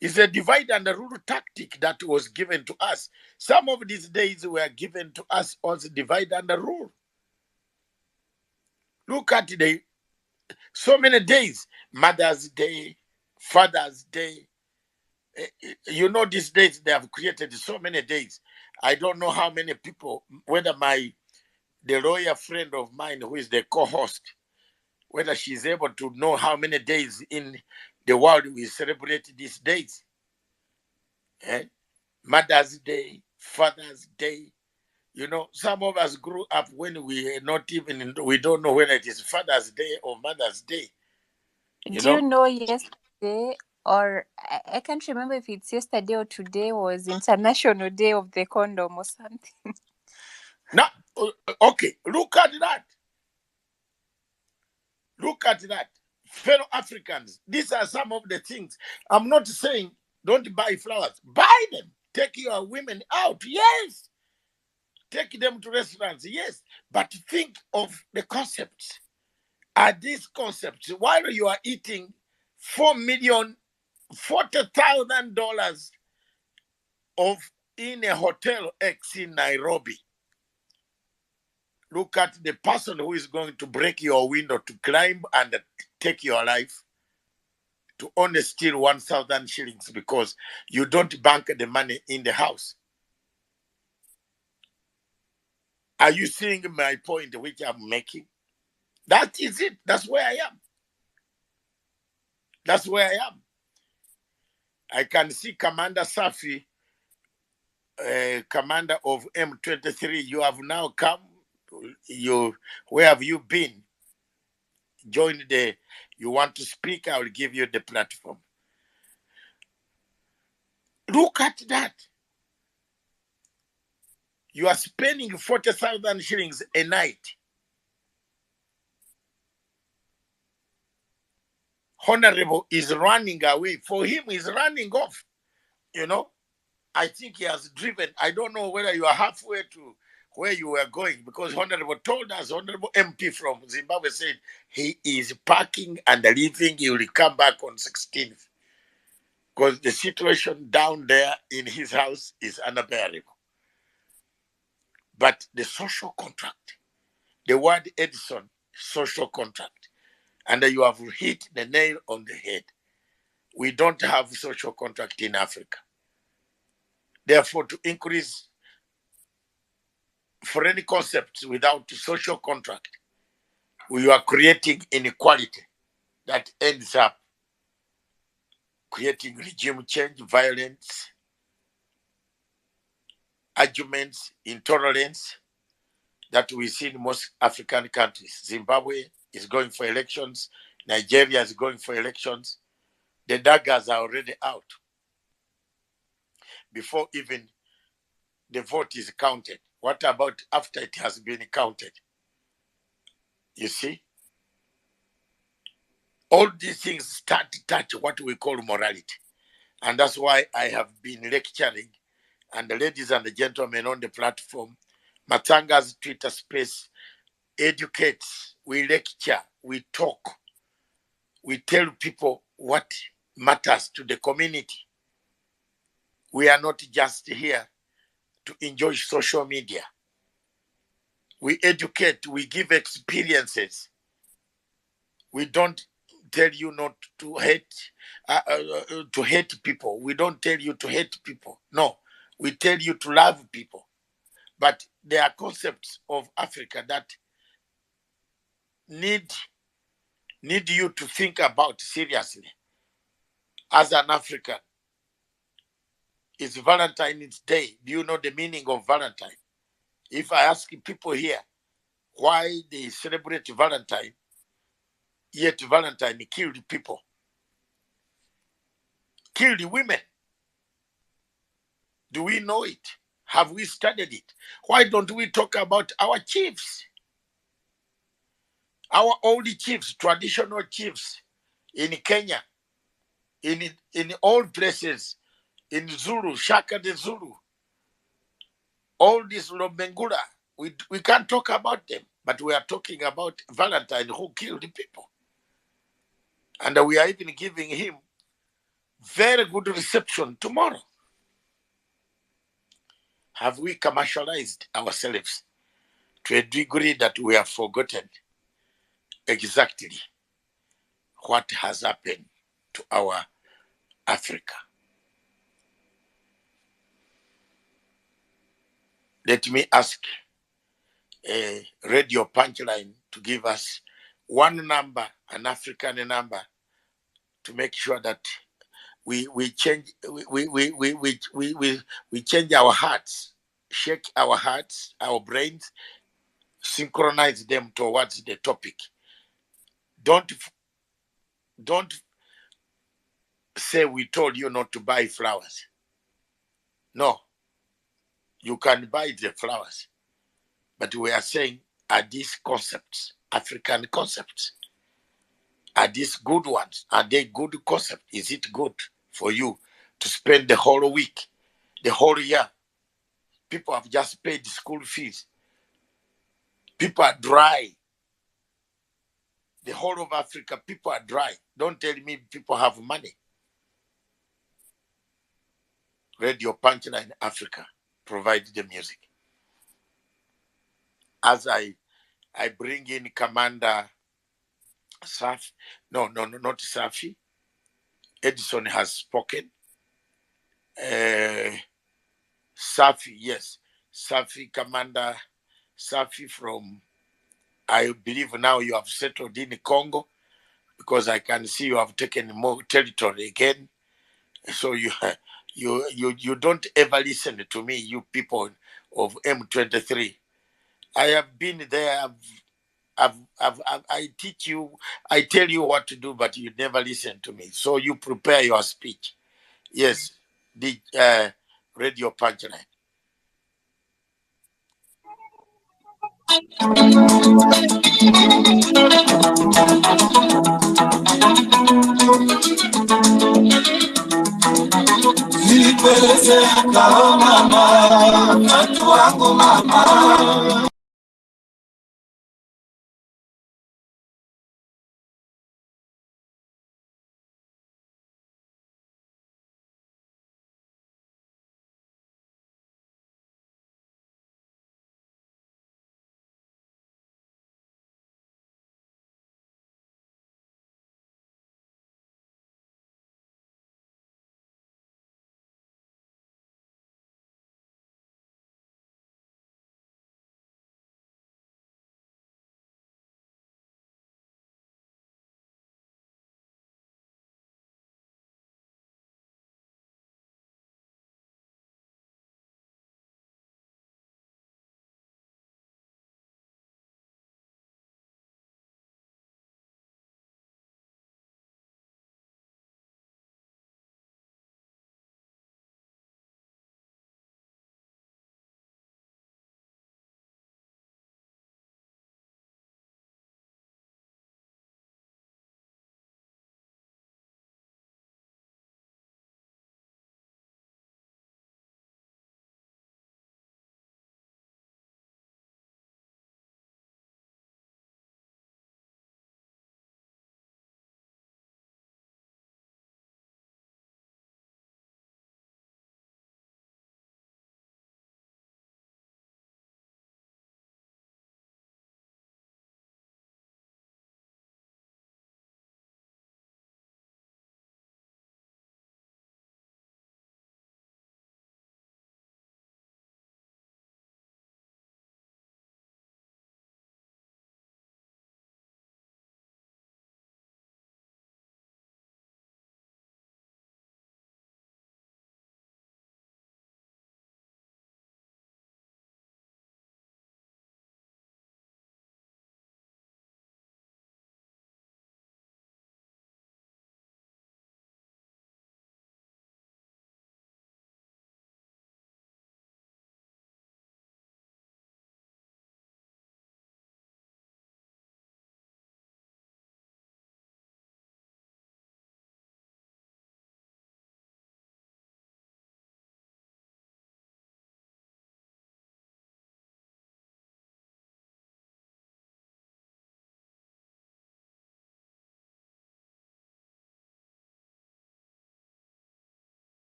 It's a divide and rule tactic that was given to us. Some of these days were given to us as divide and rule. Look at so many days, Mother's Day, Father's Day. You know, these days they have created so many days. I don't know how many people, whether the lawyer friend of mine who is the co-host, whether she's able to know how many days in the world we celebrate these days. Mother's Day, Father's Day. You know, some of us grew up when we don't know whether it is Father's Day or Mother's Day. Do you know yesterday, or I can't remember if it's yesterday or today, was International Day of the Condom or something? Now, okay, look at that. Look at that. Fellow Africans, these are some of the things. I'm not saying don't buy flowers. Buy them. Take your women out. Yes. Take them to restaurants. Yes. But think of the concepts. Are these concepts, while you are eating $4,040,000 in a hotel X in Nairobi, look at the person who is going to break your window to climb and take your life, to only steal 1,000 shillings because you don't bank the money in the house. Are you seeing my point which I'm making? That is it. That's where I am. That's where I am. I can see Commander Safi, commander of M23. You have now come. Where have you been? You want to speak? I will give you the platform. Look at that. You are spending 40,000 shillings a night. Honorable is running away. For him, he's running off. You know, I think he has driven. I don't know whether you are halfway to where you were going, because Honorable told us, Honorable MP from Zimbabwe said he is packing and leaving. He will come back on 16th because the situation down there in his house is unbearable. But the social contract, the word Edison, social contract, and you have hit the nail on the head. We don't have social contract in Africa. Therefore, to increase foreign concepts without social contract, we are creating inequality that ends up creating regime change, violence, arguments, intolerance that we see in most African countries. Zimbabwe is going for elections. Nigeria is going for elections. The daggers are already out before even the vote is counted. What about after it has been counted? You see? All these things start to touch what we call morality. And that's why I have been lecturing. And the ladies and the gentlemen on the platform, Matanga's Twitter space educates, we lecture, we talk, we tell people what matters to the community. We are not just here to enjoy social media. We educate, we give experiences. We don't tell you not to hate people. We don't tell you to hate people. No, we tell you to love people. But there are concepts of Africa that need you to think about seriously. As an African, it's Valentine's Day. Do you know the meaning of Valentine? If I ask people here why they celebrate Valentine, yet Valentine killed people, killed women. Do we know it? Have we studied it? Why don't we talk about our chiefs? Our old chiefs, traditional chiefs in Kenya, in all places, in Zulu, Shaka the Zulu, all these Lobengula, we can't talk about them, but we are talking about Valentine who killed the people. And we are even giving him very good reception tomorrow. Have we commercialized ourselves to a degree that we have forgotten exactly what has happened to our Africa? Let me ask a radio punchline to give us one number, an African number, to make sure that we change we change our hearts, shake our hearts, our brains, synchronize them towards the topic. Don't say we told you not to buy flowers. No, you can buy the flowers, but we are saying, are these concepts African concepts? Are these good ones? Are they good concepts? Is it good for you to spend the whole week, the whole year? People have just paid school fees. People are dry. The whole of Africa, people are dry. Don't tell me people have money. Radio Punchline Africa provide the music. As I bring in Commander Safi, no, not Safi. Edison has spoken. Safi, yes. Safi, Commander Safi from, I believe now you have settled in Congo, because I can see you have taken more territory again. So you don't ever listen to me, you people of M23. I have been there. I teach you. I tell you what to do, but you never listen to me. So you prepare your speech. Yes, the radio punchline. Nilipelezea kao mama, watu wangu mama.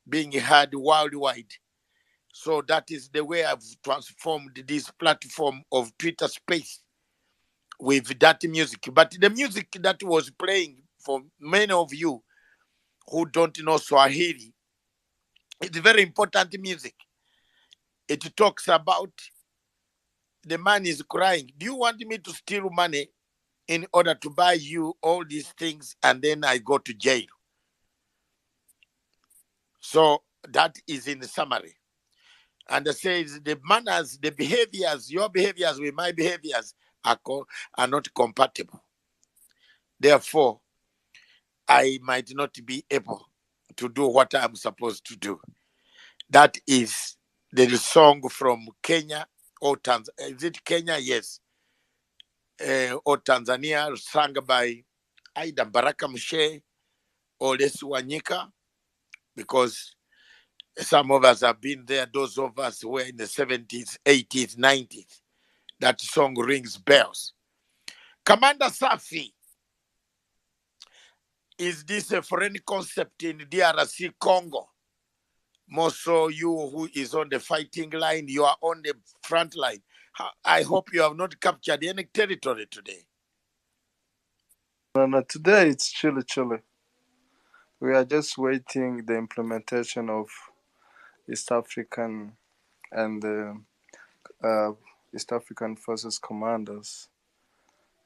being heard worldwide. So that is the way I've transformed this platform of Twitter Space with that music. But the music that was playing for many of you who don't know Swahili, it's very important music. It talks about the man is crying. Do you want me to steal money in order to buy you all these things and then I go to jail? So that is in the summary. And it says the manners, the behaviors, your behaviors with my behaviors are not compatible. Therefore, I might not be able to do what I'm supposed to do. That is the song from Kenya or Tanzania. Is it Kenya? Yes. Or Tanzania, sung by either Baraka Mshe or Lesu Wanyika, because some of us have been there, those of us who were in the 70s, 80s, 90s. That song rings bells. Commander Safi, is this a foreign concept in DRC Congo? More so you who is on the fighting line, you are on the front line. I hope you have not captured any territory today. No, today it's chilly. We are just waiting the implementation of East African and East African Forces commanders,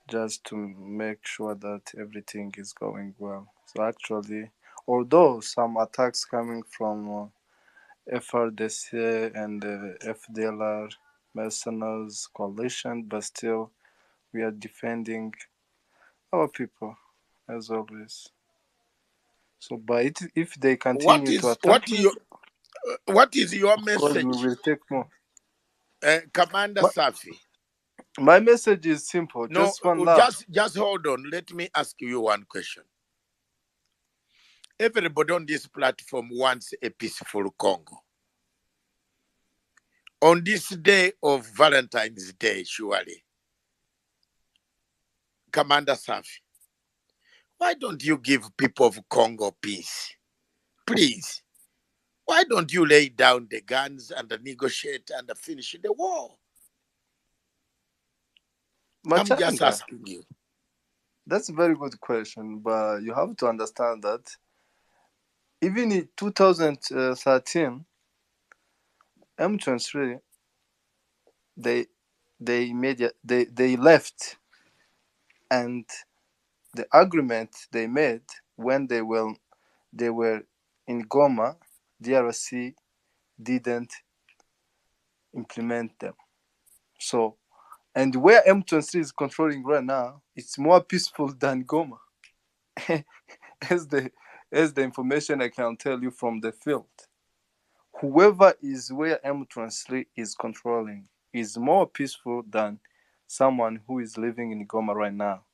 just to make sure that everything is going well. So actually, although some attacks coming from FRDC and FDLR mercenaries coalition, but still we are defending our people as always. So, but if they continue to attack us, what is your of course we message, will take more. Commander Safi? My message is simple. No, just one love. just hold on. Let me ask you one question. Everybody on this platform wants a peaceful Congo. On this day of Valentine's Day, surely, Commander Safi, why don't you give people of Congo peace? Please. Why don't you lay down the guns and negotiate and finish the war? I'm just asking you. That's a very good question, but you have to understand that even in 2013, M23 they left, and the agreement they made when they were in Goma, DRC didn't implement them. So, and where M23 is controlling right now, it's more peaceful than Goma. as the information I can tell you from the field. Whoever is where M23 is controlling is more peaceful than someone who is living in Goma right now.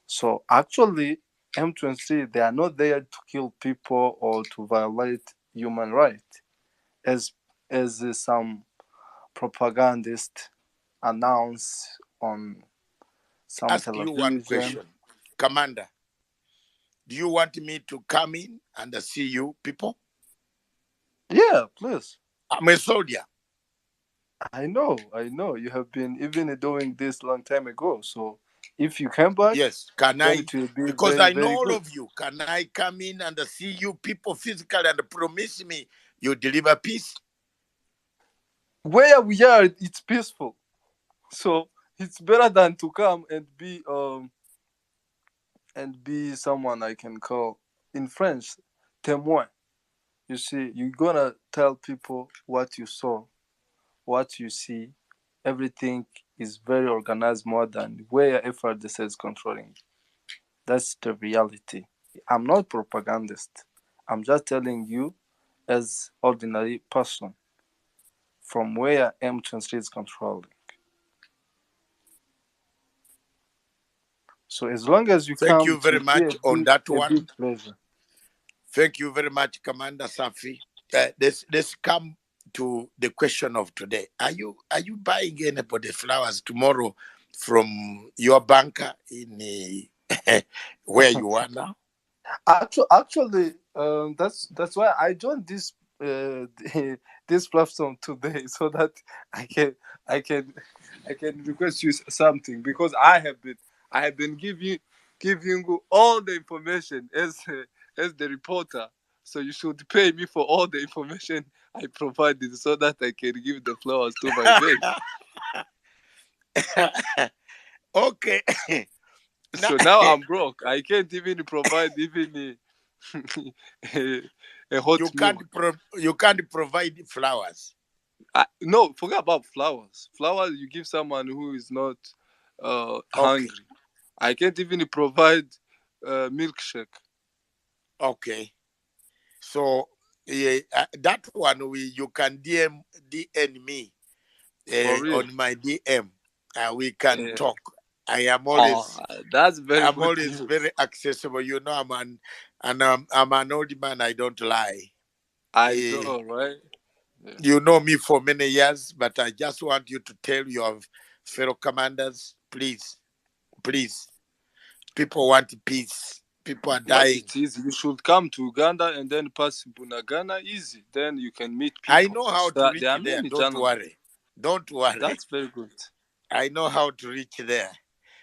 So actually, M23, they are not there to kill people or to violate human rights, as some propagandists announce on some Ask television. you one question, Commander. Do you want me to come in and see you people? Yeah, please. I'm a soldier. I know. You have been even doing this long time ago. So if you come back, yes, can I? It will be because very, I know very all good. of you. Can I come in and see you people physically and promise me you deliver peace? Where we are, it's peaceful. So it's better than to come and be someone I can call in French témoin. You see, you're gonna tell people what you saw, what you see. Everything is very organized more than where FRDC is controlling. That's the reality. I'm not propagandist. I'm just telling you as ordinary person from where M23 is controlling. So as long as you Thank come, you very much on that a one. big pleasure. Thank you very much, Commander Safi. Let's come to the question of today. Are you buying anybody flowers tomorrow from your banker in where you are now? Actually, That's why I joined this this platform today, so that I can I can I can request you something, because I have been giving you all the information as the reporter. So you should pay me for all the information I provided, so that I can give the flowers to my base. Okay. Now, So now I'm broke. I can't even provide even a hot milk. you can't provide flowers. No, forget about flowers. Flowers you give someone who is not Okay. hungry. I can't even provide milkshake. Okay. So yeah, that one you can DM me For real. on my DM. We can Yeah. talk. I am Oh, always that's very I'm good always news. very accessible. You know, I'm an old man. I don't lie. I Eh, know, right? Yeah. you know me for many years, but I just want you to tell your fellow commanders, please, please. People want peace. People are But dying. it's easy. You should come to Uganda and then pass Bunagana easy. Then you can meet I people. know how to So reach there are there. many Don't channels. worry. Don't worry. That's very good. I know how to reach there.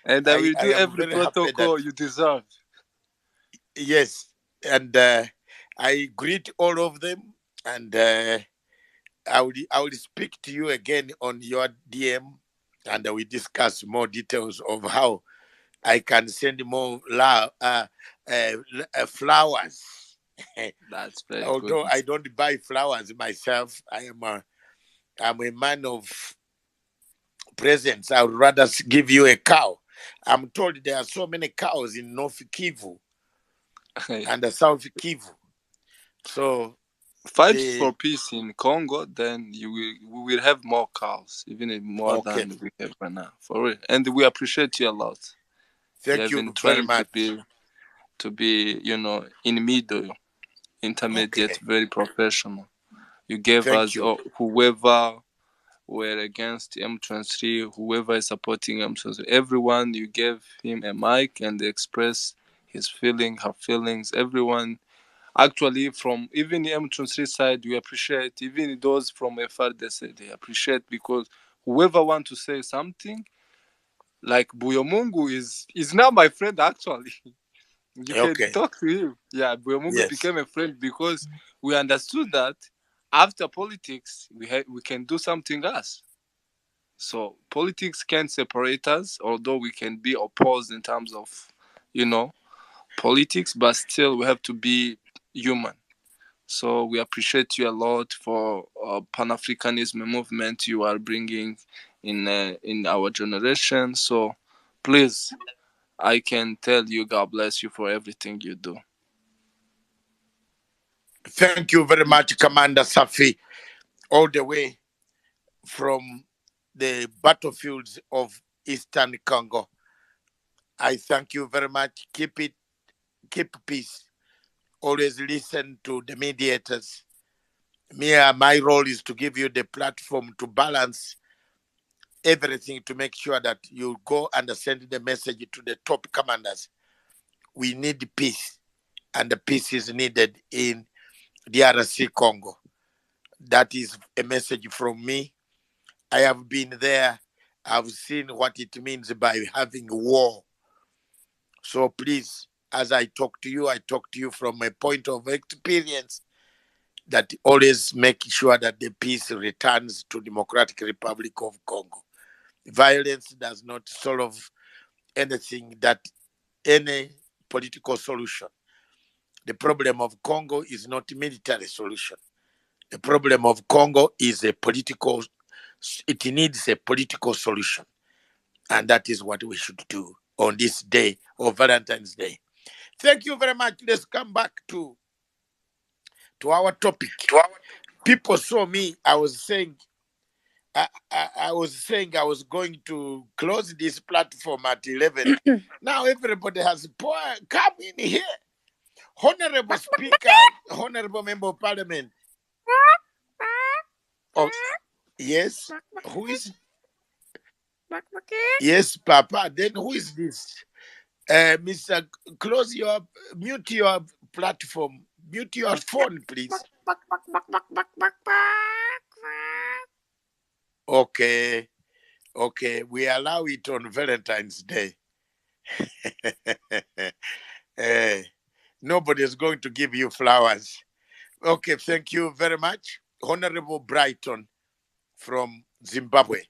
And I will I do am every very happy that protocol you deserve. yes, and I greet all of them, and I will speak to you again on your DM, and we discuss more details of how I can send more flowers. That's very good. Although I don't buy flowers myself, I'm a man of presents. I would rather give you a cow. I'm told there are so many cows in North Kivu and the South Kivu. So Fight for the peace in Congo, then we will have more cows, even more okay. than we have right now. For real. And we appreciate you a lot. You Thank have you been very trying much. to be, in middle, intermediate, Okay. very professional. You gave Thank us, you. or whoever were against M23, whoever is supporting M23, everyone, you gave him a mic and they express his feeling, her feelings. Everyone, actually, from even the M23 side, we appreciate. Even those from FR, they appreciate, because whoever want to say something, like Buyomungu is now my friend, actually. You can Okay. talk to him. Yeah, Buyomungu Yes. became a friend because we understood that after politics, we can do something else. So politics can separate us, although we can be opposed in terms of, politics, but still we have to be human. So we appreciate you a lot for Pan-Africanism movement you are bringing in our generation. So please, I can tell you, God bless you for everything you do. Thank you very much, Commander Safi, all the way from the battlefields of Eastern Congo. I thank you very much. Keep peace. Always listen to the mediators. My role is to give you the platform to balance everything to make sure that you go and send the message to the top commanders. We need peace, and the peace is needed in DRC Congo. That is a message from me. I have been there. I've seen what it means by having war. So please, as I talk to you from a point of experience that always make sure that the peace returns to Democratic Republic of Congo. Violence does not solve anything, that any political solution. The problem of Congo is not a military solution. The problem of Congo is it needs a political solution. And that is what we should do on this day of Valentine's Day. Thank you very much. Let's come back to our topic. People saw me. I was saying I was going to close this platform at 11. Now everybody has come in here. Honorable Speaker, Honorable Member of Parliament. Oh, yes. Who is? Yes, Papa. Then who is this? Mr. Mute your platform, Mute your phone, please. Okay. Okay. We allow it on Valentine's Day. Nobody is going to give you flowers. Okay. Thank you very much. Honorable Brighton from Zimbabwe.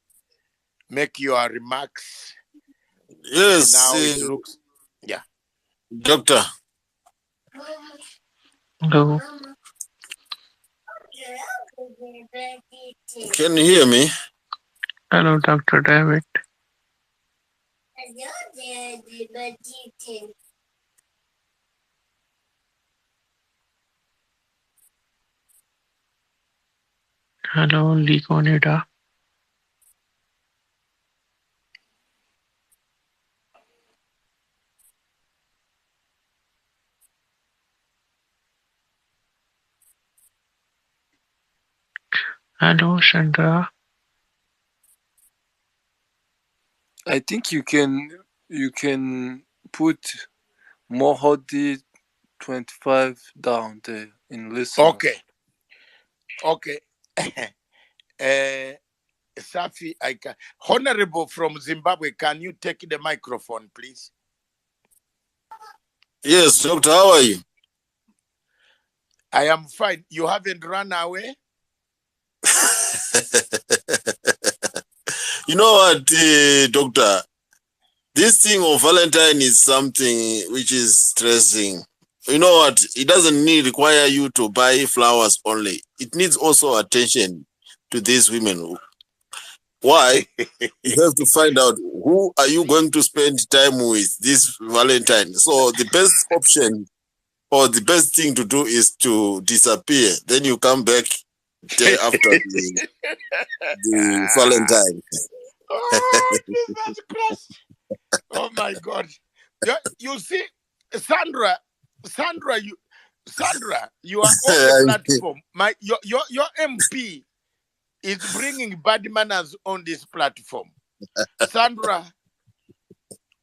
Make your remarks. Yes, Now it looks. Yeah. Doctor. Hello. Can you hear me? Hello, Dr. David. Hello, Ligonida. Hello, Chandra. I think you can put Mohodi 25 down there in listeners. Okay. Okay. Safi, I can. Honorable from Zimbabwe, can you take the microphone, please? Yes, Doctor, how are you? I am fine. You haven't run away? You know what, Doctor? This thing of Valentine is something which is stressing. You know what? It doesn't require you to buy flowers only. It needs also attention to these women. Why? You have to find out who are you going to spend time with this Valentine. So the best option or the best thing to do is to disappear. Then you come back day after the Valentine. Oh, Jesus Christ. Oh, my God. You see, Sandra, you are on the platform. Your MP is bringing bad manners on this platform. Sandra,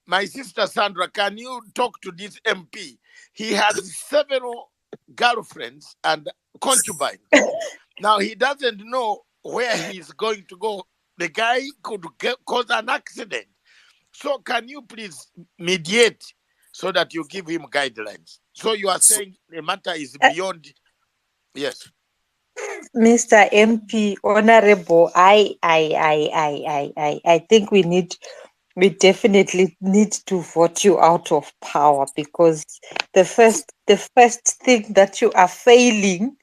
my sister Sandra, can you talk to this MP? He has several girlfriends and concubines. Now he doesn't know where he's going to go. The guy could cause an accident. So can you please mediate so that you give him guidelines? So you are saying the matter is beyond. Yes. Mr. MP, Honorable, I think we definitely need to vote you out of power, because the first thing that you are failing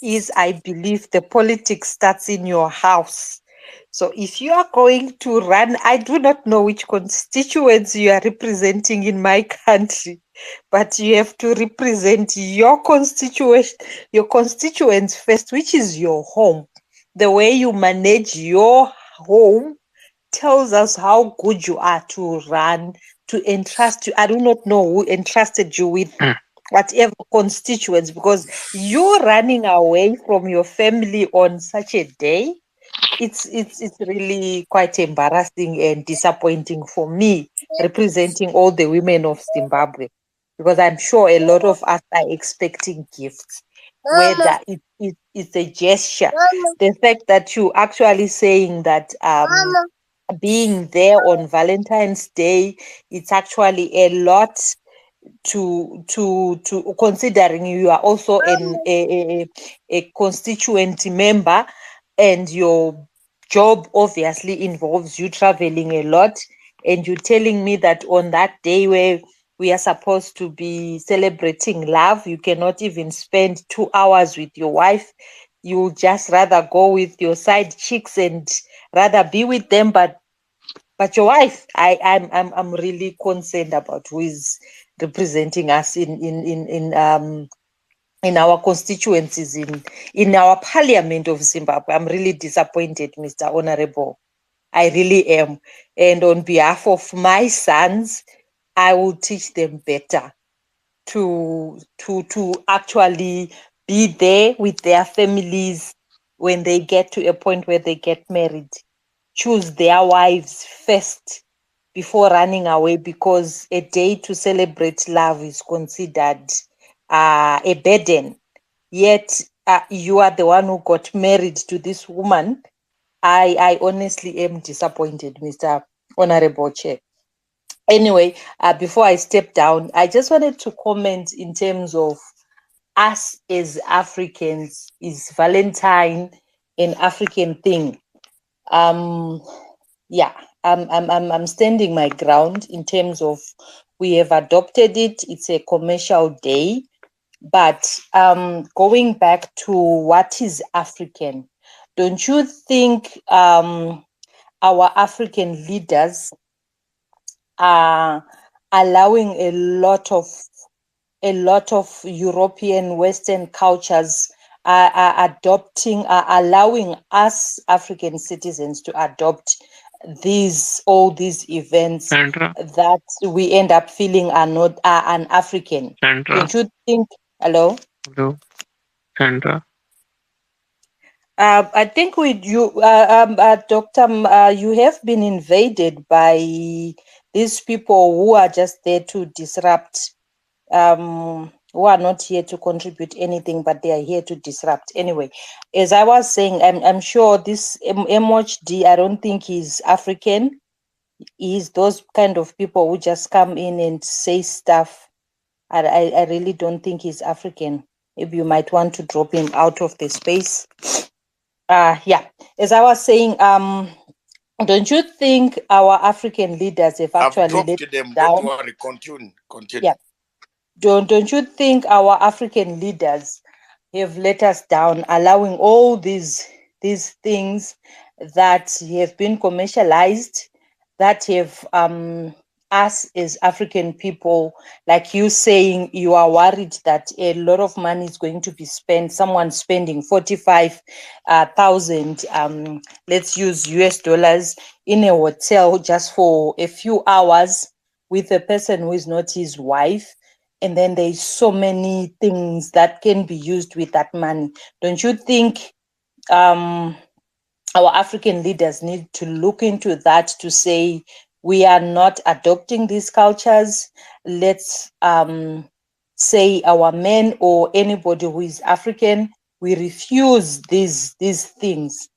is, I believe, the politics starts in your house. So if you are going to run, I do not know which constituents you are representing in my country, but you have to represent your constituents first, which is your home. The way you manage your home tells us how good you are to run, to entrust you. I do not know who entrusted you with whatever constituents, because you're running away from your family on such a day. It's really quite embarrassing and disappointing for me, representing all the women of Zimbabwe, because I'm sure a lot of us are expecting gifts, whether it's a gesture. The fact that you actually saying that being there on Valentine's Day, it's actually a lot to considering you are also a constituent member, and your job obviously involves you traveling a lot, and you telling me that on that day where we are supposed to be celebrating love, you cannot even spend 2 hours with your wife. You just rather go with your side chicks and rather be with them, but your wife, I'm really concerned about who is representing us in our constituencies, in our parliament of Zimbabwe. I'm really disappointed, Mr. Honorable. I really am. And on behalf of my sons, I will teach them better to actually be there with their families when they get to a point where they get married. Choose their wives first before running away, because a day to celebrate love is considered a burden, yet you are the one who got married to this woman. I honestly am disappointed, Mr. Honorable Chair. Anyway, before I step down, I just wanted to comment in terms of us as Africans. Is Valentine an African thing? Yeah, I'm standing my ground in terms of we have adopted it. It's a commercial day, but going back to what is African, don't you think our African leaders are allowing a lot of European Western cultures are adopting, are allowing us African citizens to adopt all these events Sandra, that we end up feeling are not an African. Sandra, Don't you think? Hello. hello, Sandra. I think with you, Doctor, you have been invaded by these people who are just there to disrupt, who are not here to contribute anything, but they are here to disrupt. Anyway, as I was saying, I'm sure this MHD, I don't think he's African. He's those kind of people who just come in and say stuff. I really don't think he's African. Maybe you might want to drop him out of the space. Yeah, as I was saying, don't you think our African leaders have I've actually talked let to them. Don't down? worry. Continue. Yeah, don't you think our African leaders have let us down, allowing all these things that have been commercialized, that have us as African people, like you saying you are worried that a lot of money is going to be spent, someone spending 45,000, let's use US dollars, in a hotel just for a few hours with a person who is not his wife, and then there's so many things that can be used with that money. Don't you think our African leaders need to look into that to say we are not adopting these cultures? Let's say our men or anybody who is African, we refuse these things.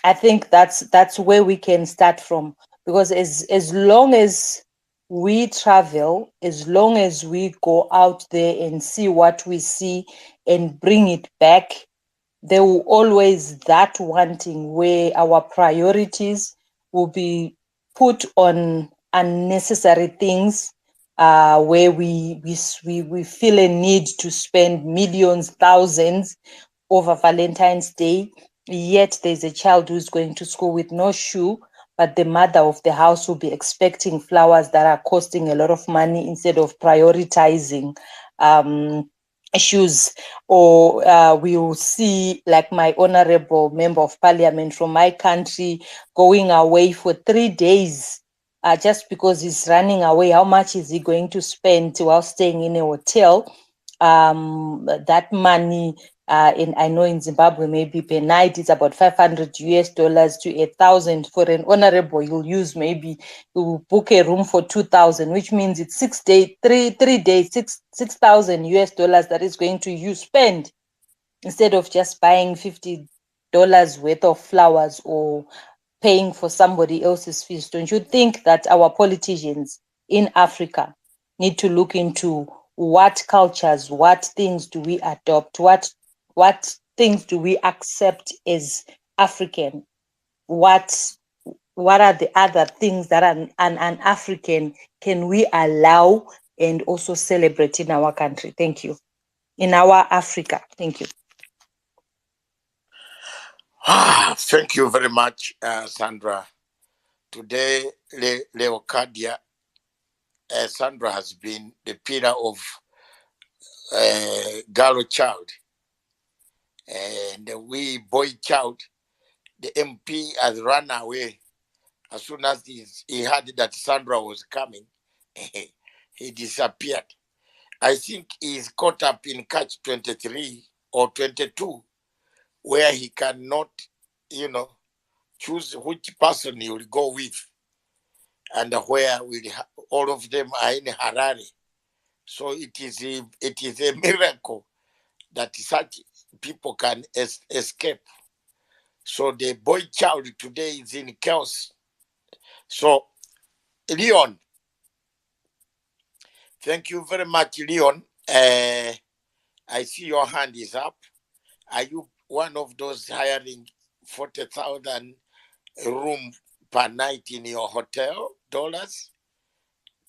I think that's where we can start from, because as long as we travel, as long as we go out there and see what we see and bring it back, there will always that wanting where our priorities will be put on unnecessary things, where we feel a need to spend millions, thousands over Valentine's Day, yet there's a child who's going to school with no shoe, but the mother of the house will be expecting flowers that are costing a lot of money instead of prioritizing issues. Or we will see, like my honorable member of parliament from my country going away for 3 days, just because he's running away. How much is he going to spend while staying in a hotel? That money, I know in Zimbabwe, maybe per night it's about 500 US dollars to 1,000. For an honorable, you'll use, maybe you book a room for 2,000, which means it's 6 days, 3 days, 6,000 US dollars that is going to you spend, instead of just buying $50 worth of flowers or paying for somebody else's fees. Don't you think that our politicians in Africa need to look into what cultures, what things do we adopt, what things do we accept as African? What are the other things that an African can we allow and also celebrate in our country? Thank you. In our Africa. Thank you. Thank you very much, Sandra. Today, Leocadia, Sandra has been the pillar of girl child. And we boy child, the MP has run away as soon as he heard that Sandra was coming. He disappeared. I think he's caught up in catch 23 or 22, where he cannot, choose which person he will go with, and where all of them are in Harare. So it is a miracle that such people can escape. So the boy child today is in chaos. So Leon, thank you very much, Leon. I see your hand is up. Are you one of those hiring 40,000 room per night in your hotel dollars?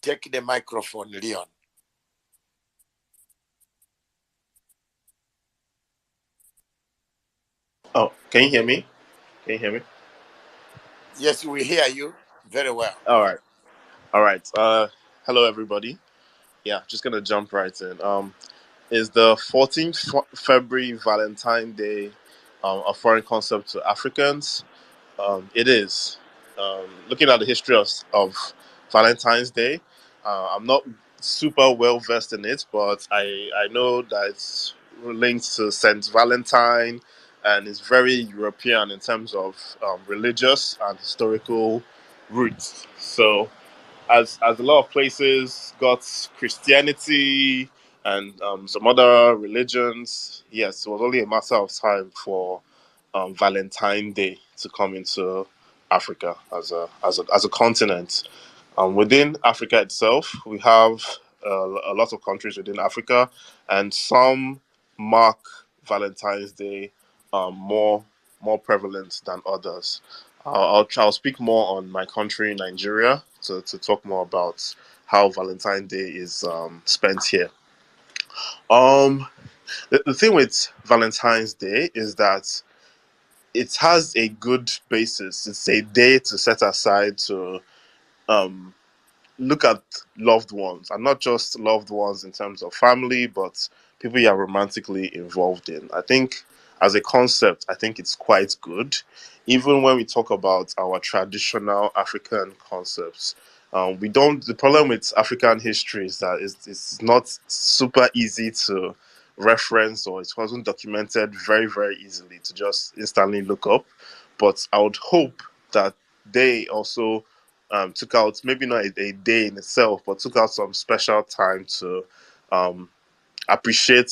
Take the microphone, Leon. Oh, can you hear me? Can you hear me? Yes, we hear you very well. All right. All right. Hello everybody. Yeah, just gonna jump right in. Is the 14th February Valentine Day a foreign concept to Africans? It is. Looking at the history of Valentine's Day, I'm not super well versed in it, but I know that it's linked to Saint Valentine, and it's very European in terms of religious and historical roots. So as a lot of places got Christianity and some other religions, yes, it was only a matter of time for Valentine Day to come into Africa as a continent. Within Africa itself, we have a lot of countries within Africa, and some mark Valentine's Day more prevalent than others. I'll speak more on my country, Nigeria, to talk more about how Valentine's Day is spent here. Um, the thing with Valentine's Day is that it has a good basis. It's a day to set aside to um, look at loved ones, and not just loved ones in terms of family, but people you are romantically involved in. I think as a concept, I think it's quite good. Even when we talk about our traditional African concepts, we don't. The problem with African history is that it's not super easy to reference, or it wasn't documented very easily to just instantly look up. But I would hope that they also took out, maybe not a day in itself, but took out some special time to um, appreciate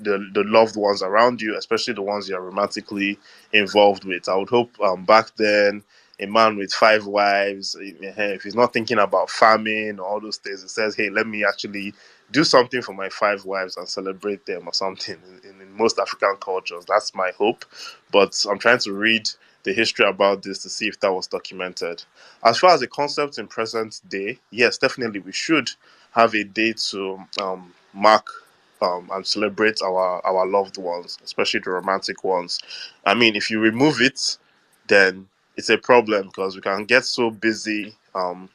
the loved ones around you, especially the ones you're romantically involved with. I would hope back then, a man with 5 wives, if he's not thinking about famine or all those things, it says, hey, let me actually do something for my 5 wives and celebrate them or something. In most African cultures, that's my hope. But I'm trying to read the history about this to see if that was documented. As far as the concept in present day, yes, definitely we should have a day to mark and celebrate our loved ones, especially the romantic ones. I mean, if you remove it, then it's a problem because we can get so busy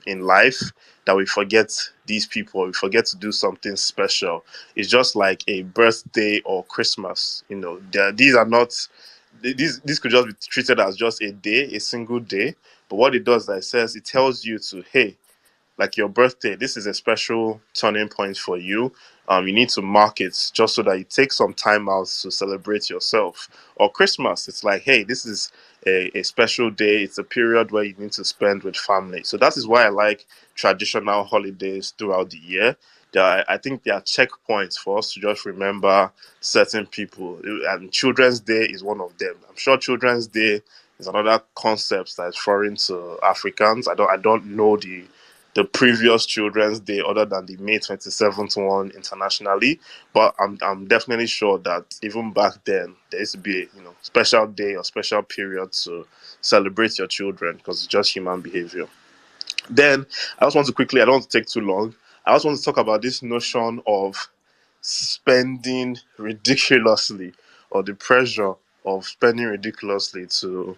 in life that we forget these people. We forget to do something special. It's just like a birthday or Christmas. You know, these are not. These could just be treated as just a day, a single day. But what it does, like it says, it tells you to, hey, like your birthday, this is a special turning point for you. You need to mark it just so that you take some time out to celebrate yourself. Or Christmas, it's like, hey, this is a special day. It's a period where you need to spend with family. So that is why I like traditional holidays throughout the year. I think they are checkpoints for us to just remember certain people. And Children's Day is one of them. I'm sure Children's Day is another concept that is foreign to Africans. I don't know the previous Children's Day other than the May 27th one internationally. But I'm definitely sure that even back then there used to be a special day or special period to celebrate your children because it's just human behavior. Then I just want to quickly, I don't want to take too long. I just want to talk about this notion of spending ridiculously, or the pressure of spending ridiculously to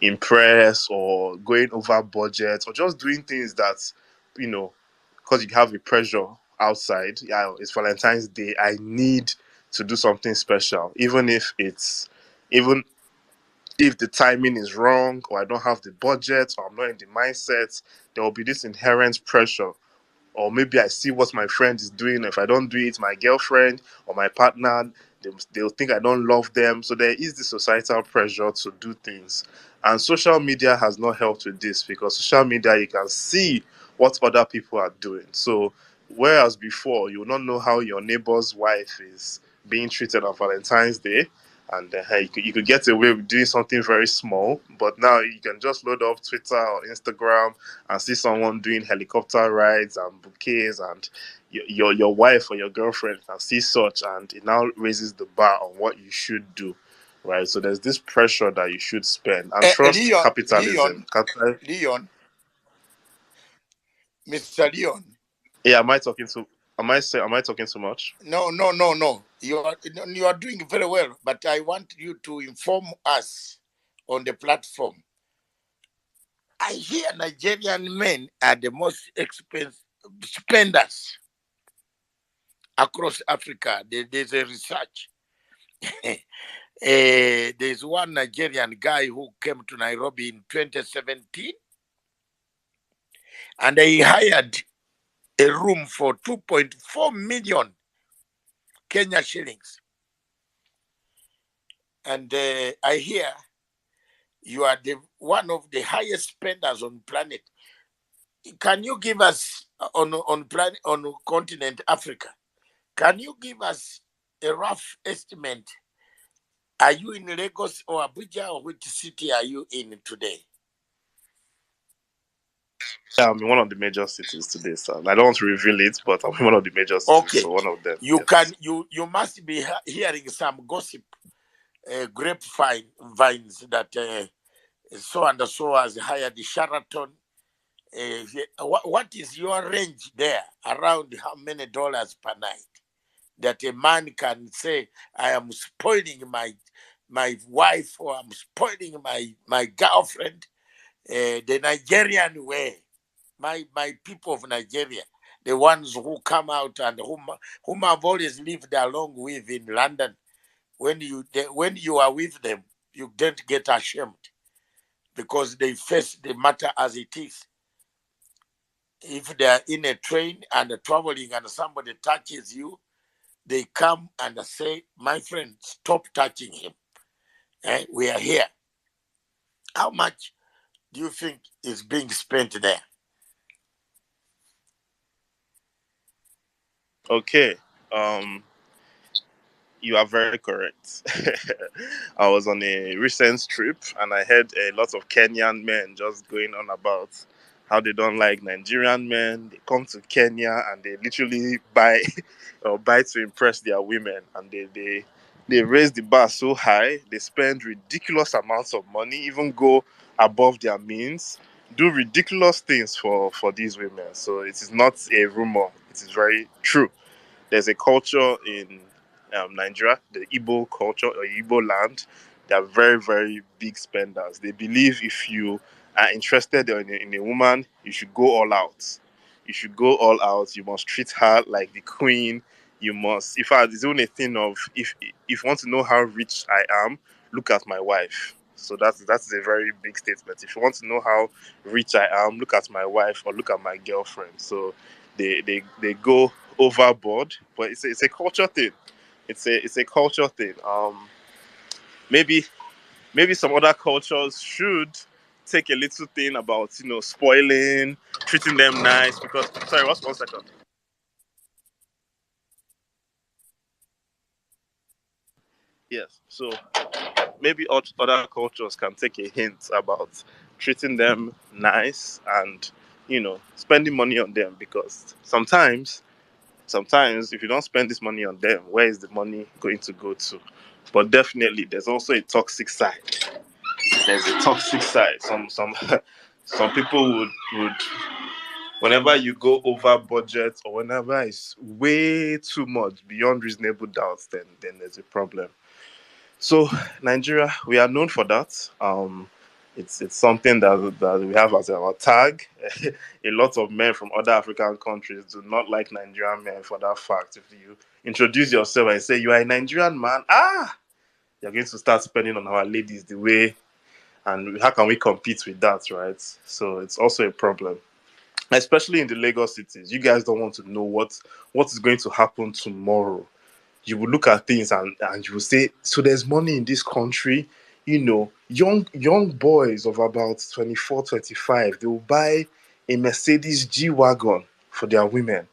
impress, or going over budget, or just doing things that you know because you have a pressure outside. Yeah, it's Valentine's Day, I need to do something special, even if the timing is wrong, or I don't have the budget, or I'm not in the mindset. There will be this inherent pressure. Or maybe I see what my friend is doing. If I don't do it, my girlfriend or my partner, they'll think I don't love them. So there is this societal pressure to do things. And social media has not helped with this, because social media, you can see what other people are doing. So Whereas before, you will not know how your neighbor's wife is being treated on Valentine's Day, and hey, you could get away with doing something very small. But now you can just load up Twitter or Instagram and see someone doing helicopter rides and bouquets, and your wife or your girlfriend can see such, and it now raises the bar on what you should do. Right, so there's this pressure that you should spend and trust Leon, capitalism. Leon, Mr. Leon. Yeah, am I talking to? Am I talking too much? No. You are doing very well, but I want you to inform us on the platform. I hear Nigerian men are the most expensive spenders across Africa. There's a research. There's one Nigerian guy who came to Nairobi in 2017, and he hired a room for 2.4 million Kenya shillings. And I hear you are one of the highest spenders on planet. Can you give us on continent Africa? Can you give us a rough estimate? Are you in Lagos or Abuja, or which city are you in today? Yeah, I'm in one of the major cities today, so I don't want to reveal it, but I'm in one of the major cities, Okay, so one of them. you Yes. can you must be hearing some gossip, grapevine vines that so and so has hired the Sheraton. What is your range there? Around how many dollars per night that a man can say, I am spoiling my wife, or I'm spoiling my girlfriend, the Nigerian way. My people of Nigeria, the ones who come out and whom I've always lived along with in London. When you are with them, you don't get ashamed because they face the matter as it is. If they are in a train and traveling and somebody touches you, they come and say, my friend, stop touching him. We are here. How much do you think is being spent there? Okay. You are very correct. I was on a recent trip and I heard a lot of Kenyan men just going on about how they don't like Nigerian men. They come to Kenya and they literally buy or buy to impress their women, and they raise the bar so high. They spend ridiculous amounts of money, even go above their means, do ridiculous things for these women. So it is not a rumor. It is very true. There's a culture in Nigeria, the Igbo culture or Igbo land. They are very, very big spenders. They believe if you are interested in a woman, you should go all out. You should go all out. You must treat her like the queen. You must. In fact, it's only a thing of if you want to know how rich I am, look at my wife. So that's a very big statement. If you want to know how rich I am, look at my wife or look at my girlfriend. So they go overboard, but it's a culture thing. It's a culture thing. Maybe some other cultures should take a little thing about spoiling, treating them nice. Because sorry, what's 1 second? Yes, so maybe other cultures can take a hint about treating them nice and spending money on them, because sometimes if you don't spend this money on them, where is the money going to go to? But definitely there's also a toxic side. There's a toxic side. Some some people would whenever you go over budget or whenever it's way too much beyond reasonable doubts, then there's a problem. So Nigeria, we are known for that. It's something that we have as our tag. A lot of men from other African countries do not like Nigerian men for that fact. If you introduce yourself and say you are a Nigerian man, you're going to start spending on our ladies the way, and how can we compete with that, right? So it's also a problem, especially in the Lagos cities. You guys don't want to know what is going to happen tomorrow. You will look at things and you will say, so there's money in this country. Young boys of about 24, 25, they will buy a Mercedes G-Wagon for their women.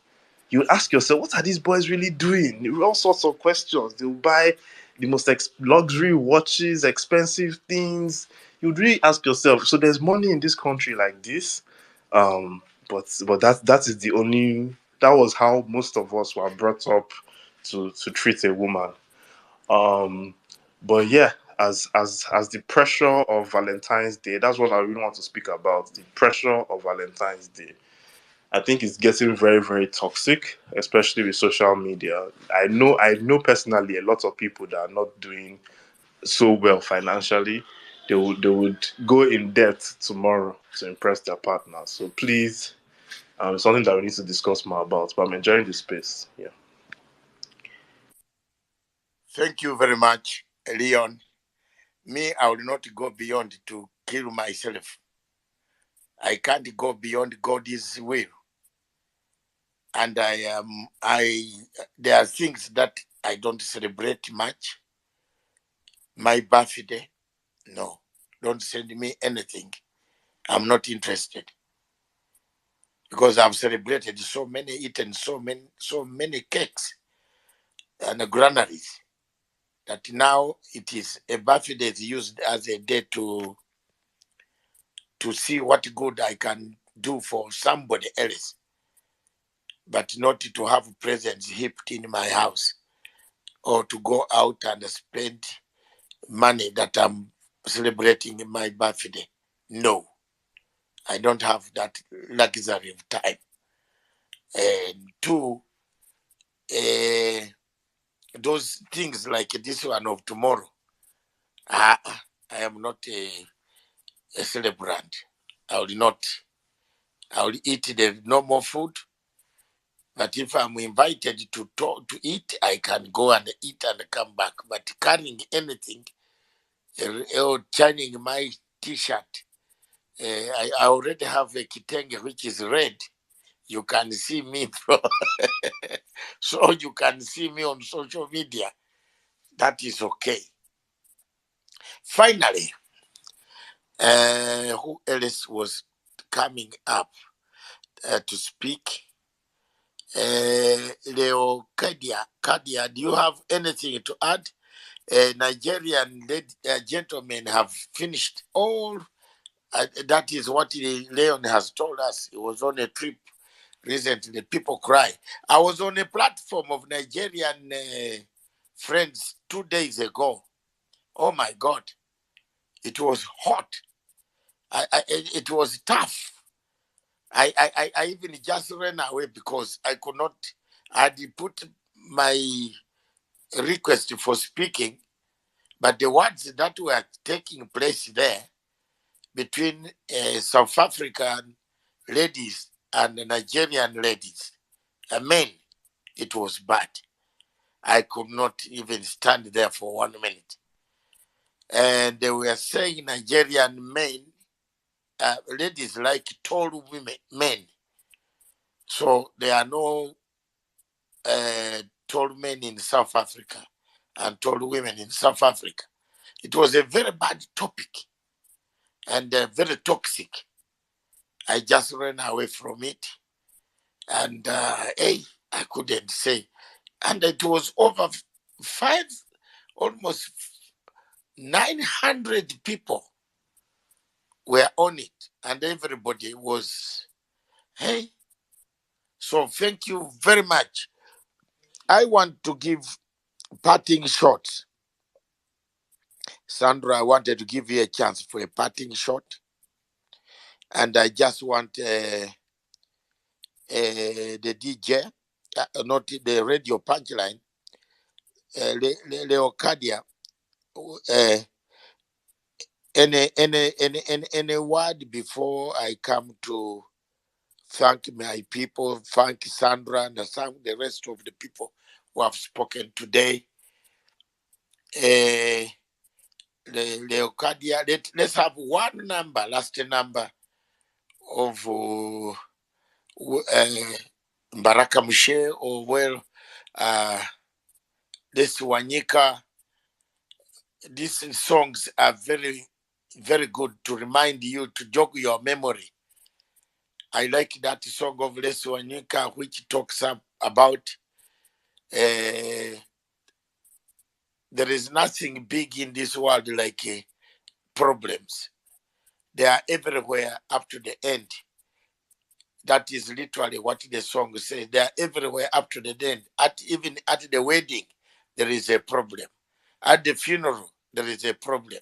you ask yourself, what are these boys really doing? All sorts of questions. They'll buy the most luxury watches, expensive things. You'd really ask yourself, so there's money in this country like this? But that is the only, that was how most of us were brought up to treat a woman. But yeah, as the pressure of Valentine's Day, that's what I really want to speak about. The pressure of Valentine's Day. I think it's getting very, very toxic, especially with social media. I know personally a lot of people that are not doing so well financially. They would go in debt tomorrow to impress their partner. So please, it's something that we need to discuss more about. But I'm enjoying the space. Yeah. Thank you very much, Leon. Me, I will not go beyond to kill myself. I can't go beyond God's will. And there are things that I don't celebrate much. My birthday, no. Don't send me anything. I'm not interested. Because I've celebrated so many, eaten so many cakes and granaries that now it is a birthday is used as a day to see what good I can do for somebody else, but not to have presents heaped in my house or to go out and spend money that I'm celebrating my birthday. No, I don't have that luxury of time. And two, those things like this one of tomorrow, I am not a celebrant. I will not. I will eat the normal food. But if I'm invited to eat, I can go and eat and come back. But carrying anything or shining my T-shirt, I already have a kitenge which is red. You can see me, so you can see me on social media. That is okay. Finally, who else was coming up to speak? Leo Kadia, do you have anything to add? Nigerian gentlemen have finished all. That is what Leon has told us. He was on a trip recently. People cry. I was on a platform of Nigerian friends 2 days ago. Oh my God. It was hot. It was tough. I even just ran away because I could not. I had put my request for speaking, but the words that were taking place there between South African ladies and Nigerian ladies, men, it was bad. I could not even stand there for 1 minute. And they were saying Nigerian men, ladies like tall men. So there are no tall men in South Africa and tall women in South Africa. It was a very bad topic and very toxic. I just ran away from it. And hey, I couldn't say. And it was over almost 900 people were on it. And everybody was, hey. So thank you very much. I want to give parting shots. Sandra, I wanted to give you a chance for a parting shot. And I just want the DJ, not the radio punchline, Leocadia, any word before I come to thank my people, thank Sandra, and thank the rest of the people who have spoken today. Leocadia, let's have one number, last number of Baraka Mushe or this Wanyika. These songs are very, very good to remind you, to jog your memory. I like that song of Les Wanyika, which talks about there is nothing big in this world like problems. They are everywhere up to the end. That is literally what the song says. They are everywhere up to the end. Even at the wedding, there is a problem. At the funeral, there is a problem.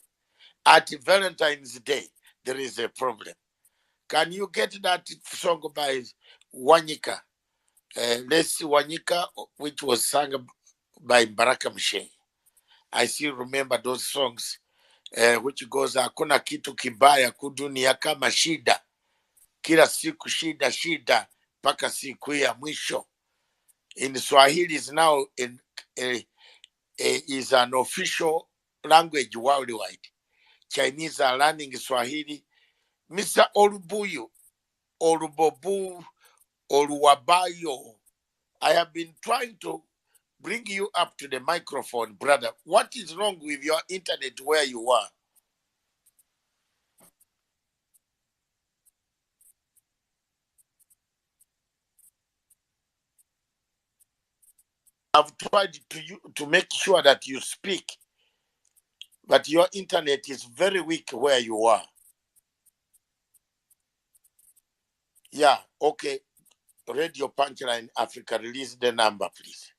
At Valentine's Day, there is a problem. Can you get that song by Wanyika? Let's see Wanyika, which was sung by Baraka Mshe. I still remember those songs, which goes hakuna kitu kibaya kudunia kama shida, kila siku shida shida mpaka siku ya mwisho. In Swahili is now is an official language worldwide. Chinese are learning Swahili. Mr. Olubuyu, Olubobu, Oluwabayo, I have been trying to bring you up to the microphone, brother. What is wrong with your internet where you are? I've tried to make sure that you speak, but your internet is very weak where you are. Yeah, okay. Radio Punchline Africa, release the number, please.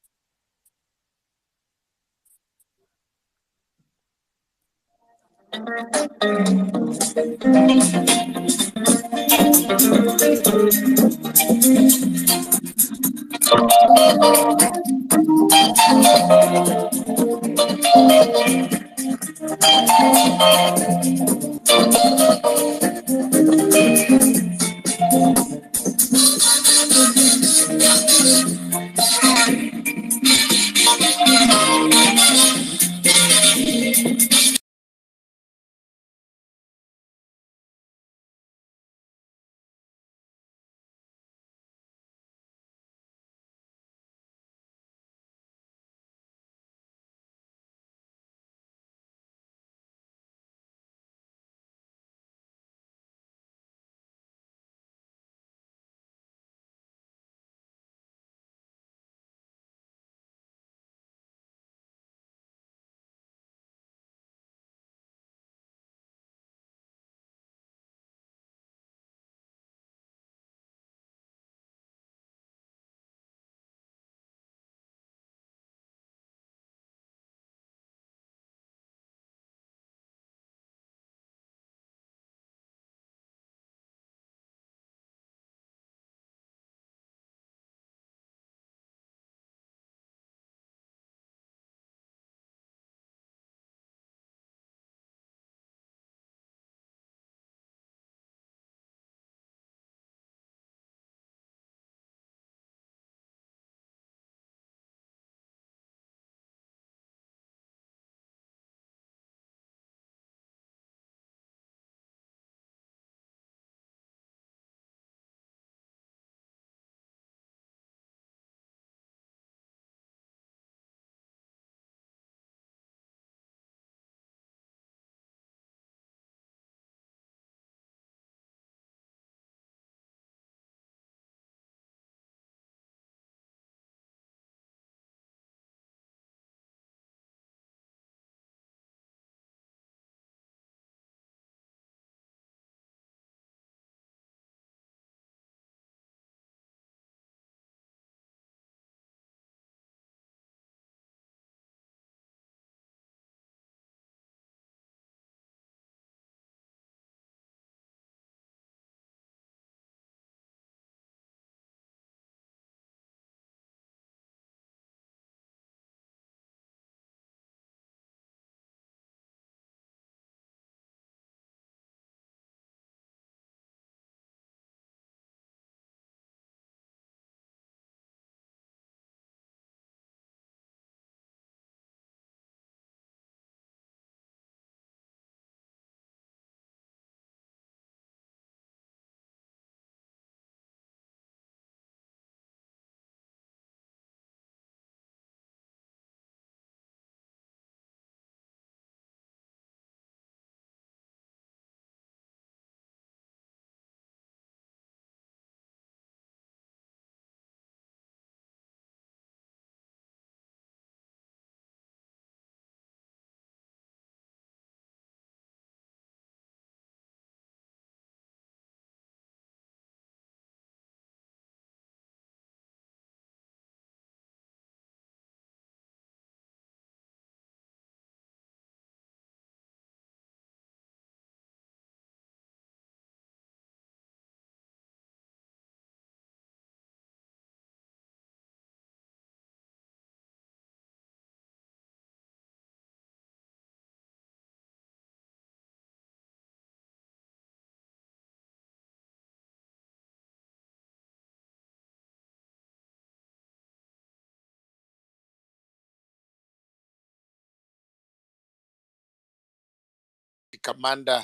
commander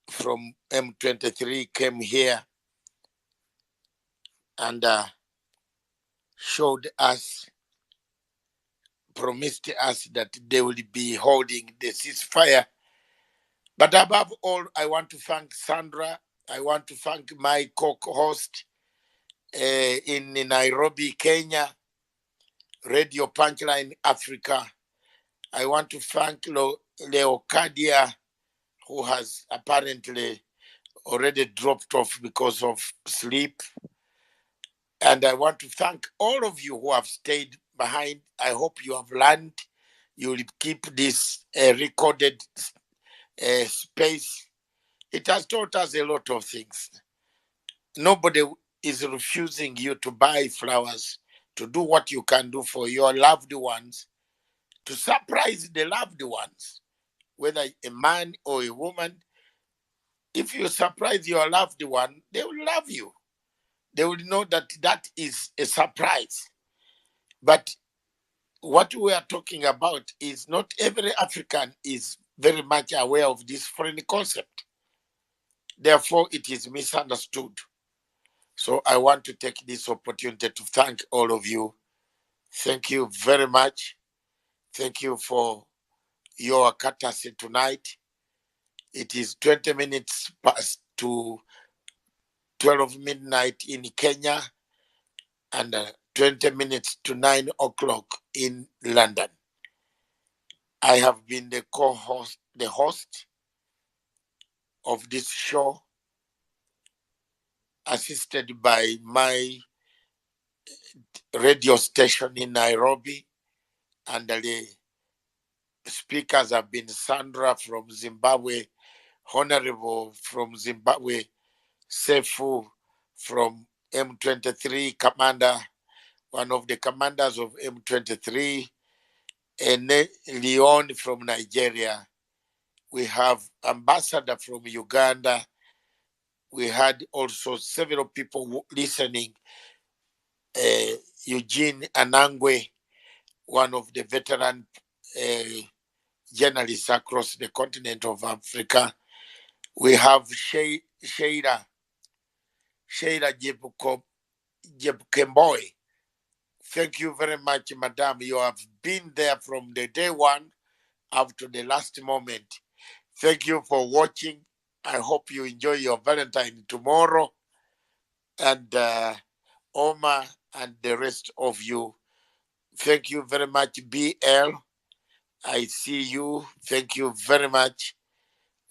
from M23 came here and showed us, promised us that they will be holding the ceasefire. But above all, I want to thank Sandra. I want to thank my co-host in Nairobi, Kenya, Radio Punchline Africa. I want to thank Leocadia, who has apparently already dropped off because of sleep. And I want to thank all of you who have stayed behind. I hope you have learned. You will keep this recorded space. It has taught us a lot of things. Nobody is refusing you to buy flowers, to do what you can do for your loved ones, to surprise the loved ones, whether a man or a woman. If you surprise your loved one, they will love you. They will know that that is a surprise. But what we are talking about is not every African is very much aware of this foreign concept. Therefore, it is misunderstood. So I want to take this opportunity to thank all of you. Thank you very much. Thank you for your courtesy tonight. It is 20 minutes past to 12 midnight in Kenya and 20 minutes to 9 o'clock in London. I have been the co-host, the host of this show, assisted by my radio station in Nairobi, and the speakers have been Sandra from Zimbabwe, Honorable from Zimbabwe, Sefu from M23 commander, one of the commanders of M23, and Leon from Nigeria. We have ambassador from Uganda. We had also several people listening. Eugene Anangwe, one of the veteran journalists across the continent of Africa. We have Sheila Jebukemboy. Thank you very much, Madam. You have been there from the day one up to the last moment. Thank you for watching. I hope you enjoy your Valentine tomorrow. And Oma and the rest of you. Thank you very much, BL. I see you. Thank you very much.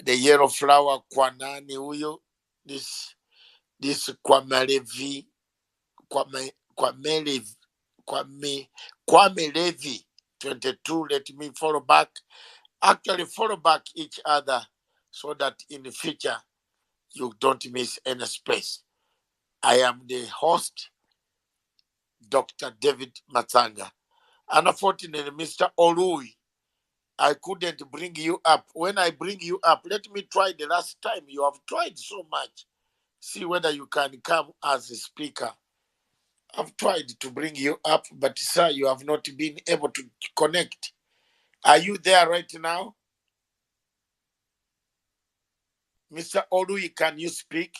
The yellow flower, Kwanani Uyo. This Kwame Levi 22. Let me follow back. Actually, follow back each other so that in the future you don't miss any space. I am the host, Dr. David Matanga. Unfortunately, Mr. Olui, I couldn't bring you up. When I bring you up, let me try the last time. You have tried so much. See whether you can come as a speaker. I've tried to bring you up, but sir, you have not been able to connect. Are you there right now? Mr. Olui, can you speak?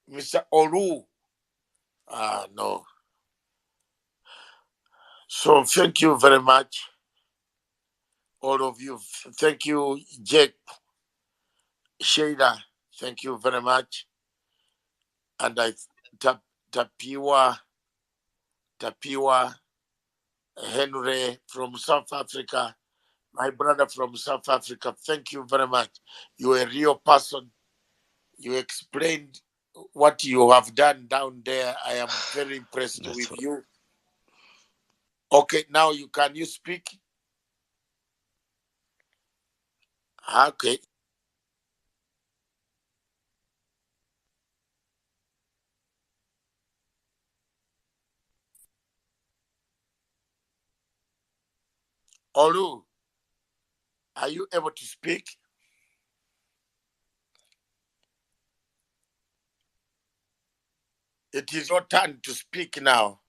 Mr. Olu. No. So thank you very much, all of you. Thank you, Jake, Shada. Thank you very much. And Tapiwa, Henry from South Africa, my brother from South Africa. Thank you very much. You're a real person. You explained what you have done down there. I am very impressed with you. Okay, now can you speak? Okay. Olu, are you able to speak? It is your turn to speak now.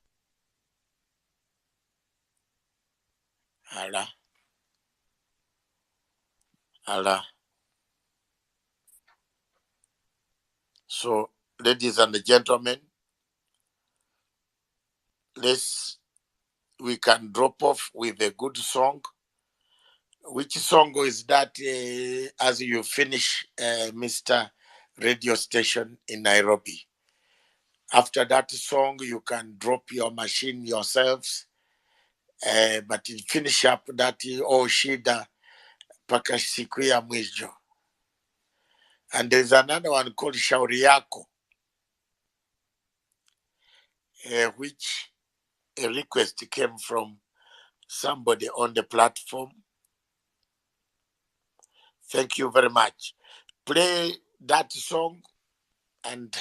Allah. Allah. So, ladies and gentlemen, we can drop off with a good song. Which song is that as you finish, Mr. Radio Station in Nairobi? After that song, you can drop your machine yourselves, but you finish up that shida paka siku ya mwisho. And there's another one called Shauri Yako, which a request came from somebody on the platform. Thank you very much. Play that song and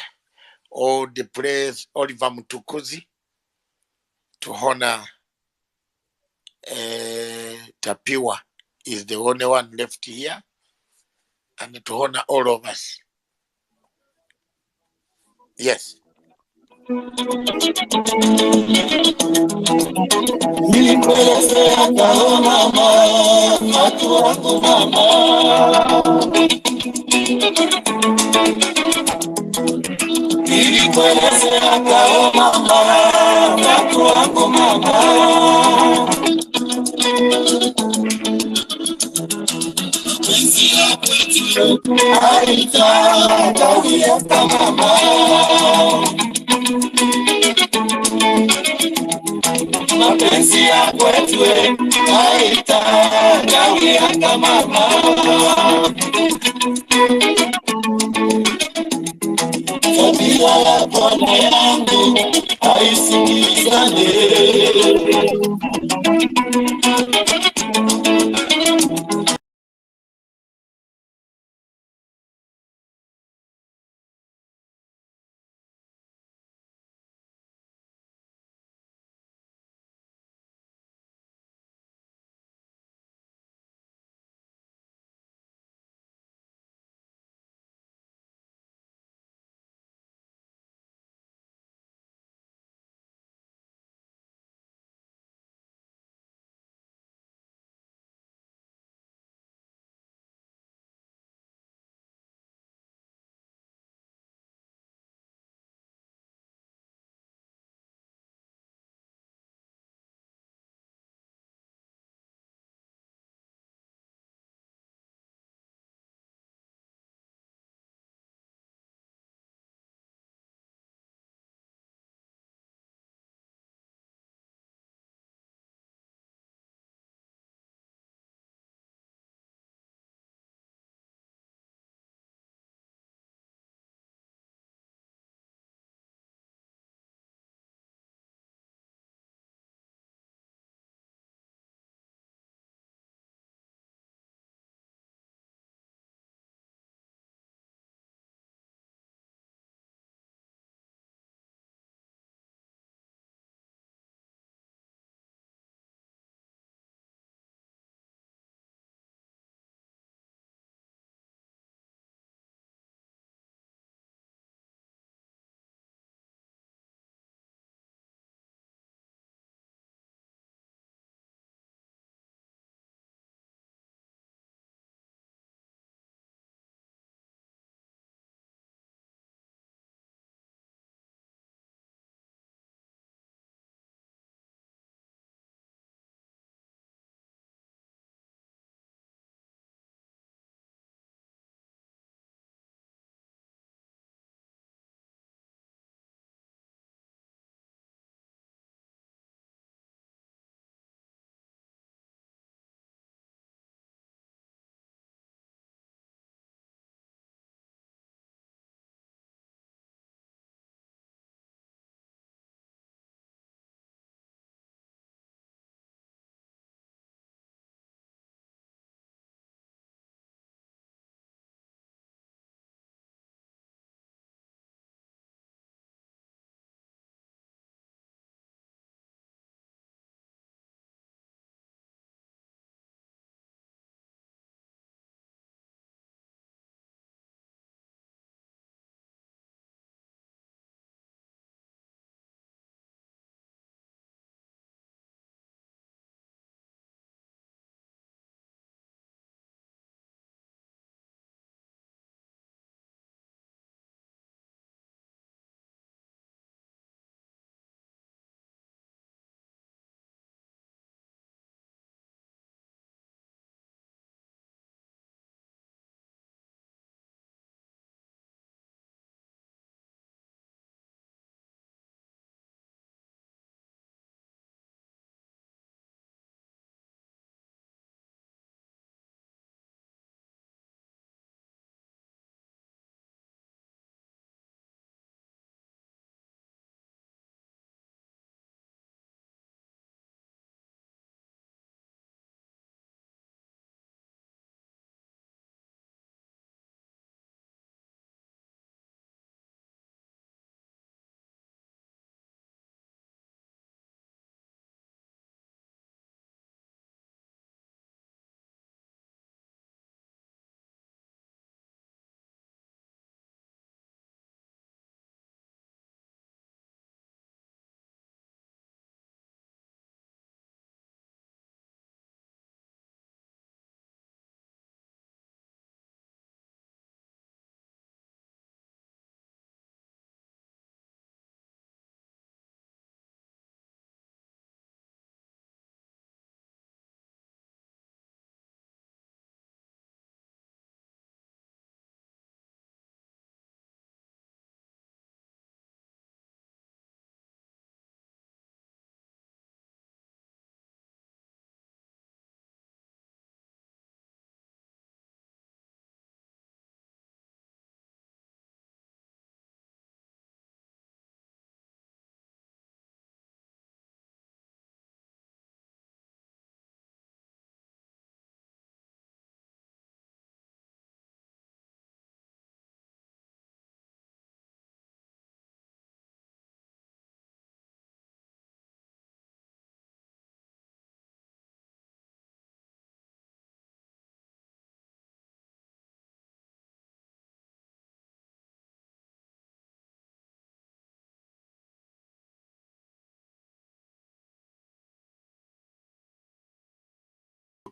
all the praise Oliver Mutukuzi to honor Tapiwa is the only one left here, and to honor all of us. Yes. Mapenzi ya kwetu aita gawi hata mama tabia ya bwana yangu haisikilizane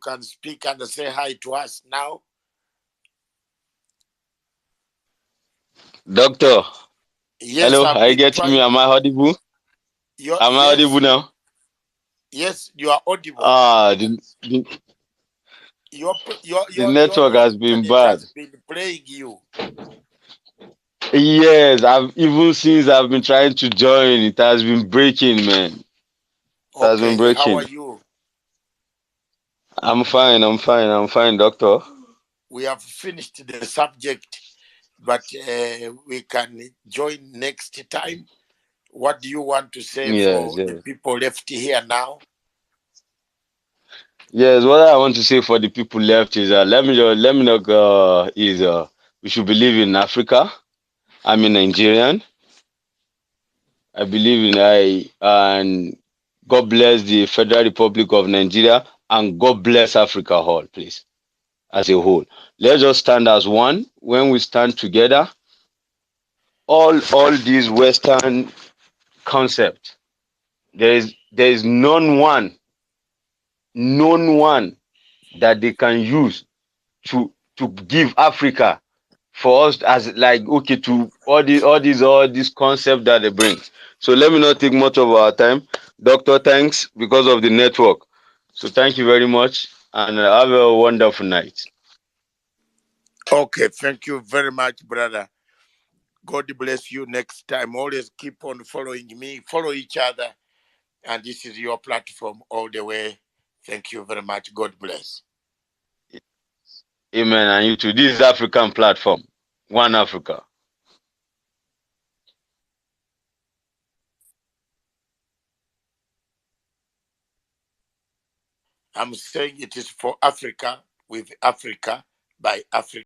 can speak and say hi to us now. Doctor, Yes, hello, I've are you been getting me? trying. Am I audible? Am I audible Yes, now? yes, you are audible. Ah, the network Your has been internet bad. has been playing you. Yes, even since I've been trying to join, it has been breaking, man. It has been Okay, how are breaking. you? I'm fine, doctor. We have finished the subject, but we can join next time. What do you want to say Yes, for the yes. people left here now? Yes, what I want to say for the people left is let me know is we should believe in Africa. I'm a Nigerian. I believe in and God bless the Federal Republic of Nigeria and God bless Africa whole, please, as a whole. Let's just stand as one. When we stand together, all these Western concepts, there is none one that they can use to give Africa for us as like okay to all these concepts that they bring. So let me not take much of our time. Doctor, thanks because of the network. So thank you very much and have a wonderful night. Okay, thank you very much, brother. God bless you next time. Always keep on following me, follow each other. And this is your platform all the way. Thank you very much. God bless. Amen. And you too. This is African platform. One Africa. I'm saying it is for Africa, with Africa, by Africa.